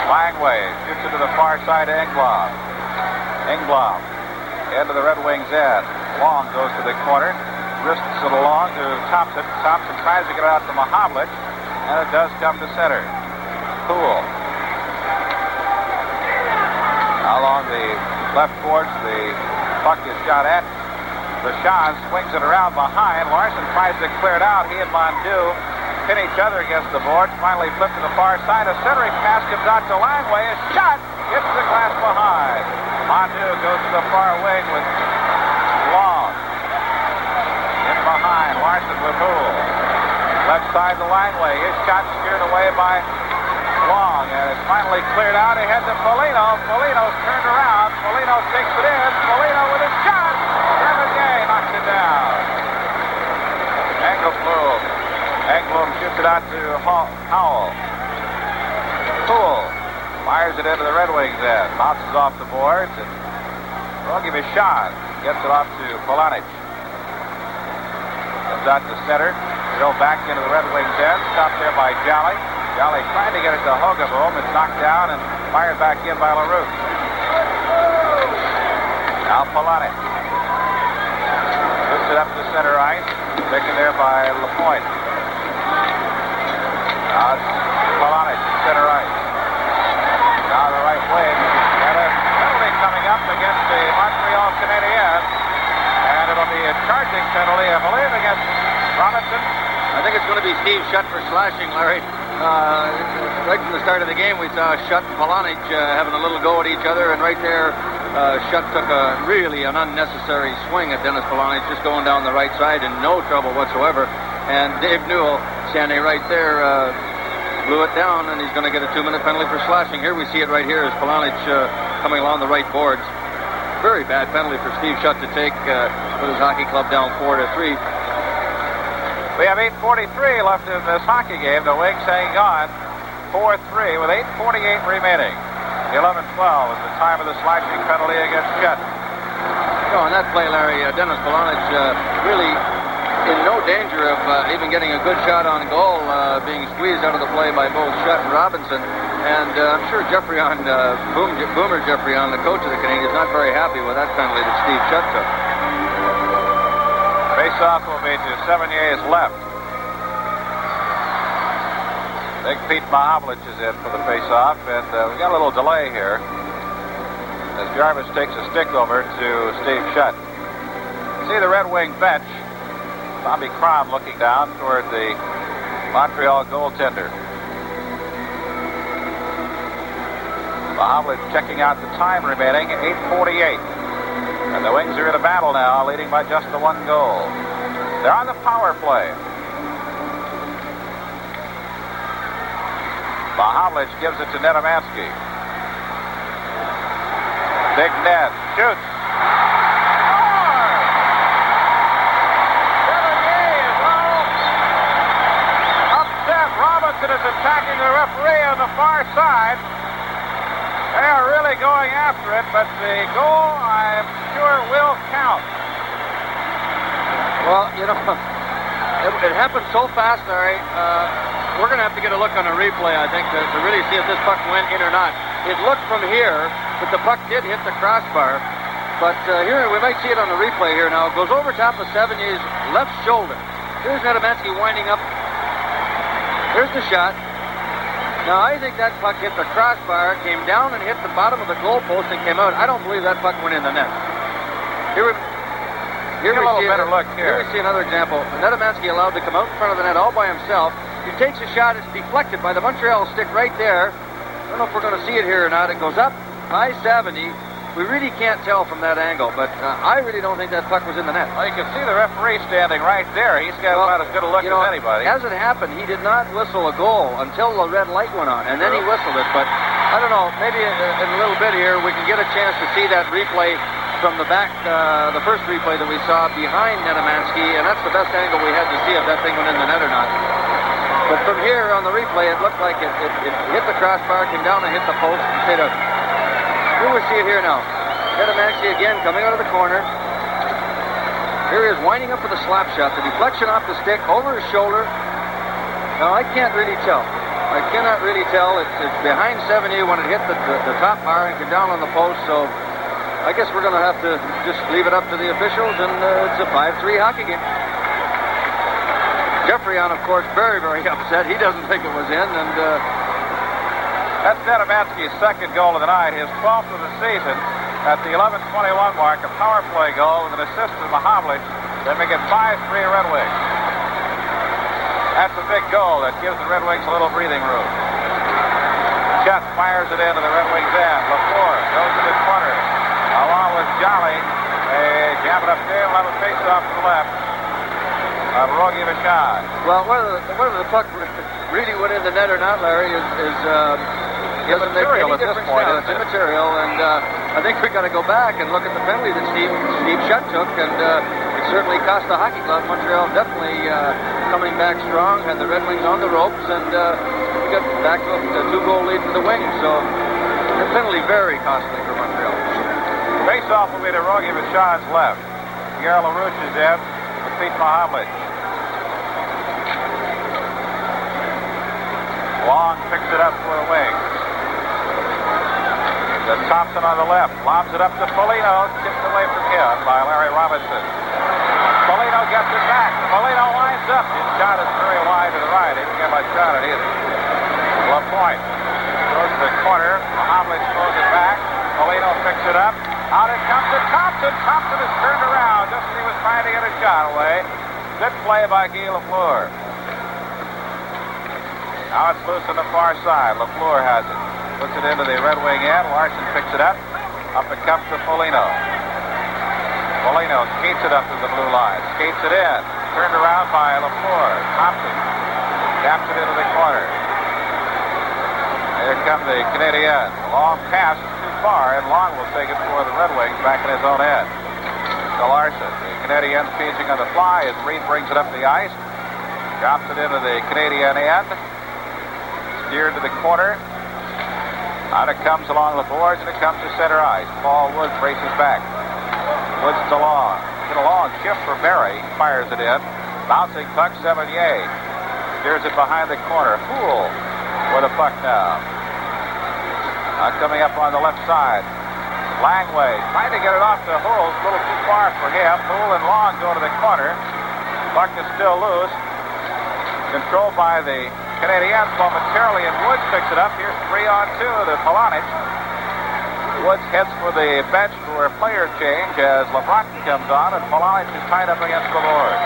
Langway shoots it to the far side to Engblom. Engblom into the Red Wings end. Long goes to the corner. Wrists it along to Thompson. Thompson tries to get it out to Mahavlich. And it does come to center. Poole. Along the left boards, the puck is shot at. Vachon swings it around behind. Larson tries to clear it out. He and Mondu pin each other against the boards. Finally flipped to the far side. A centering pass comes out to Langway. A shot hits the glass behind. Mondu goes to the far wing with Long. In behind. Larson with Poole. Left side to Langway. His shot steered away by Long, and it's finally cleared out ahead to Foligno. Foligno's turned around. Foligno takes it in. Foligno with a shot. Sevigny knocks it down. Engblom shoots it out to Howell. Poole fires it into the Red Wings end. Bounces off the boards, and we'll give it a shot. Gets it off to Polanic. Comes out to center. Drilled back into the Red Wings end. Stopped there by Jolly. Jolly trying to get it to Hogaboom. It's knocked down and fired back in by LaRue. Now Polanic. Puts it up to center ice. Taken there by LaPointe. Now it's Polanic to center ice. Now the right wing. And a penalty coming up against the Montreal Canadiens. And it'll be a charging penalty, I believe, against Robinson.
I think it's going to be Steve Shutt for slashing, Larry. Right from the start of the game, we saw Shutt and Polonich having a little go at each other, and right there, Shutt took an unnecessary swing at Dennis Polonich, just going down the right side in no trouble whatsoever. And Dave Newell, standing right there, blew it down, and he's going to get a 2-minute penalty for slashing. Here we see it right here as Polonich coming along the right boards. Very bad penalty for Steve Shutt to take with his hockey club down 4-3.
We have 8:43 left in this hockey game. The Wings hanging on 4-3 with 8:48 remaining. 11-12 is the time of the slashing penalty against Shutt.
On that play, Larry, Dennis Polonich really in no danger of even getting a good shot on goal, being squeezed out of the play by both Shutt and Robinson. And I'm sure Boomer Jeffrion, the coach of the Canadiens, is not very happy with that penalty that Steve Shutt took.
Face-off will be to Severnier's left. Big Pete Mahavlich is in for the face-off, and we got a little delay here as Jarvis takes a stick over to Steve Shutt. See the Red Wing bench. Bobby Crom looking down toward the Montreal goaltender. Mahavlich checking out the time remaining, 8:48. And the Wings are in a battle now, leading by just the 1 goal. They're on the power play. Mahavlich gives it to Nedomansky. Big net. Shoots. Robinson is attacking the referee on the far side. They are really going after it, but the goal, I'm sure, will count.
Well, it happened so fast, Larry. We're going to have to get a look on a replay, I think, to really see if this puck went in or not. It looked from here that the puck did hit the crossbar, but here we might see it on the replay here now. It goes over top of Severnier's left shoulder. Here's Nedomansky winding up. Here's the shot. Now, I think that puck hit the crossbar, came down and hit the bottom of the goalpost and came out. I don't believe that puck went in the net. Here we see another example. Nedomansky allowed to come out in front of the net all by himself. He takes a shot. It's deflected by the Montreal stick right there. I don't know if we're going to see it here or not. It goes up high 70. We really can't tell from that angle, but I really don't think that puck was in the net.
Well, you can see the referee standing right there. He's got about as good a look as anybody.
As it happened, he did not whistle a goal until the red light went on, and then he whistled it. But I don't know, maybe in a little bit here we can get a chance to see that replay from the back, the first replay that we saw behind Nedomansky, and that's the best angle we had to see if that thing went in the net or not. But from here on the replay, it looked like it hit the crossbar, came down and hit the post and stayed out. Here we see it here now. Nedomansky again coming out of the corner. Here he is winding up with a slap shot. The deflection off the stick, over his shoulder. Now, I can't really tell. I cannot really tell. It's behind 70 when it hit the top bar and came down on the post, so I guess we're going to have to just leave it up to the officials, and it's a 5-3 hockey game. Jeffrion, of course, very, very upset. He doesn't think it was in, and
that's Nedomansky's second goal of the night, his 12th of the season. At the 11:21 mark, a power play goal with an assist to Mahavlich. They make it 5-3 Red Wings. That's a big goal that gives the Red Wings a little breathing room. Shutt fires it into the Red Wings end. LaFleur goes to the corner along with Jolly. They jam it up there and let it face off to the left. Rogi Vachon.
Well, whether the puck really went in the net or not, Larry, doesn't make any difference now. It's immaterial, and I think we've got to go back and look at the penalty that Steve Shutt took, and it certainly cost the hockey club. Montreal definitely coming back strong, had the Red Wings on the ropes, and we got back to a 2-goal lead for the Wings. So the penalty very costly for Montreal.
Face-off will be to Rogi Vachon's left. Pierre LaRouche is in with Pete Mahavlich. Long picks it up for the Wings. The Thompson on the left, lobs it up to Foligno, tipped away from him by Larry Robinson. Foligno gets it back. Foligno lines up. His shot is very wide to the right. He didn't get much shot at either. LaPointe goes to the corner. Mahavlich throws it back. Foligno picks it up. Out it comes to Thompson. Thompson is turned around just as he was trying to get a shot away. Good play by Guy Lafleur. Now it's loose on the far side. LaFleur has it. Puts it into the Red Wing end. Larson picks it up. Up it comes to Foligno. Foligno skates it up to the blue line. Skates it in. Turned around by LaFleur. Thompson taps it into the corner. Here come the Canadiens. Long pass is too far, and Long will take it for the Red Wings back in his own end. To Larson. The Canadiens changing on the fly as Reed brings it up the ice. Drops it into the Canadian end. Steered to the corner. Out it comes along the boards, and it comes to center ice. Paul Woods races back. Woods to Long. Get a long shift for Barry. Fires it in. Bouncing puck, Sevigny. Steers it behind the corner. Poole with a puck now. Coming up on the left side. Langway trying to get it off to Hull. A little too far for him. Poole and Long go to the corner. Puck is still loose. Controlled by the Canadiens momentarily, and Woods picks it up. Here's 3-on-2 to Polonich. Woods heads for the bench for a player change as LeBronson comes on, and Polonich is tied up against the board.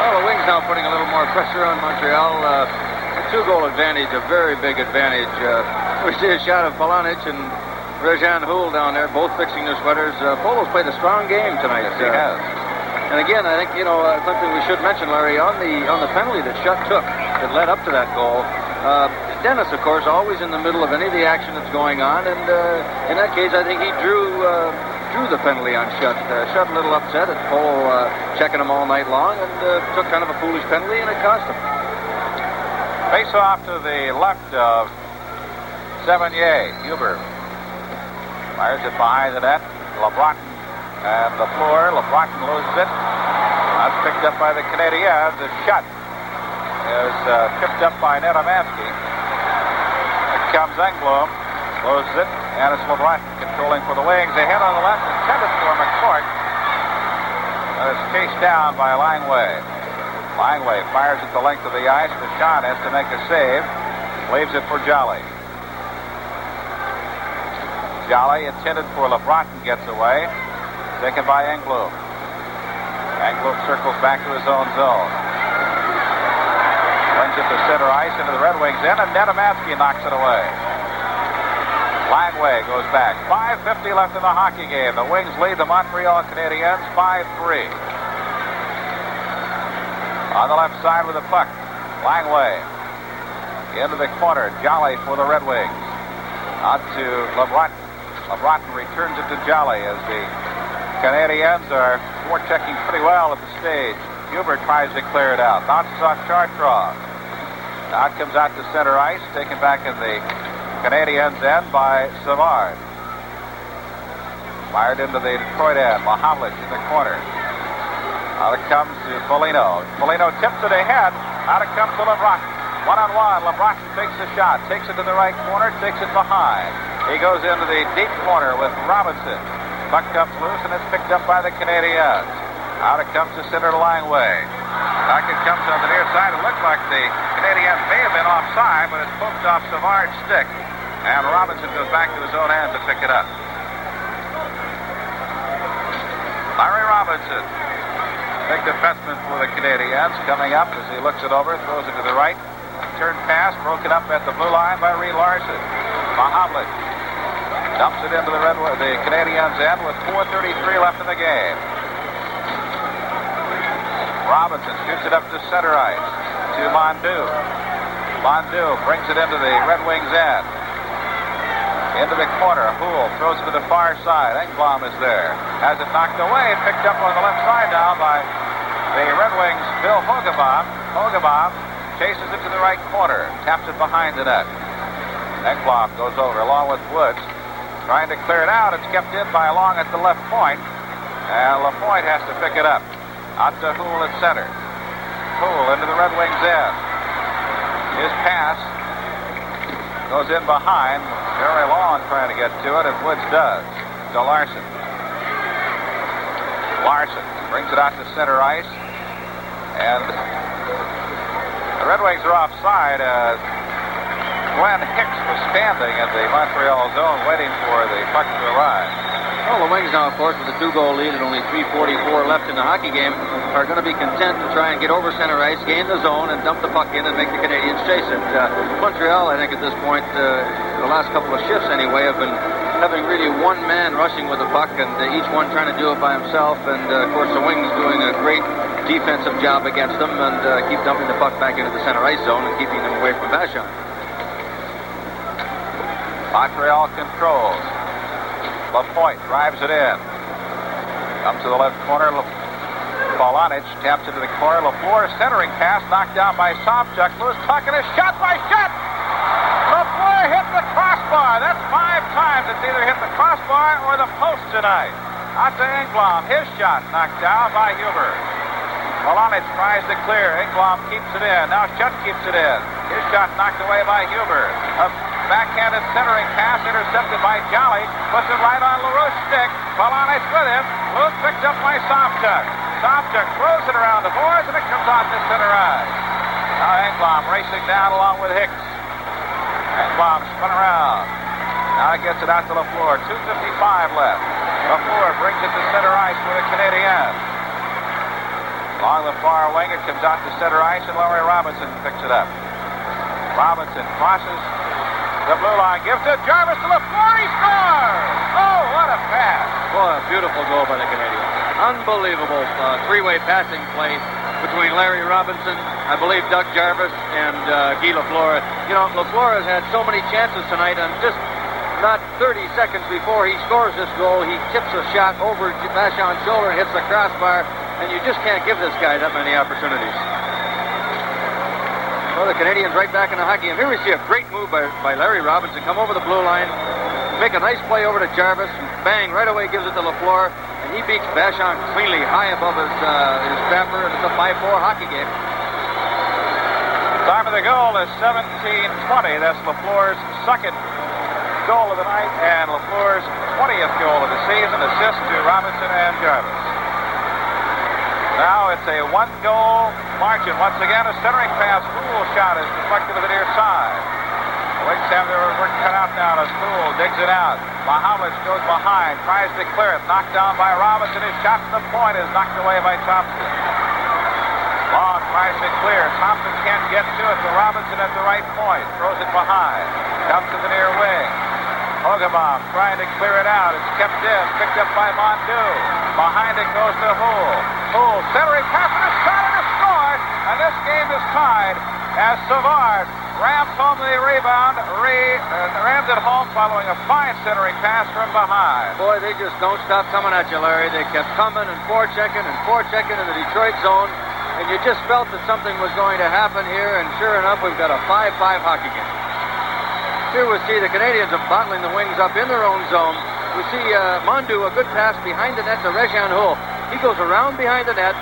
Well, the Wings now putting a little more pressure on Montreal. A 2-goal advantage, a very big advantage. We see a shot of Polonich and Rajan Houle down there, both fixing their sweaters. Polo's played a strong game tonight.
Yes, he has.
And again, I think, something we should mention, Larry, on the penalty that Shutt took that led up to that goal. Dennis, of course, always in the middle of any of the action that's going on, and in that case, I think he drew the penalty on Shutt. Shutt a little upset at Pole checking him all night long, and took kind of a foolish penalty, and it cost him.
Face off to the left of Sevigny. Huber fires it behind the net. LeBron and LaFleur. LeBronson loses it. That's picked up by the Canadiens. The shot is picked up by Nedomansky. Here comes Engblom. Loses it. And it's LeBronson controlling for the Wings. A hit on the left intended for McCourt. And it's chased down by Langway. Langway fires at the length of the ice. Deshawn has to make a save. Leaves it for Jolly. Jolly intended for LeBronson gets away. Taken by Engblom. Engblom circles back to his own zone. Brings it to center ice into the Red Wings end, and Nedomansky knocks it away. Langway goes back. 5:50 left in the hockey game. The Wings lead the Montreal Canadiens 5-3. On the left side with the puck. Langway. Into the corner. Jolly for the Red Wings. Out to LeBron. LeBron returns it to Jolly as the Canadiens are forechecking pretty well at the stage. Huber tries to clear it out. Bounces off Chartrand. Now it comes out to center ice. Taken back in the Canadiens end by Savard. Fired into the Detroit end. Mahavlich in the corner. Out it comes to Foligno. Foligno tips it ahead. Out it comes to LeBron. One-on-one. LeBron takes the shot. Takes it to the right corner. Takes it behind. He goes into the deep corner with Robinson. Puck comes loose, and it's picked up by the Canadiens. Out it comes to center to Langway. Back it comes on the near side. It looked like the Canadiens may have been offside, but it's poked off Savard's stick. And Robinson goes back to his own end to pick it up. Larry Robinson, big defenseman for the Canadiens, coming up as he looks it over, throws it to the right. Turn pass, broken up at the blue line by Reed Larson. Mahavlich dumps it into the Canadiens end with 4:33 left in the game. Robinson shoots it up to center ice to Mondeau. Mondeau brings it into the Red Wings end. Into the corner. Houle throws it to the far side. Engblom is there. Has it knocked away. Picked up on the left side now by the Red Wings' Bill Hogebaum. Hogebaum chases it to the right corner. Taps it behind the net. Engblom goes over along with Woods. Trying to clear it out. It's kept in by Long at the left point. And Lapointe has to pick it up. Out to Houle at center. Houle into the Red Wings end. His pass goes in behind. Very Long trying to get to it, and Woods does. To Larson. Larson brings it out to center ice. And the Red Wings are offside. Glenn Hicks was standing at the Montreal zone waiting for the puck to arrive.
Well, the Wings now, of course, with a 2-goal lead and only 3:44 left in the hockey game, are going to be content to try and get over center ice, gain the zone, and dump the puck in and make the Canadians chase it. Montreal, I think at this point, the last couple of shifts anyway, have been having really one man rushing with the puck and each one trying to do it by himself. And, of course, the Wings doing a great defensive job against them and keep dumping the puck back into the center ice zone and keeping them away from Vachon.
Montreal controls. Lapointe drives it in. Comes to the left corner. Polonich taps into the corner. Lafleur centering pass knocked down by Sobchuk. Loose puck and a shot by Shutt. Lafleur hit the crossbar. That's 5 times it's either hit the crossbar or the post tonight. Out to Engblom. His shot knocked down by Huber. Polonich tries to clear. Engblom keeps it in. Now Shutt keeps it in. His shot knocked away by Huber. A backhanded centering pass intercepted by Jolly. Puts it right on LaRouche's stick. Polonich with him. Luke picked up by Sobchuk. Sobchuk throws it around the boards and it comes out to center ice. Now Engblom racing down along with Hicks. Engblom spun around. Now he gets it out to Lafleur. 2:55 left. Lafleur brings it to center ice for the Canadiens. Along the far wing, it comes out to center ice, and Larry Robinson picks it up. Robinson crosses the blue line, gives it Jarvis to Lafleur. He scores! Oh, what a pass!
Boy, a beautiful goal by the Canadiens. Unbelievable three-way passing play between Larry Robinson, I believe Doug Jarvis, and Guy Lafleur. You know, Lafleur has had so many chances tonight, and just not 30 seconds before he scores this goal, he tips a shot over Vachon's shoulder and hits the crossbar, and you just can't give this guy that many opportunities. So the Canadians right back in the hockey game. Here we see a great move by Larry Robinson. Come over the blue line, make a nice play over to Jarvis, and bang, right away gives it to Lafleur, and he beats Vachon cleanly high above his crapper, and it's a 5-4 hockey game.
Time of the goal is 17:20. That's Lafleur's second goal of the night and Lafleur's 20th goal of the season. Assist to Robinson and Jarvis. Now it's a 1-goal margin. Once again, a centering pass. Poole shot is deflected to the near side. The Wings have their work cut out now as Poole digs it out. Mahovlich goes behind, tries to clear it. Knocked down by Robinson. His shot from the point is knocked away by Thompson. Long tries to clear. Thompson can't get to it, but Robinson at the right point. Throws it behind. Comes to the near wing. Hogebaum trying to clear it out. It's kept in. Picked up by Mondu. Behind it goes to Houle. Houle centering pass and a shot and a score. And this game is tied as Savard ramps home the rebound. Rams it home following a fine centering pass from behind.
Boy, they just don't stop coming at you, Larry. They kept coming and forechecking in the Detroit zone. And you just felt that something was going to happen here. And sure enough, we've got a 5-5 hockey game. Here we see the Canadians are bottling the Wings up in their own zone. We see Mondu, a good pass behind the net to Réjean Houle. He goes around behind the net,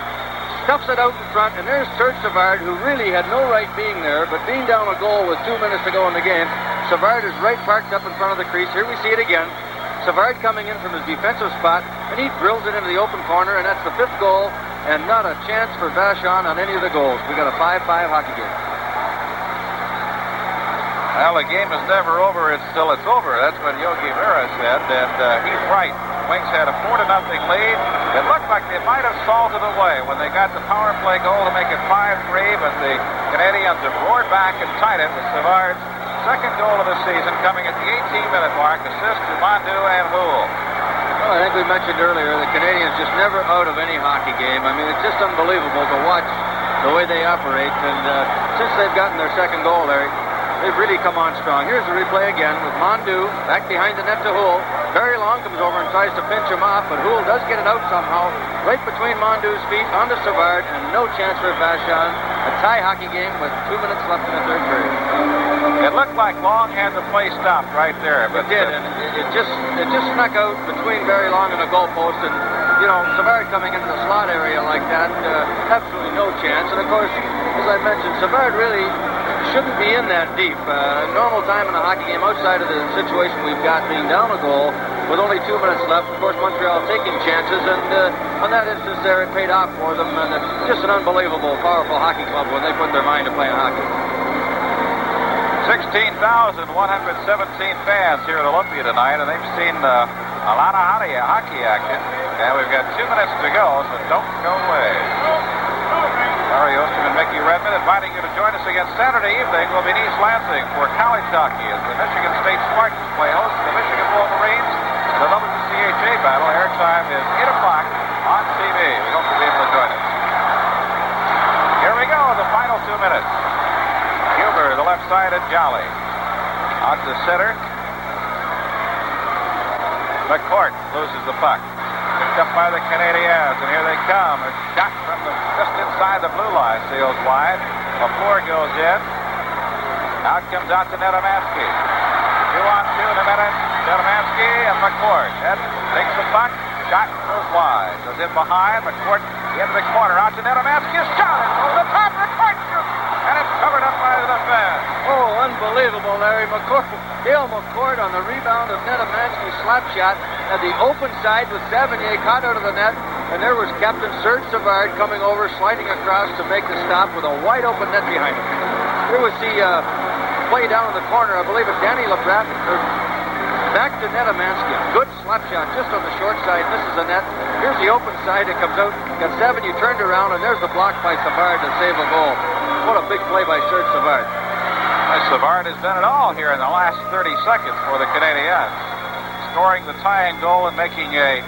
stuffs it out in front, and there's Serge Savard, who really had no right being there, but being down a goal with 2 minutes to go in the game, Savard is right parked up in front of the crease. Here we see it again. Savard coming in from his defensive spot, and he drills it into the open corner, and that's the 5th goal, and not a chance for Vachon on any of the goals. We got a 5-5 hockey game.
Well, the game is never over. It's over. That's what Yogi Berra said, and he's right. Wings had a 4-0 lead. It looked like they might have salted away when they got the power play goal to make it 5-3, but the Canadians have roared back and tied it with Savard's second goal of the season coming at the 18-minute mark. Assist to Mondu and Houle.
Well, I think we mentioned earlier the Canadians just never out of any hockey game. I mean, it's just unbelievable to watch the way they operate, and since they've gotten their second goal, Larry, they've really come on strong. Here's the replay again with Mondu back behind the net to Houle. Very Long comes over and tries to pinch him off, but Houle does get it out somehow. Right between Mondu's feet onto Savard, and no chance for Vachon. A tie hockey game with 2 minutes left in the third period.
It looked like Long had the play stopped right there, but
it did, and it just snuck out between Very Long and the goalpost, and you know, Savard coming into the slot area like that, absolutely no chance. And of course, as I mentioned, Savard really shouldn't be in that deep. Normal time in a hockey game outside of the situation we've got being down a goal with only 2 minutes left. Of course, Montreal taking chances, and on that instance there, it paid off for them. And just an unbelievable, powerful hockey club when they put their mind to playing hockey. 16,117 fans here at Olympia tonight, and they've seen a
A lot of hockey action. And we've got 2 minutes to go, so don't go away. Larry Osterman, Mickey Redmond, inviting you to join us again Saturday evening. We'll be in East Lansing for college hockey as the Michigan State Spartans play host to the Michigan Wolverines. The WCHA battle. Airtime is 8 o'clock on TV. We hope you'll be able to join us. Here we go, the final 2 minutes. Huber, the left side, and Jolly. Out to center. McCourt loses the puck. Picked up by the Canadiens, and here they come. A shot from just inside the blue line, sails wide. LaFleur goes in. Out comes out to Netamansky. 2-on-2 in a minute. Netamansky and McCourt. Ed takes the puck. Shot goes wide. Goes in behind. McCourt into the corner. Out to Netamansky. A shot. It's over the top. McCourt shoots. And it's covered up by the defense.
Oh, unbelievable, Larry. Dale McCourt on the rebound of Netamansky's slap shot at the open side with Savigny caught out of the net. And there was Captain Serge Savard coming over, sliding across to make the stop with a wide open net behind him. Here was the play down in the corner. I believe it's Danny LeBrat. Back to Netamansky. Good slap shot just on the short side. Misses the net. Here's the open side. It comes out. Got Savigny turned around, and there's the block by Savard to save a goal. What a big play by Serge Savard.
Savard has done it all here in the last 30 seconds for the Canadiens. Scoring the tying goal and making a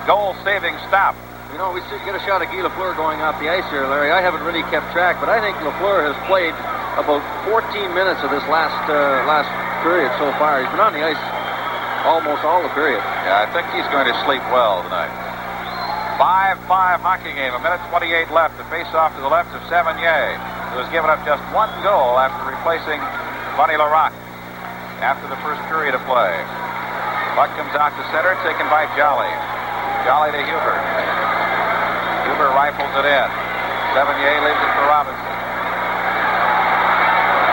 goal-saving stop.
You know, we get a shot of Guy Lafleur going off the ice here, Larry. I haven't really kept track, but I think Lafleur has played about 14 minutes of this last period so far. He's been on the ice almost all the period.
Yeah, I think he's going to sleep well tonight. 5-5 hockey game. 1:28 left. The face-off to the left of Savigny, who has given up just one goal after replacing Bunny Larocque after the first period of play. Puck comes out to center, taken by Jolly. Jolly to Huber. Huber rifles it in. Savigny leaves it for Robinson.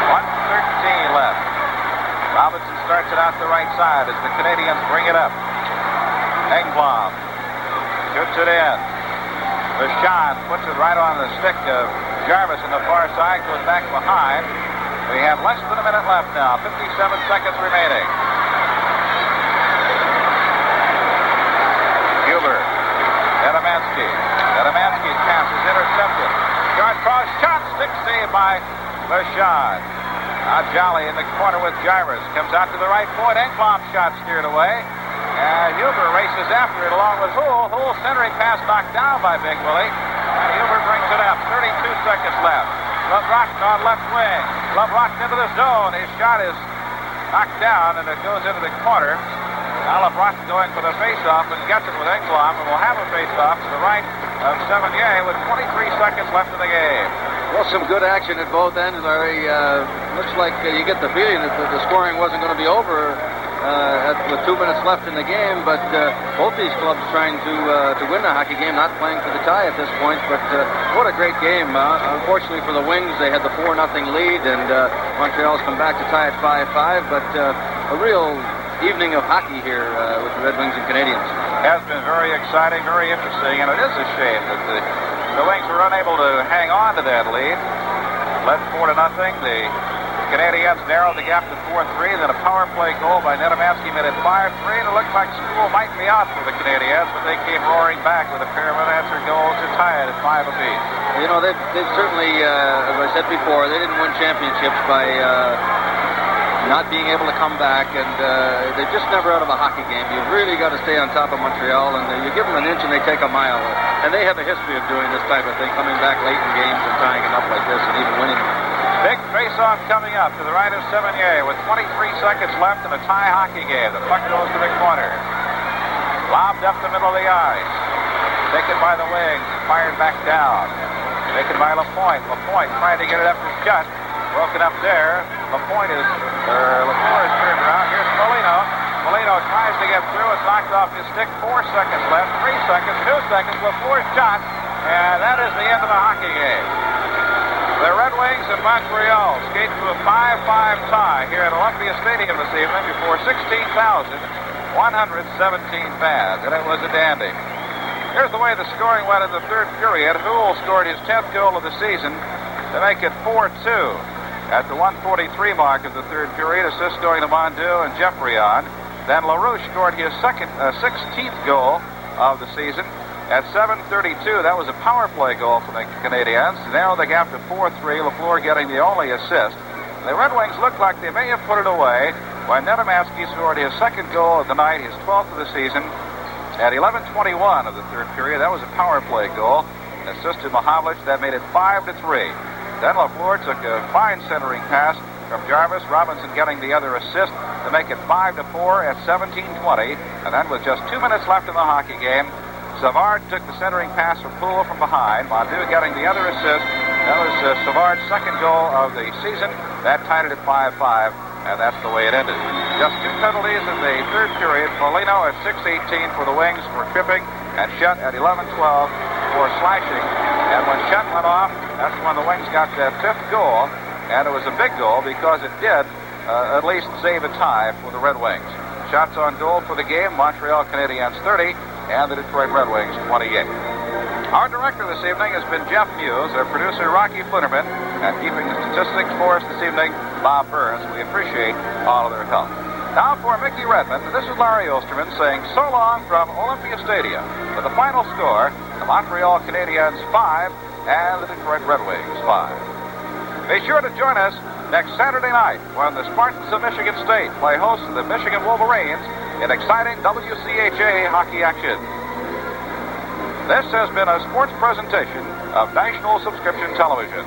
1:13 left. Robinson starts it out the right side as the Canadiens bring it up. Engblom shoots it in. Vachon puts it right on the stick of Jarvis on the far side, goes back behind. We have less than a minute left now. 57 seconds remaining. Huber. Netamansky. Netamansky's pass is intercepted. Short cross shot. Stick save by Vachon. Now Jolly in the corner with Jarvis. Comes out to the right point. Engblom shot steered away. And Huber races after it along with Houle. Houle centering pass knocked down by Big Willie. And Huber brings it up. 32 seconds left. LeBrock on left wing. LeBrock into the zone. His shot is knocked down and it goes into the corner. Now LeBrock going for the face-off and gets it with Engblom, and will have a face-off to the right of Savigny with 23 seconds left in the game.
Well, some good action at both ends, Larry. Looks like you get the feeling that the scoring wasn't going to be over with 2 minutes left in the game, but both these clubs trying to win the hockey game, not playing for the tie at this point. But what a great game. Unfortunately for the Wings, they had the 4-0 lead, and Montreal's come back to tie at 5-5, but a real evening of hockey here with the Red Wings and Canadiens.
It has been very exciting, very interesting, and it is a shame that the Wings were unable to hang on to that lead. Led 4-0. The Canadiens narrowed the gap to 4-3. Then a power play goal by Netamansky made it 5-3. And it looked like school might be out for the Canadiens, but they came roaring back with a pair of unanswered goals to tie it at 5 apiece.
You know, they've certainly, as I said before, they didn't win championships by not being able to come back, and they're just never out of a hockey game. You've really got to stay on top of Montreal, and you give them an inch and they take a mile. And they have a history of doing this type of thing, coming back late in games and tying it up like this and even winning.
Big face-off coming up to the right of Savigny with 23 seconds left in a tie hockey game. The puck goes to the corner. Lobbed up the middle of the ice. Taken by the wings, fired back down. Taken by Lapointe. Lapointe trying to get it up to Jutt. Broken up there. Lapointe is turned around. Here's Molino. Molino tries to get through. It's knocked off his stick. 4 seconds left. 3 seconds. 2 seconds. Lafleur's shot. And that is the end of the hockey game. The Red Wings of Montreal skate to a 5-5 tie here at Olympia Stadium this evening before 16,117 fans. And it was a dandy. Here's the way the scoring went in the third period. Houle scored his 10th goal of the season to make it 4-2. At the 1:43 mark of the third period, assists going to Mondeau and Geoffrion. Then LaRouche scored his 16th goal of the season at 7:32. That was a power play goal for the Canadiens to narrow the gap to 4-3. Lafleur getting the only assist. The Red Wings looked like they may have put it away when Nedomansky scored his second goal of the night, his 12th of the season, at 11:21 of the third period. That was a power play goal. An assist to Mahavlich. That made it 5-3. Then Lafleur took a fine centering pass from Jarvis. Robinson getting the other assist to make it 5-4 at 17:20. And then with just 2 minutes left in the hockey game, Savard took the centering pass from Poole from behind. Mondu getting the other assist. That was Savard's second goal of the season. That tied it at 5-5, and that's the way it ended. Just 2 penalties in the third period. Foligno at 6:18 for the Wings for tripping, and Shutt at 11:12 for slashing. And when Shutt went off, that's when the Wings got their 5th goal, and it was a big goal because it did at least save a tie for the Red Wings. Shots on goal for the game, Montreal Canadiens 30, and the Detroit Red Wings 28. Our director this evening has been Jeff Muse, our producer Rocky Flitterman, and keeping the statistics for us this evening, Bob Burns. We appreciate all of their help. Now for Mickey Redmond, this is Larry Osterman saying so long from Olympia Stadium with the final score, the Montreal Canadiens 5 and the Detroit Red Wings 5. Be sure to join us next Saturday night when the Spartans of Michigan State play host to the Michigan Wolverines in exciting WCHA hockey action. This has been a sports presentation of National Subscription Television.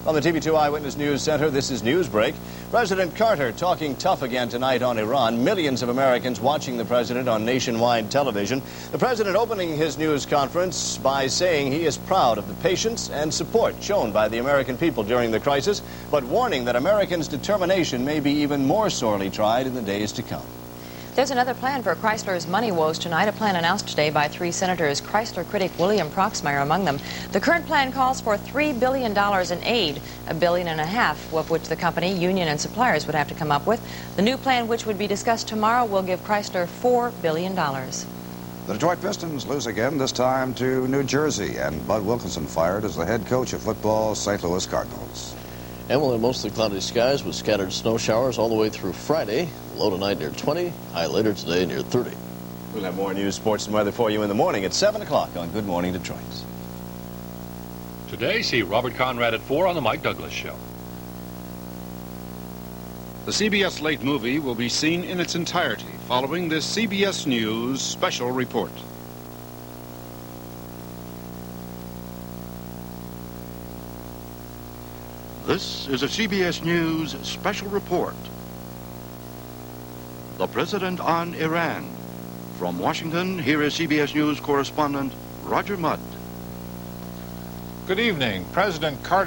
On the TV2 Eyewitness News Center, this is Newsbreak. President Carter talking tough again tonight on Iran. Millions of Americans watching the president on nationwide television. The president opening his news conference by saying he is proud of the patience and support shown by the American people during the crisis, but warning that Americans' determination may be even more sorely tried in the days to come.
There's another plan for Chrysler's money woes tonight, a plan announced today by 3 senators, Chrysler critic William Proxmire among them. The current plan calls for $3 billion in aid, $1.5 billion of which the company, union, and suppliers would have to come up with. The new plan, which would be discussed tomorrow, will give Chrysler $4 billion.
The Detroit Pistons lose again, this time to New Jersey, and Bud Wilkinson fired as the head coach of football's St. Louis Cardinals.
And we'll have mostly cloudy skies with scattered snow showers all the way through Friday. Low tonight near 20, high later today near 30.
We'll have more news, sports, and weather for you in the morning at 7 o'clock on Good Morning Detroit.
Today, see Robert Conrad at 4 on The Mike Douglas Show.
The CBS Late Movie will be seen in its entirety following this CBS News special report. This is a CBS News special report. The President on Iran. From Washington, here is CBS News correspondent Roger Mudd.
Good evening. President Carter